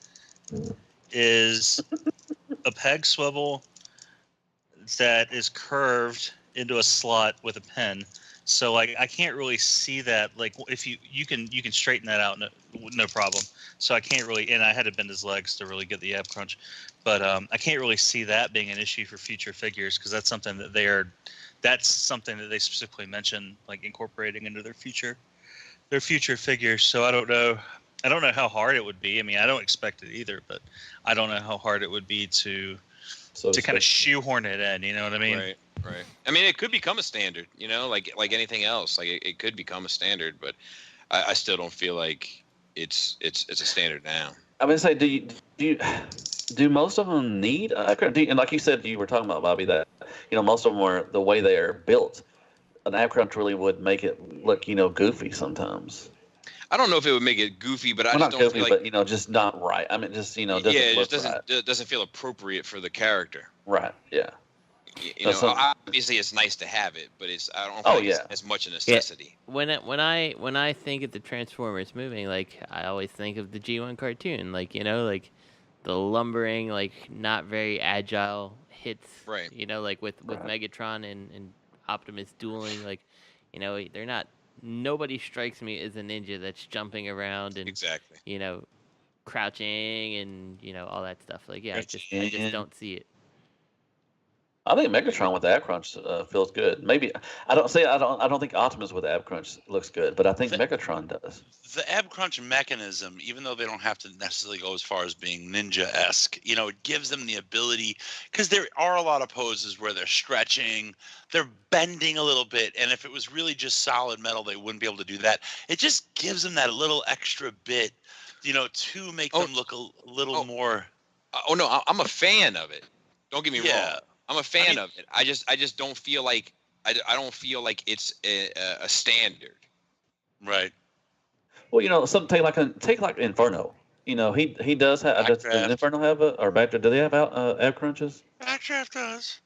a peg swivel that is curved into a slot with a pin. So like I can't really see that. Like if you can straighten that out, no problem. So I can't really, and I had to bend his legs to really get the ab crunch, but I can't really see that being an issue for future figures, because that's something that they specifically mentioned, like incorporating into their future figures. So I don't know how hard it would be. I mean, I don't expect it either, but I don't know how hard it would be to kind of shoehorn it in. You know what I mean? Right. I mean, it could become a standard. Like anything else. Like it could become a standard, but I still don't feel like it's a standard now. I mean, say, do most of them need? And like you said, you were talking about, Bobby, that most of them are the way they are built. An ab crunch really would make it look goofy sometimes. I don't know if it would make it goofy, but I just don't goofy, feel like, but just not right. I mean, just it doesn't feel appropriate for the character. Right. Yeah. Obviously it's nice to have it, but I don't feel like it's as much a necessity. Yeah. When I think of the Transformers moving, like I always think of the G1 cartoon, like like the lumbering, like not very agile hits, right? Like with Megatron and Optimus dueling, like they're not. Nobody strikes me as a ninja that's jumping around and crouching and all that stuff. Like I just don't see it. I think Megatron with the ab crunch feels good. Maybe I don't think Optimus with the ab crunch looks good, but I think Megatron does. The ab crunch mechanism, even though they don't have to necessarily go as far as being ninja-esque, it gives them the ability, because there are a lot of poses where they're stretching, they're bending a little bit, and if it was really just solid metal, they wouldn't be able to do that. It just gives them that little extra bit, to make them look a little more. Oh no, I'm a fan of it. Don't get me wrong. I'm a fan of it. I just don't feel like I don't feel like it's a standard. Right. Well, take like Inferno. He does have. Does Inferno have or Backdraft? Do they have ab crunches? Backdraft does.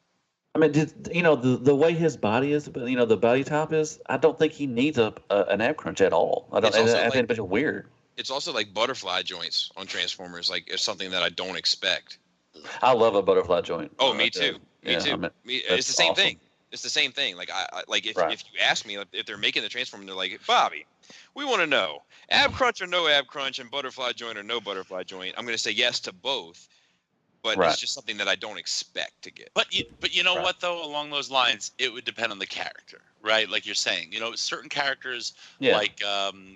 I mean, the way his body is, the body type is. I don't think he needs an ab crunch at all. I think it's weird. It's also like butterfly joints on Transformers. Like it's something that I don't expect. I love a butterfly joint. Oh, me too. Me too. It's the same thing. It's the same thing. Like if you ask me if they're making the Transformer, they're like, Bobby, we want to know ab crunch or no ab crunch, and butterfly joint or no butterfly joint. I'm going to say yes to both, but it's just something that I don't expect to get. But you know what though? Along those lines, it would depend on the character, right? Like you're saying, certain characters, like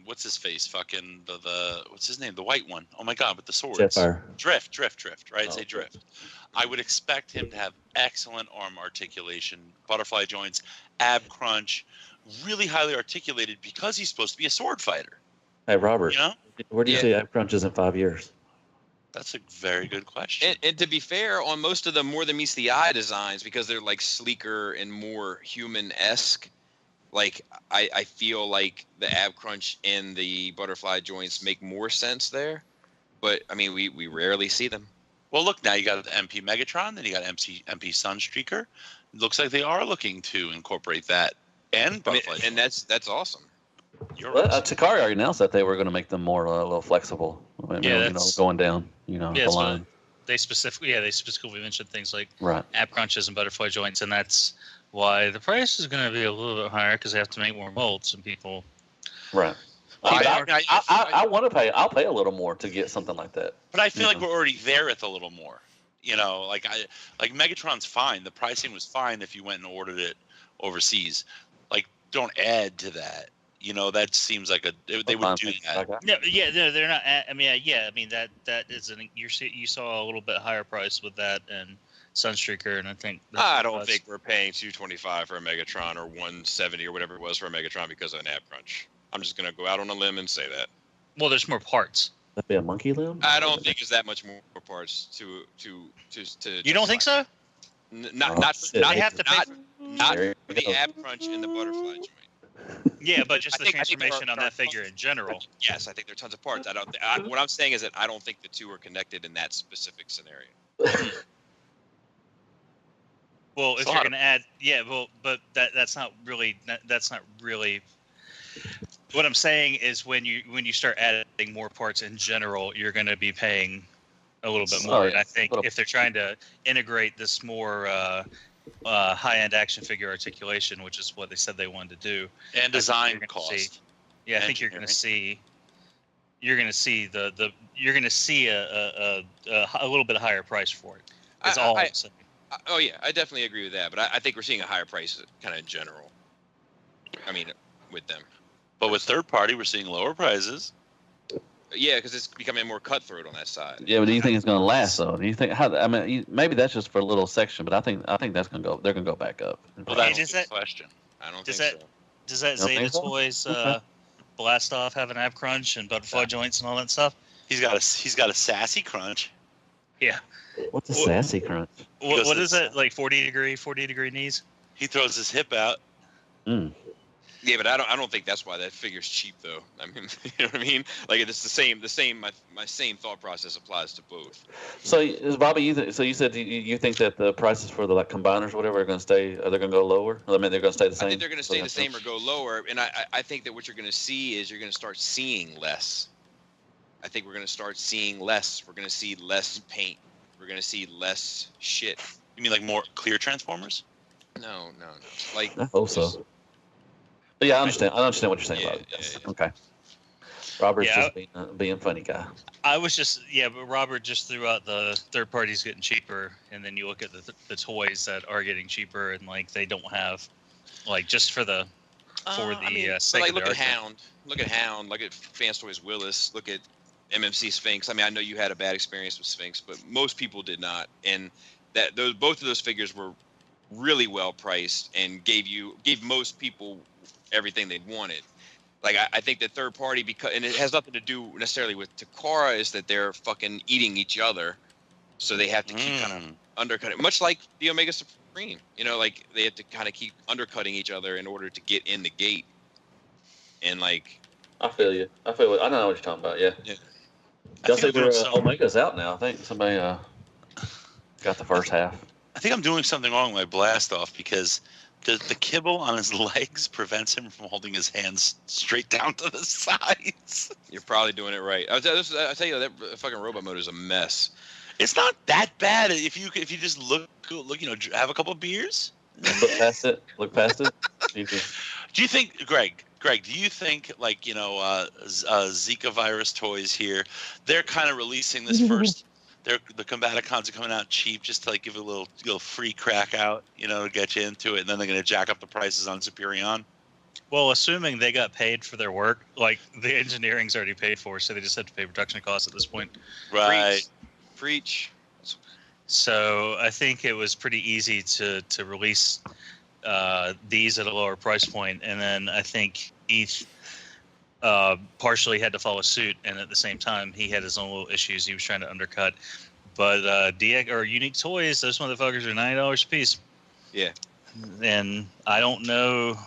what's his face? Fucking the what's his name? The white one. Oh my God, with the swords. Drift. Right? Say Drift. I would expect him to have excellent arm articulation, butterfly joints, ab crunch, really highly articulated, because he's supposed to be a sword fighter. Hey, Robert, where do you see ab crunches in 5 years? That's a very good question. And to be fair, on most of the More Than Meets the Eye designs, because they're like sleeker and more human-esque, like I feel like the ab crunch and the butterfly joints make more sense there. But I mean, we rarely see them. Well, look, now you got the MP Megatron, then you got MP Sunstreaker. Looks like they are looking to incorporate that and butterfly. And that's awesome. Takara already announced that they were going to make them more a little flexible. Going down, the line. They specifically mentioned things like right. ab crunches and butterfly joints, and that's why the price is going to be a little bit higher, because they have to make more molds and people. Right. I want to pay. I'll pay a little more to get something like that. But I feel like we're already there with a little more. You know, like Megatron's fine. The pricing was fine if you went and ordered it overseas. Like, don't add to that. You know, that seems like they would do that. No, they're not. I mean, that is you saw a little bit higher price with that and Sunstreaker, and I think I don't think we're paying $225 for a Megatron or $170 or whatever it was for a Megatron because of an ab crunch. I'm just gonna go out on a limb and say that. Well, there's more parts. That'd be a monkey limb. I don't think there's that much more parts to. You don't think so? Not for the ab crunch and the butterfly joint. Yeah, but just the transformation on that figure in general. Yes, I think there are tons of parts. What I'm saying is that I don't think the two are connected in that specific scenario. Well, if you're going to add, but that's not really. What I'm saying is when you start adding more parts in general, you're going to be paying a little bit more. And I think if they're trying to integrate this more high-end action figure articulation, which is what they said they wanted to do, and design cost. I think you're going to see a little bit higher price for it. That's all I'm saying. Oh yeah, I definitely agree with that. But I think we're seeing a higher price, kind of in general. I mean, with them. But with third party, we're seeing lower prices. Yeah, because it's becoming more cutthroat on that side. Yeah, but do you think it's going to last though? Do you think maybe that's just for a little section, but I think that's going to go. They're going to go back up. Well, that's the question. I don't think so. Does that Zeta Toys Blast Off have an ab crunch and butterfly joints and all that stuff? He's got a sassy crunch. Yeah. What's a sassy crunch? What is it? Like 40 degree knees? He throws his hip out. Yeah, but I don't think that's why that figure's cheap though. I mean, you know what I mean? Like it's the same. My same thought process applies to both. So, Bobby, you said you think that the prices for the combiners, or whatever, are going to stay? Are they going to go lower? I mean, they're going to stay the same. I think they're going to stay the same or go lower. And I think that what you're going to see is you're going to start seeing less. I think we're going to start seeing less. We're going to see less paint. We're going to see less shit. You mean like more clear Transformers? No. Like I hope so. But yeah, I understand what you're saying about it. Yes. Yeah. Okay. Robert's just being funny guy. I was but Robert just threw out the third parties getting cheaper, and then you look at the toys that are getting cheaper, and like they don't have, like just for the sake of look at Hound, look at Fans Toys Willis, look at MMC Sphinx. I mean, I know you had a bad experience with Sphinx, but most people did not, and both of those figures were really well priced and gave most people everything they wanted. Like I think that third party, because, and it has nothing to do necessarily with Takara, is that they're fucking eating each other, so they have to keep kind of undercutting, much like the Omega Supreme. You know, like they have to kind of keep undercutting each other in order to get in the gate. And like, I feel you. I know what you're talking about. Yeah. Y'all say Omega's out now. I think somebody got the first half. I think I'm doing something wrong with my blast off because the kibble on his legs prevents him from holding his hands straight down to the sides. You're probably doing it right. I'll tell you that fucking robot mode is a mess. It's not that bad if you just look, have a couple of beers. Look past it. Do you think, Greg? Do you think Zika virus toys here? They're kind of releasing this first. The Combaticons are coming out cheap just to give a little free crack out, to get you into it, and then they're going to jack up the prices on Superion. Well, assuming they got paid for their work, like the engineering's already paid for, so they just have to pay production costs at this point. Right. Preach. So I think it was pretty easy to release these at a lower price point, and then I think Heath partially had to follow suit, and at the same time he had his own little issues he was trying to undercut. But DX or Unique Toys, those motherfuckers are $90 a piece. Yeah. And I don't know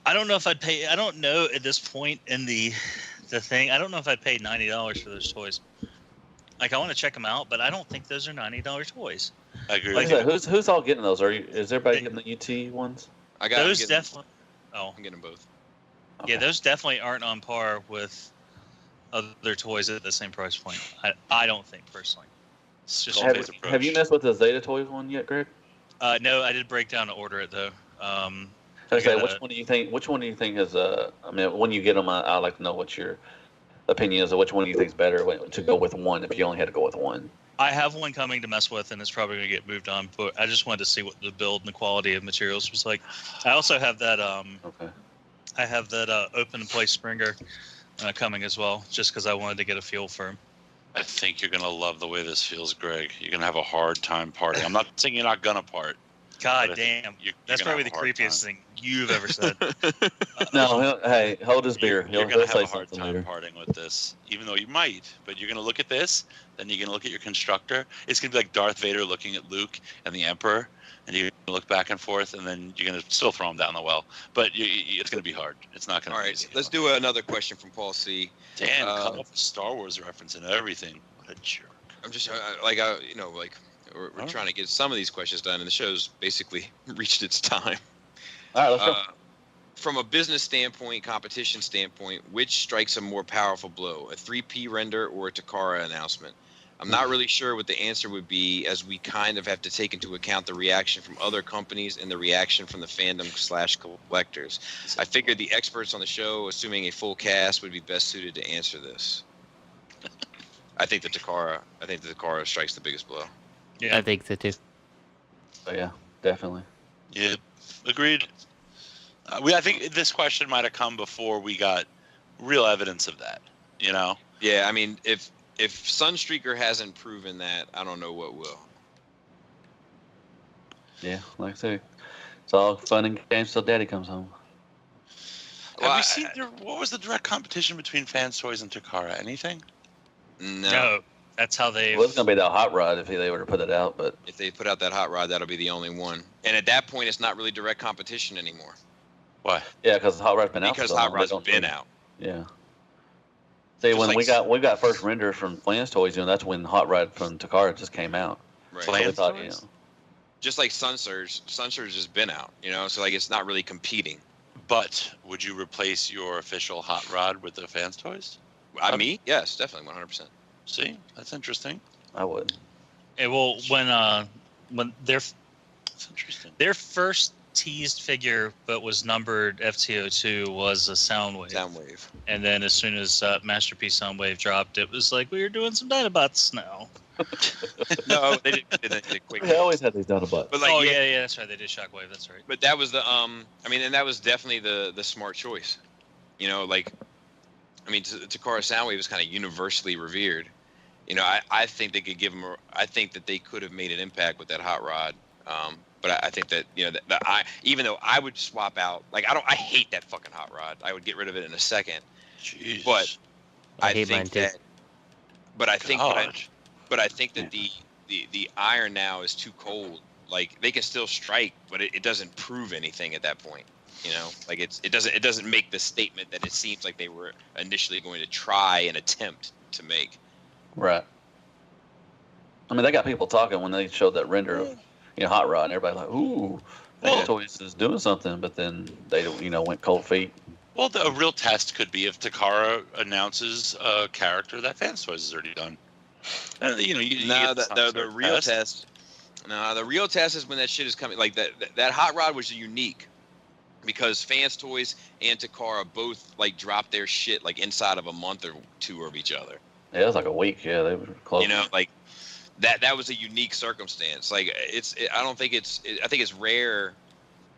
if I'd pay. I don't know at this point in the thing. I don't know if I'd pay $90 for those toys. Like, I want to check them out, but I don't think those are $90 toys. I agree. Who's all getting those? Is everybody getting the UT ones? I got those definitely. Oh, I'm getting both. Okay. Yeah, those definitely aren't on par with other toys at the same price point. I don't think personally. It's just have you messed with the Zeta Toys one yet, Greg? No, I did break down to order it though. Which one do you think? Which one do you think is? I mean, when you get them, I'd like to know what your opinion is of which one do you think is better to go with one if you only had to go with one. I have one coming to mess with, and it's probably going to get moved on. But I just wanted to see what the build and the quality of materials was like. I also have that. Okay. I have that open play Springer coming as well, just because I wanted to get a feel for him. I think you're gonna love the way this feels, Greg. You're gonna have a hard time parting. I'm not saying you're not gonna part. God damn, that's probably the have a hard creepiest thing you've ever said. No, hey, hold his beer. You're He'll gonna have say a hard something time later. parting with this, even though you might. But you're gonna look at this, then you're gonna look at your constructor. It's gonna be like Darth Vader looking at Luke and the Emperor, and you're gonna look back and forth, and then you're gonna still throw him down the well. But it's gonna be hard. It's not gonna. All be right, easy. let's do another question from Paul C. Dan, cut off the Star Wars reference and everything. What a jerk. I'm just we're trying to get some of these questions done, and the show's basically reached its time. All right, let's go. From a business standpoint, competition standpoint, which strikes a more powerful blow, a 3P render or a Takara announcement? I'm not really sure what the answer would be, as we kind of have to take into account the reaction from other companies and the reaction from the fandom/collectors. I figured the experts on the show, assuming a full cast, would be best suited to answer this. I think the Takara strikes the biggest blow. Yeah, I think so too. Oh, yeah, definitely. Yeah, agreed. I think this question might have come before we got real evidence of that. You know? Yeah, I mean, if Sunstreaker hasn't proven that, I don't know what will. Yeah, like I say, it's all fun and games till Daddy comes home. Have we seen what was the direct competition between Fans Toys and Takara? Anything? No. That's how they. Well, it's gonna be that hot rod if they were to put it out, but if they put out that hot rod, that'll be the only one. And at that point, it's not really direct competition anymore. Why? Yeah, because hot rod's been out. Because so hot long, rod's been out. Yeah. See, Just when like we got first render from Flans Toys, that's when hot rod from Takara just came out. Right. So we thought, just like Sunsurge has been out, so like it's not really competing. But would you replace your official hot rod with the Fans Toys? Me? Yes, definitely, 100%. See, that's interesting. I would. It will when that's interesting. Their first teased figure, but was numbered FTO2, was a Soundwave. Soundwave. And then as soon as Masterpiece Soundwave dropped, it was like, we're doing some Dinobots now. No, they did quick. They always had these Dinobots. But like, yeah, that's right. They did Shockwave. That's right. But that was the and that was definitely the smart choice. Takara Soundwave is kind of universally revered. I think they could give them. I think that they could have made an impact with that hot rod. But I think that even though I would swap out, I hate that fucking hot rod. I would get rid of it in a second. Jeez. But I hate mine too. But I think that the iron now is too cold. Like, they can still strike, but it doesn't prove anything at that point. It doesn't make the statement that it seems like they were initially going to try and attempt to make. Right. I mean, they got people talking when they showed that render of hot rod, and everybody like, ooh, Toys is doing something, but then they went cold feet. Well, a real test could be if Takara announces a character that Fans Toys has already done. The real test. No, the real test is when that shit is coming. Like that hot rod was unique because Fans Toys and Takara both dropped their shit inside of a month or two of each other. Yeah, it was like a week. Yeah, they were close. That was a unique circumstance. I think it's rare.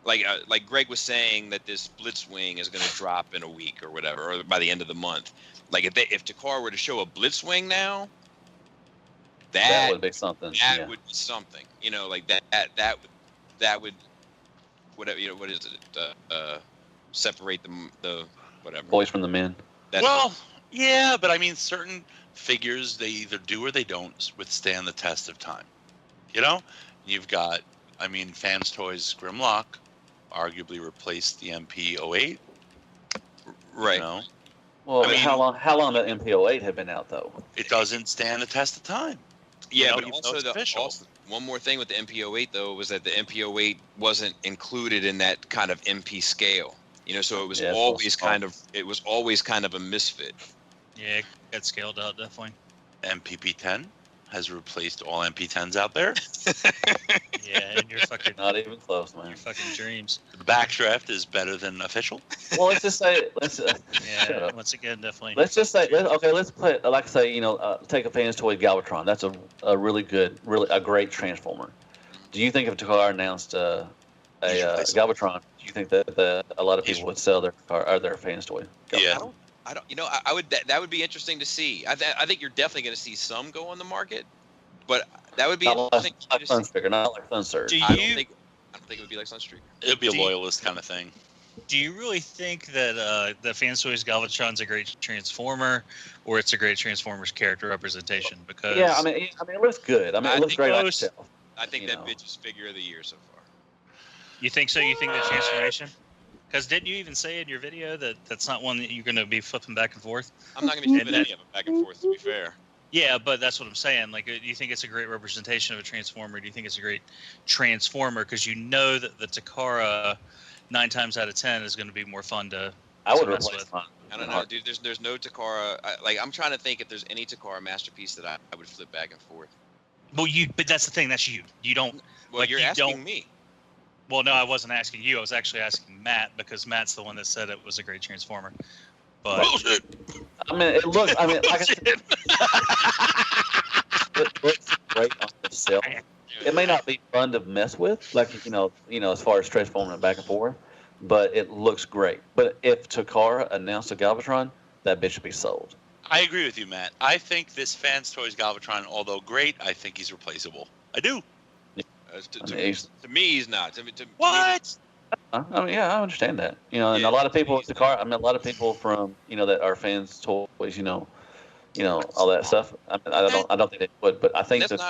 Like Greg was saying that this Blitzwing is going to drop in a week or whatever, or by the end of the month. If Takara were to show a Blitzwing now, that would be something. That would be something. That would whatever. What is it? Separate the whatever. Boys from the men. Yeah, but I mean, certain figures, they either do or they don't withstand the test of time. You've got, Fans Toys Grimlock arguably replaced the MP08. Right. Well, how long that MP08 had been out, though? It doesn't stand the test of time. Yeah, but also one more thing with the MP08 though was that the MP08 wasn't included in that kind of MP scale. So it was always kind of a misfit. Yeah, it got scaled out definitely. MPP10. has replaced all MP10s out there. Yeah, and you're fucking Not even close, man. your fucking dreams. Backdraft is better than official. Well, let's just say Yeah, once again, definitely. let's just say let's put like say take a Fans Toy Galvatron. That's a really good, a great Transformer. Do you think if Takara announced a Galvatron, do you think that a lot of people would sell their car or their Fans Toy? Yeah. I don't. I would. That would be interesting to see. I think you're definitely going to see some go on the market, but that would be interesting. Like Sunstreaker, not like Sunsurge. I don't think it would be like Sunstreaker. It would be a loyalist kind of thing. Do you really think that the Fans Toys Galvatron's a great Transformer, or it's a great Transformers character representation? Because I mean, it looks good. I mean, it looks great on itself. I think that bitch is figure of the year so far. You think so? You think the transformation? Because didn't you even say in your video that that's not one that you're going to be flipping back and forth? I'm not going to be flipping any of them back and forth, to be fair. Yeah, but that's what I'm saying. Like, do you think it's a great representation of a Transformer? Do you think it's a great Transformer? Because you know that the Takara, 9 times out of 10, is going to be more fun to mess with. I don't know, dude. There's no Takara. I'm trying to think if there's any Takara masterpiece that I would flip back and forth. Well, but that's the thing. That's you. You don't. Well, you're asking me. Well, no, I wasn't asking you. I was actually asking Matt because Matt's the one that said it was a great Transformer. But I mean, it looks. I mean, like I said, it looks great on itself. It may not be fun to mess with, like as far as transforming back and forth, but it looks great. But if Takara announced a Galvatron, that bitch should be sold. I agree with you, Matt. I think this Fans Toys Galvatron, although great, I think he's replaceable. I do. To me, he's not. What? I mean, yeah, I understand that. And a lot of people with Takara. I mean, a lot of people from that are Fans Toys. All that stuff. I don't think they would, but I think that's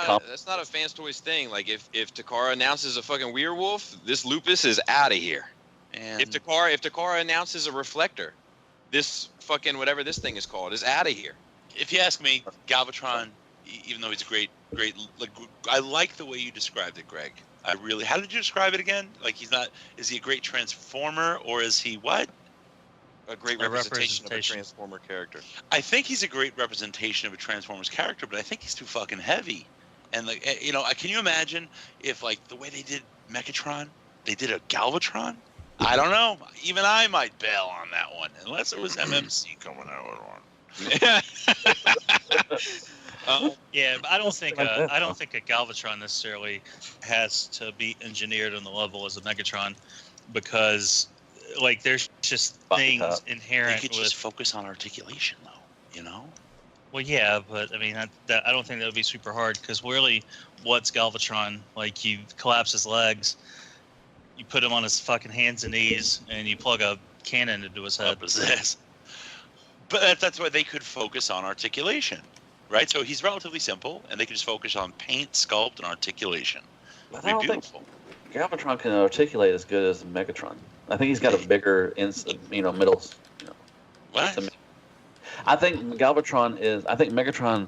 not a Fans Toys thing. Like if Takara announces a fucking Werewolf, this Lupus is out of here. And if Takara announces a Reflector, this fucking whatever this thing is called is out of here. If you ask me, Galvatron, even though he's great, like I like the way you described it, Greg. I really. How did you describe it again? Like he's not. Is he a great Transformer or is he what? A great representation of a Transformer character. I think he's a great representation of a Transformers character, but I think he's too fucking heavy. And like can you imagine if like the way they did Megatron, they did a Galvatron? I don't know. Even I might bail on that one, unless it was MMC coming out with one. Yeah, but I don't think a Galvatron necessarily has to be engineered on the level as a Megatron, because like there's just things inherent. They could just focus on articulation, though. Well, yeah, but I mean, I don't think that would be super hard because really, what's Galvatron? Like you collapse his legs, you put him on his fucking hands and knees, and you plug a cannon into his head. But that's why they could focus on articulation. Right, so he's relatively simple, and they can just focus on paint, sculpt, and articulation. But I don't think Galvatron can articulate as good as Megatron. I think he's got a bigger, middle. What? I think Megatron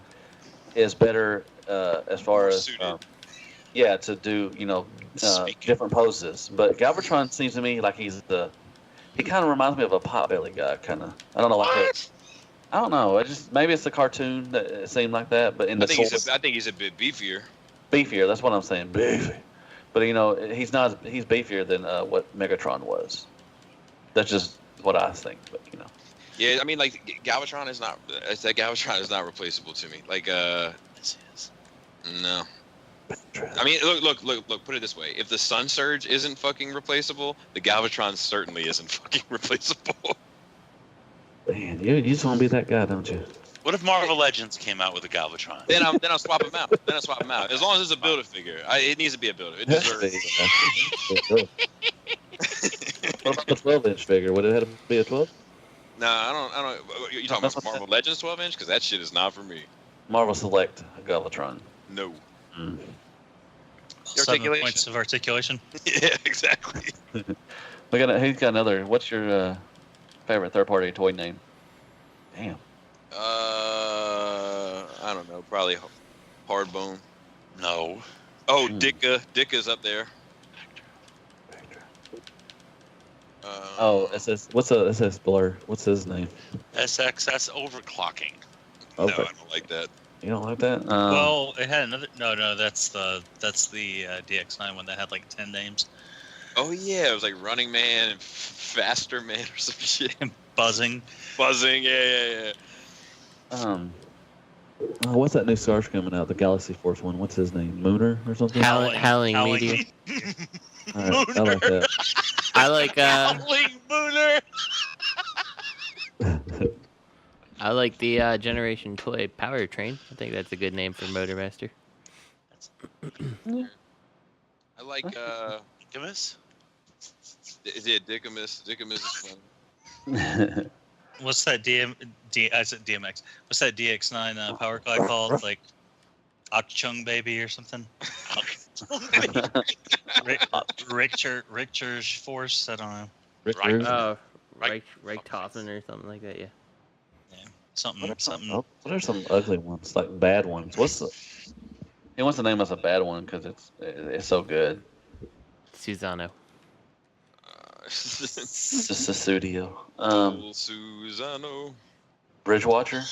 is better as far as to do different poses. But Galvatron seems to me like he kind of reminds me of a Potbelly guy, kind of. I don't know, I don't know. Maybe it's the cartoon that it seemed like that, but I think he's a bit beefier. Beefier, that's what I'm saying. Beefy. But he's not. He's beefier than what Megatron was. That's just what I think. But Yeah, I mean, like Galvatron is not. Galvatron is not replaceable to me. Like this is. No. I mean, look. Put it this way: if the Sun Surge isn't fucking replaceable, the Galvatron certainly isn't fucking replaceable. Man, you just want to be that guy, don't you? What if Marvel Legends came out with a Galvatron? Then I'll swap him out. As long as it's a Build-A-Figure. It needs to be a Build-A. It deserves. What about the 12-inch figure? Would it have to be a 12? No, I don't. You talking about Marvel Legends 12-inch? Because that shit is not for me. Marvel Select Galvatron. No. Mm. 7 points of articulation. Yeah, exactly. Who's got another? What's your favorite third-party toy name? Damn. I don't know. Probably Hardbone. No. Oh, Dicka. Dicka's up there. It says Blur. What's his name? SX. That's overclocking. Okay. No, I don't like that. You don't like that? Well, it had another. No, that's the DX9 one that had like 10 names. Oh yeah, it was like Running Man and Faster Man or some shit. Buzzing. Yeah. What's that new Scarf coming out? The Galaxy Force one. What's his name? Mooner or something? Howling Meteor. All right, I like that. I like Howling Mooner. I like the Generation Toy Powertrain. I think that's a good name for Motormaster. I like Optimus? Yeah, Dickamus. Dickamus is fun. What's that I said DMX. What's that DX9 power cloud called? Like Achung Baby or something? Richter's Force? I don't know. Reichthausen or something like that, yeah. Something. What are some ugly ones, like bad ones? What's the name of a bad one? Because it's so good. Susano. Studio. Susano. Bridgewatcher.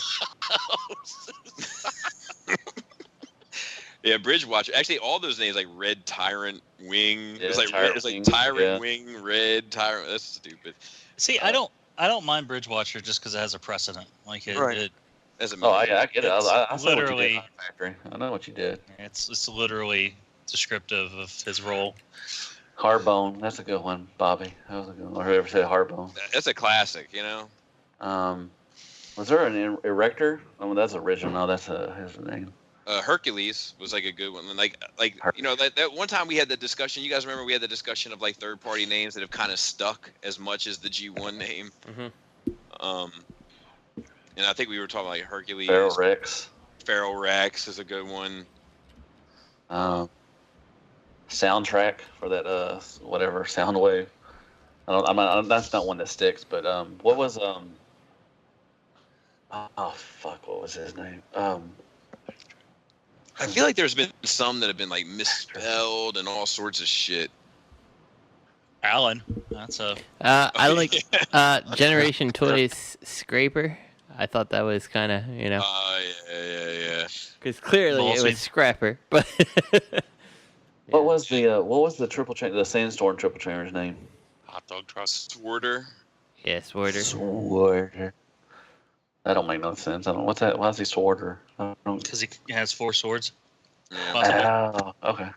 Yeah, Bridgewatcher. Actually, all those names like Red Tyrant Wing. Yeah, It's like Tyrant Wing, Red Tyrant. That's stupid. See, I don't mind Bridgewatcher just because it has a precedent. Like it. Right. it As a I get it. I saw literally. what you did on Factory. I know what you did. It's literally descriptive of his role. Hardbone. That's a good one, Bobby. That was a good one. Or whoever said Hardbone. That's a classic, you know. Was there an Erector? Oh, that's original. No, that's his name. Hercules was like a good one. And like you know that one time we had the discussion. You guys remember we had the discussion of like third-party names that have kind of stuck as much as the G1 name. Mm-hmm. And I think we were talking like Hercules. Feral Rex. Feral Rex is a good one. Soundtrack for that whatever Soundwave. That's not one that sticks. But what was oh fuck, what was his name? I feel like there's been some that have been like misspelled and all sorts of shit. Alan, that's a. I like Generation Toys Scraper. I thought that was kind of, you know. Yeah. Because clearly it was Scrapper, but. What was the triple chain, the Sandstorm triple chainer's name? Hot Dog Trust. Sworder. Yeah, Sworder. Sworder. That don't make no sense. I don't. What's that? Why is he Sworder? Because he has 4 swords. Yeah. Oh, okay.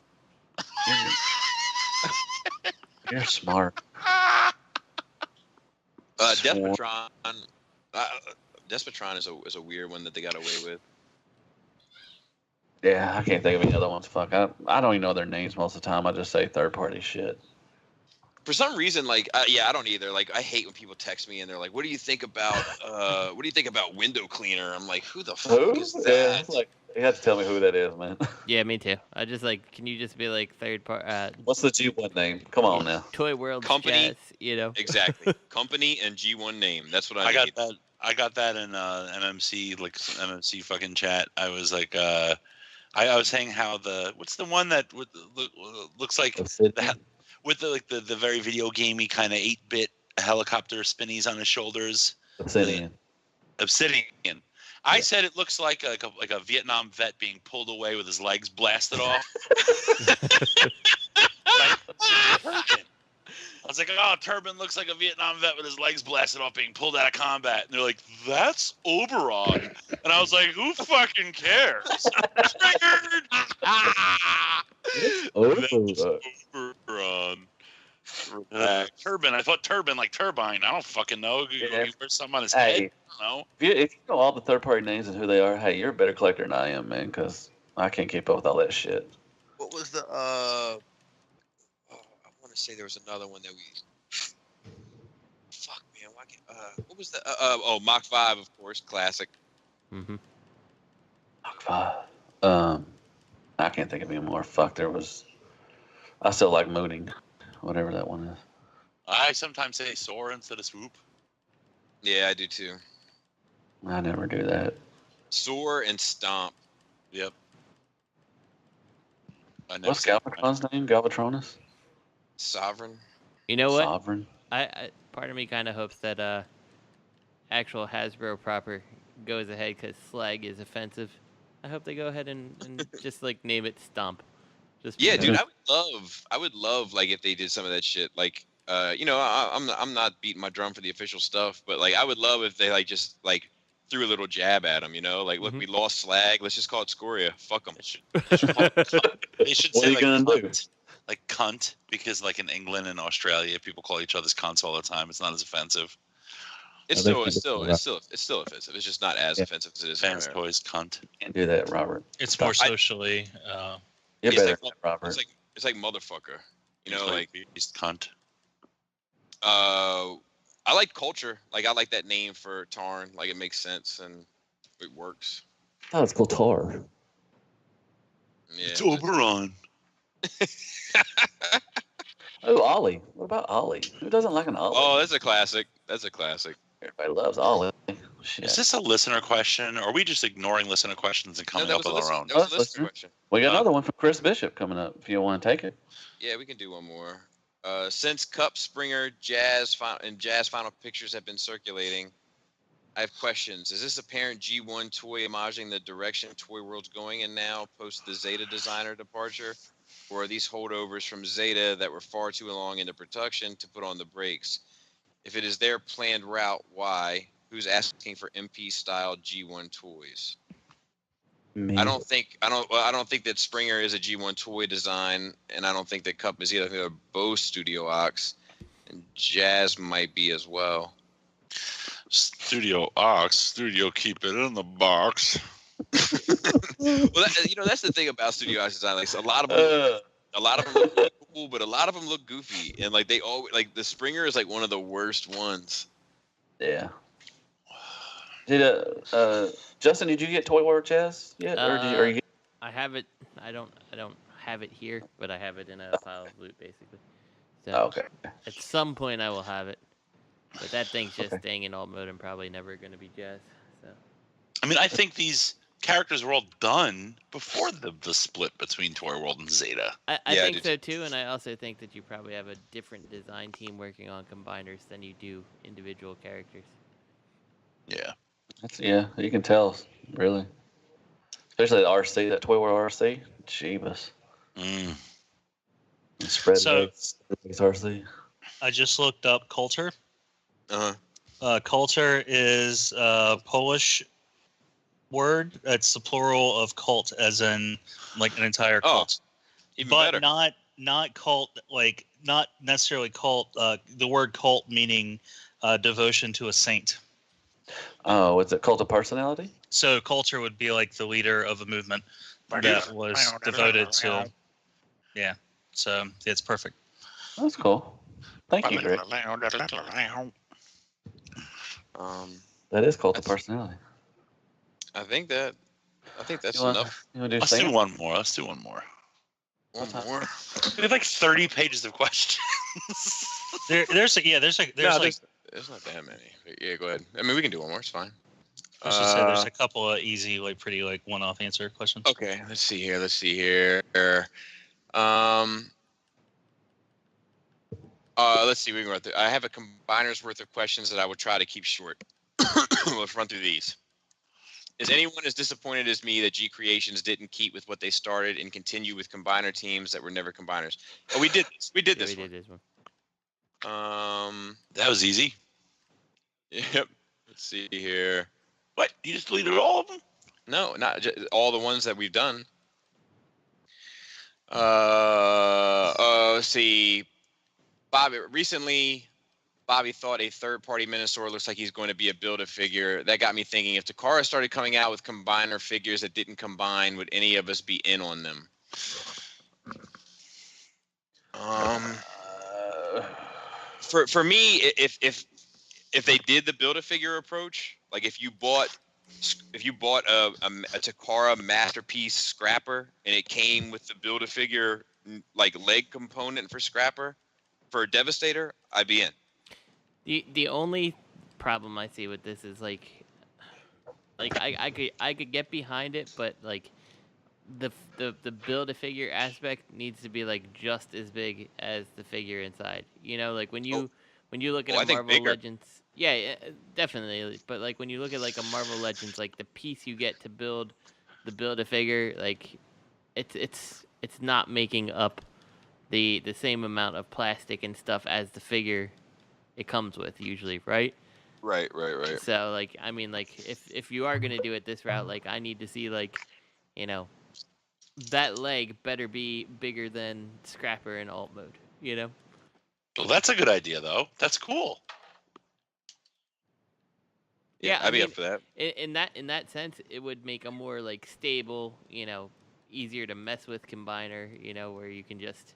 You're smart. Despotron. Despotron is a weird one that they got away with. Yeah, I can't think of any other ones. Fuck, I don't even know their names most of the time. I just say third party shit. For some reason, like, I don't either. Like, I hate when people text me and they're like, "What do you think about window cleaner?" I'm like, "Who the fuck is that?" Yeah, it's like you have to tell me who that is, man. Yeah, me too. I just like, can you just be like third part? What's the G1 name? Come on now. Toy World Company, Jazz, you know. Exactly. Company and G1 name. That's what I got need. that. I got that in MMC, like MMC fucking chat. I was like, I was saying how what's the one that looks like that with the very video gamey kind of 8-bit helicopter spinnies on his shoulders. Obsidian. I said it looks like a Vietnam vet being pulled away with his legs blasted off. I was like, "Oh, Turban looks like a Vietnam vet with his legs blasted off, being pulled out of combat." And they're like, "That's Oberon," and I was like, "Who fucking cares?" Triggered. Oberon. Turban. I thought Turban like turbine. I don't fucking know. He wears something on his head. I don't know. If you know all the third-party names and who they are, hey, you're a better collector than I am, man. Because I can't keep up with all that shit. What was the I want to say there was another one that we. Fuck man, why can't, what was the Mach 5, of course, classic. Mm-hmm. Mach 5. I can't think of any more. Fuck, there was. I still like Mooning, whatever that one is. I sometimes say soar instead of swoop. Yeah, I do too. I never do that. Soar and stomp. Yep. What's Galvatron's name? Galvatronus? Sovereign. You know what? Sovereign. I part of me kind of hopes that actual Hasbro proper goes ahead because slag is offensive. I hope they go ahead and just like name it Stomp. Just Yeah, because. dude, I would love like if they did some of that shit. Like, I'm not beating my drum for the official stuff, but like I would love if they like just like threw a little jab at them. Like, look, we lost Slag. Let's just call it Scoria. Fuck them. They should What say are you like gonna do? cunt, like cunt, because like in England and Australia, people call each other's cunts all the time. It's not as offensive. It's still offensive. It's just not as offensive as it is. Fans toys cunt. Can't do that, Robert. It's more socially. You're It's better, like, Robert. it's like motherfucker. Like beast cunt. I like culture. Like I like that name for Tarn. Like it makes sense and it works. Oh, it's called Tar. Yeah, It's Oberon. Oh, Ollie. What about Ollie? Who doesn't like an Ollie? Oh, that's a classic. Everybody loves Ollie. Shit. Is this a listener question, or are we just ignoring listener questions and coming up with our own? That was a listener question. We got another one from Chris Bishop coming up. If you want to take it. Yeah, we can do one more. Since Cup, Springer, Jazz Final Pictures have been circulating, I have questions. Is this apparent G1 toy homaging the direction Toy World's going in now, post the Zeta designer departure? Or are these holdovers from Zeta that were far too long into production to put on the brakes? If it is their planned route, why? Who's asking for MP-style G1 toys? Me. I don't think that Springer is a G1 toy design, and I don't think that Cup is either. I think they're both Studio Ox, and Jazz might be as well. Studio Ox, Studio keep it in the box. Well, that's the thing about Studio Ox design. Like, so a lot of them look really cool, but a lot of them look goofy, and like they always like the Springer is like one of the worst ones. Yeah. Did Justin? Did you get Toy World Jazz yet, or are you? I have it. I don't have it here, but I have it in a pile of loot, basically. So Okay. At some point, I will have it, but that thing's just staying in alt mode and probably never going to be Jazz. So. I mean, I think these characters were all done before the split between Toy World and Zeta. I think so too, and I also think that you probably have a different design team working on combiners than you do individual characters. Yeah. Yeah, you can tell, really. Especially the RC, that Toy World RC. Jeebus. Spread legs RC. I just looked up Coulter. Uh-huh. Coulter is a Polish word. It's the plural of cult, as in like an entire cult. Even but better. not cult, like not necessarily cult. The word cult meaning devotion to a saint. Oh, what's it? Cult of Personality? So Coulter would be like the leader of a movement that was devoted to. Yeah. So it's perfect. That's cool. Thank you, Greg. That is Cult of Personality. I think that's enough. Let's do one more. One more. We have like 30 pages of questions. There's not that many. Yeah, go ahead. I mean, we can do one more. It's fine. Let's just say there's a couple of easy, like pretty, like one-off answer questions. Okay, let's see here. Let's see we can run through. I have a combiner's worth of questions that I would try to keep short. Let's run through these. Is anyone as disappointed as me that G Creations didn't keep with what they started and continue with combiner teams that were never combiners? Oh, we did this. We did this one. That was easy. Yep. Let's see here. What? You just deleted all of them? No, not just all the ones that we've done. Let's see. Bobby thought a third-party Minosaur looks like he's going to be a Build-A-Figure. That got me thinking, if Takara started coming out with combiner figures that didn't combine, would any of us be in on them? For me, if they did the Build-A-Figure approach, like if you bought a Takara Masterpiece Scrapper and it came with the Build-A-Figure like leg component for Scrapper for Devastator, I'd be in. The only problem I see with this is like I could get behind it, but like the Build-A-Figure aspect needs to be like just as big as the figure inside. You know, like when you look at a Marvel Legends, yeah, definitely. But like when you look at like a Marvel Legends, like the piece you get to build the Build-A-Figure, like it's not making up the same amount of plastic and stuff as the figure it comes with usually, right? Right. So like, I mean, like if you are gonna do it this route, like I need to see like, you know, that leg better be bigger than Scrapper in alt mode, you know? Well, that's a good idea, though. That's cool. Yeah, I'd be up for that. In that sense, it would make a more like stable, you know, easier to mess with combiner, you know, where you can just,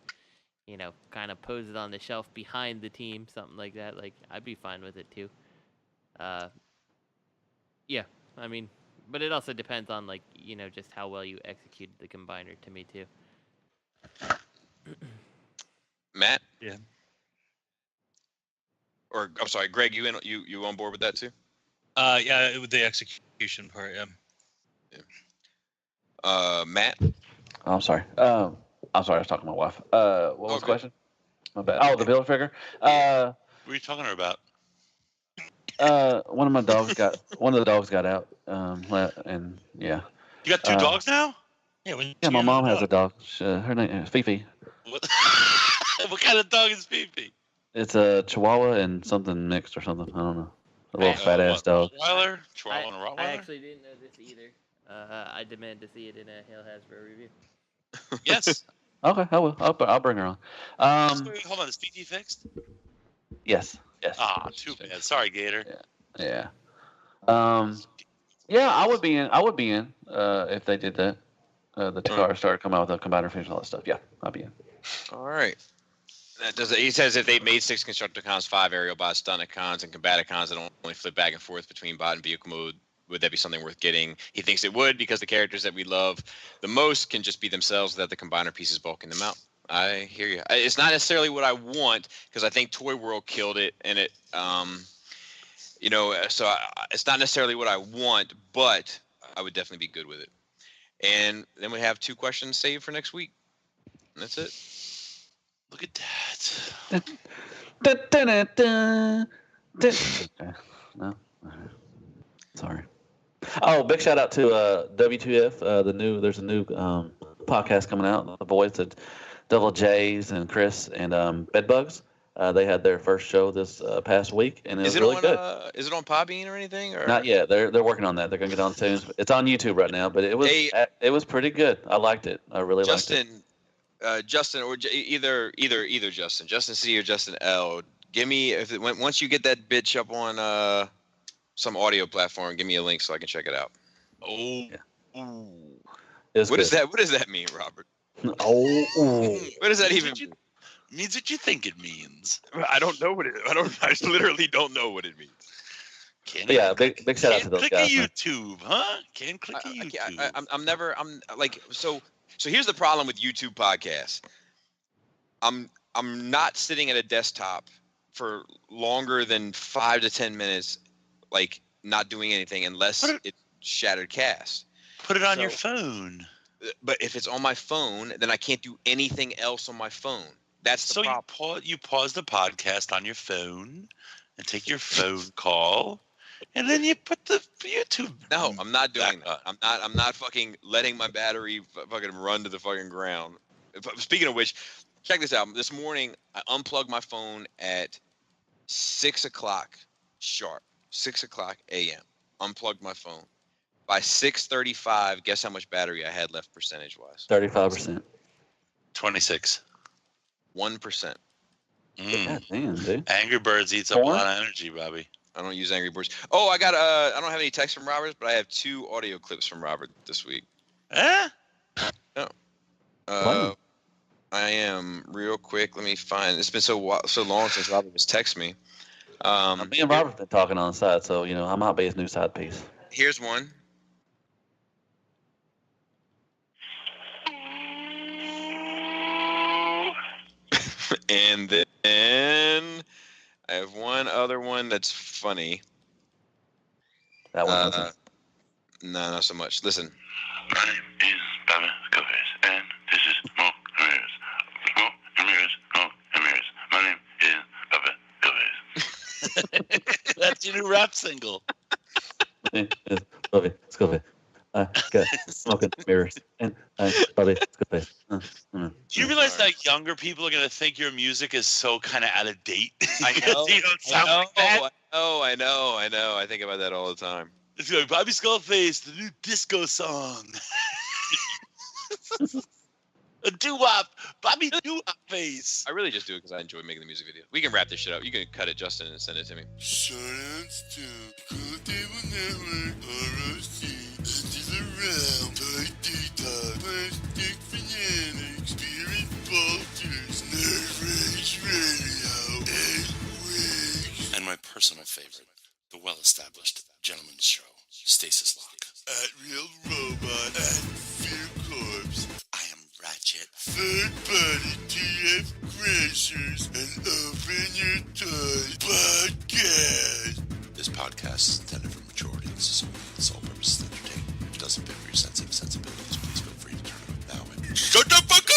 you know, kind of pose it on the shelf behind the team, something like that. Like I'd be fine with it too. Yeah, I mean, but it also depends on like, you know, just how well you executed the combiner to me too. Matt? Yeah. Or I'm sorry, Greg, you on board with that too? Yeah, with the execution part, yeah. Matt? Oh, I'm sorry. I was talking to my wife. What was the question? My bad. Oh, the Build-A-Figure. What are you talking about? One of the dogs got out. And yeah. You got two dogs now? Yeah, my mom has a dog. Her name is Fifi. What? What kind of dog is Fifi? It's a Chihuahua and something mixed or something. I don't know. A little fat ass dog. Rottweiler? Chihuahua and a Rottweiler? I actually didn't know this either. I demand to see it in a Hail Hasbro review. Yes. Okay, I will. I'll bring her on. Wait, hold on. Is Fifi fixed? Yes. Ah, too bad. Sorry, Gator. Yeah. Yeah, I would be in if they did that. The cars started coming out with a combiner finish and all that stuff. Yeah, I'd be in. All right. He says if they made 6 Constructicons, 5 aerial bots, Stunticons, and Combaticons that only flip back and forth between bot and vehicle mode, would that be something worth getting? He thinks it would because the characters that we love the most can just be themselves without the combiner pieces bulking them out. I hear you. It's not necessarily what I want because I think Toy World killed it, and it, you know, so it's not necessarily what I want, but I would definitely be good with it. And then we have 2 questions saved for next week. And that's it. Look at that. No. Sorry. Oh, big shout out to W2F. There's a new podcast coming out. The boys, the Double J's and Chris and Bedbugs. They had their first show this past week, and it was really good. Is it on Podbean or anything? Or? Not yet. They're working on that. They're gonna get on soon. It's on YouTube right now, but it was pretty good. I liked it. I really liked it. Justin, or either Justin C or Justin L. Give me once you get that bitch up on some audio platform, give me a link so I can check it out. Oh, yeah. What does that mean, Robert? Oh, what does that even mean? Means what you think it means. I don't know what it. I literally don't know what it means. Big shout out to those click guys. Click a YouTube, huh? Can't click a YouTube. I'm like so. So here's the problem with YouTube podcasts. I'm not sitting at a desktop for longer than 5 to 10 minutes, like not doing anything unless it's shattered cast. Put it on your phone. But if it's on my phone, then I can't do anything else on my phone. That's the problem. So you pause the podcast on your phone and take your phone call, and then you put the YouTube. No, I'm not doing that. I'm not fucking letting my battery fucking run to the fucking ground. Speaking of which, check this out. This morning, I unplugged my phone at 6 o'clock sharp. 6 o'clock a.m. Unplugged my phone. By 6:35, guess how much battery I had left percentage-wise? 35%. 26. 1%. God damn, dude. Angry Birds eats up a lot of energy, Bobby. I don't use Angry Birds. Oh, I don't have any texts from Robert, but I have 2 audio clips from Robert this week. Eh? No. I am real quick. Let me find. It's been so long since Robert has texted me. Me and Robert been talking on the side, so I might be his new side piece. Here's one. And then I have one other one that's funny. That one. No, not so much. Listen. My name is Bobby Covers, and this is Smoke and Mirrors. Smoke and Mirrors, Smoke and Mirrors. My name is Bobby Covers. That's your new rap single. It's Bobby. got smoking mirrors. And Bobby, it's good face. Do you realize that younger people are going to think your music is so kind of out of date? I know. You don't sound like that. I know. I think about that all the time. It's like Bobby Skullface, the new disco song. A doo-wop, Bobby doo-wop face. I really just do it because I enjoy making the music video. We can wrap this shit up. You can cut it, Justin, and send it to me. Shoutouts to Cool Table Network, ROC, Edges Around, Toy TikTok, Plastic Fanatics, Spirit Vultures, Nerd Rage Radio, and Wigs. And my personal favorite, the well-established Gentleman's Show, Stasis Lock. At Real Robot, at Fear Corpse. I am Ratchet. Third Party TF Crashers, and Open Your Toys Podcast. This podcast is intended for mature audiences only. The sole purpose is to entertain. If it doesn't fit with your sensitive sensibilities, please feel free to turn it off now. Shut the fuck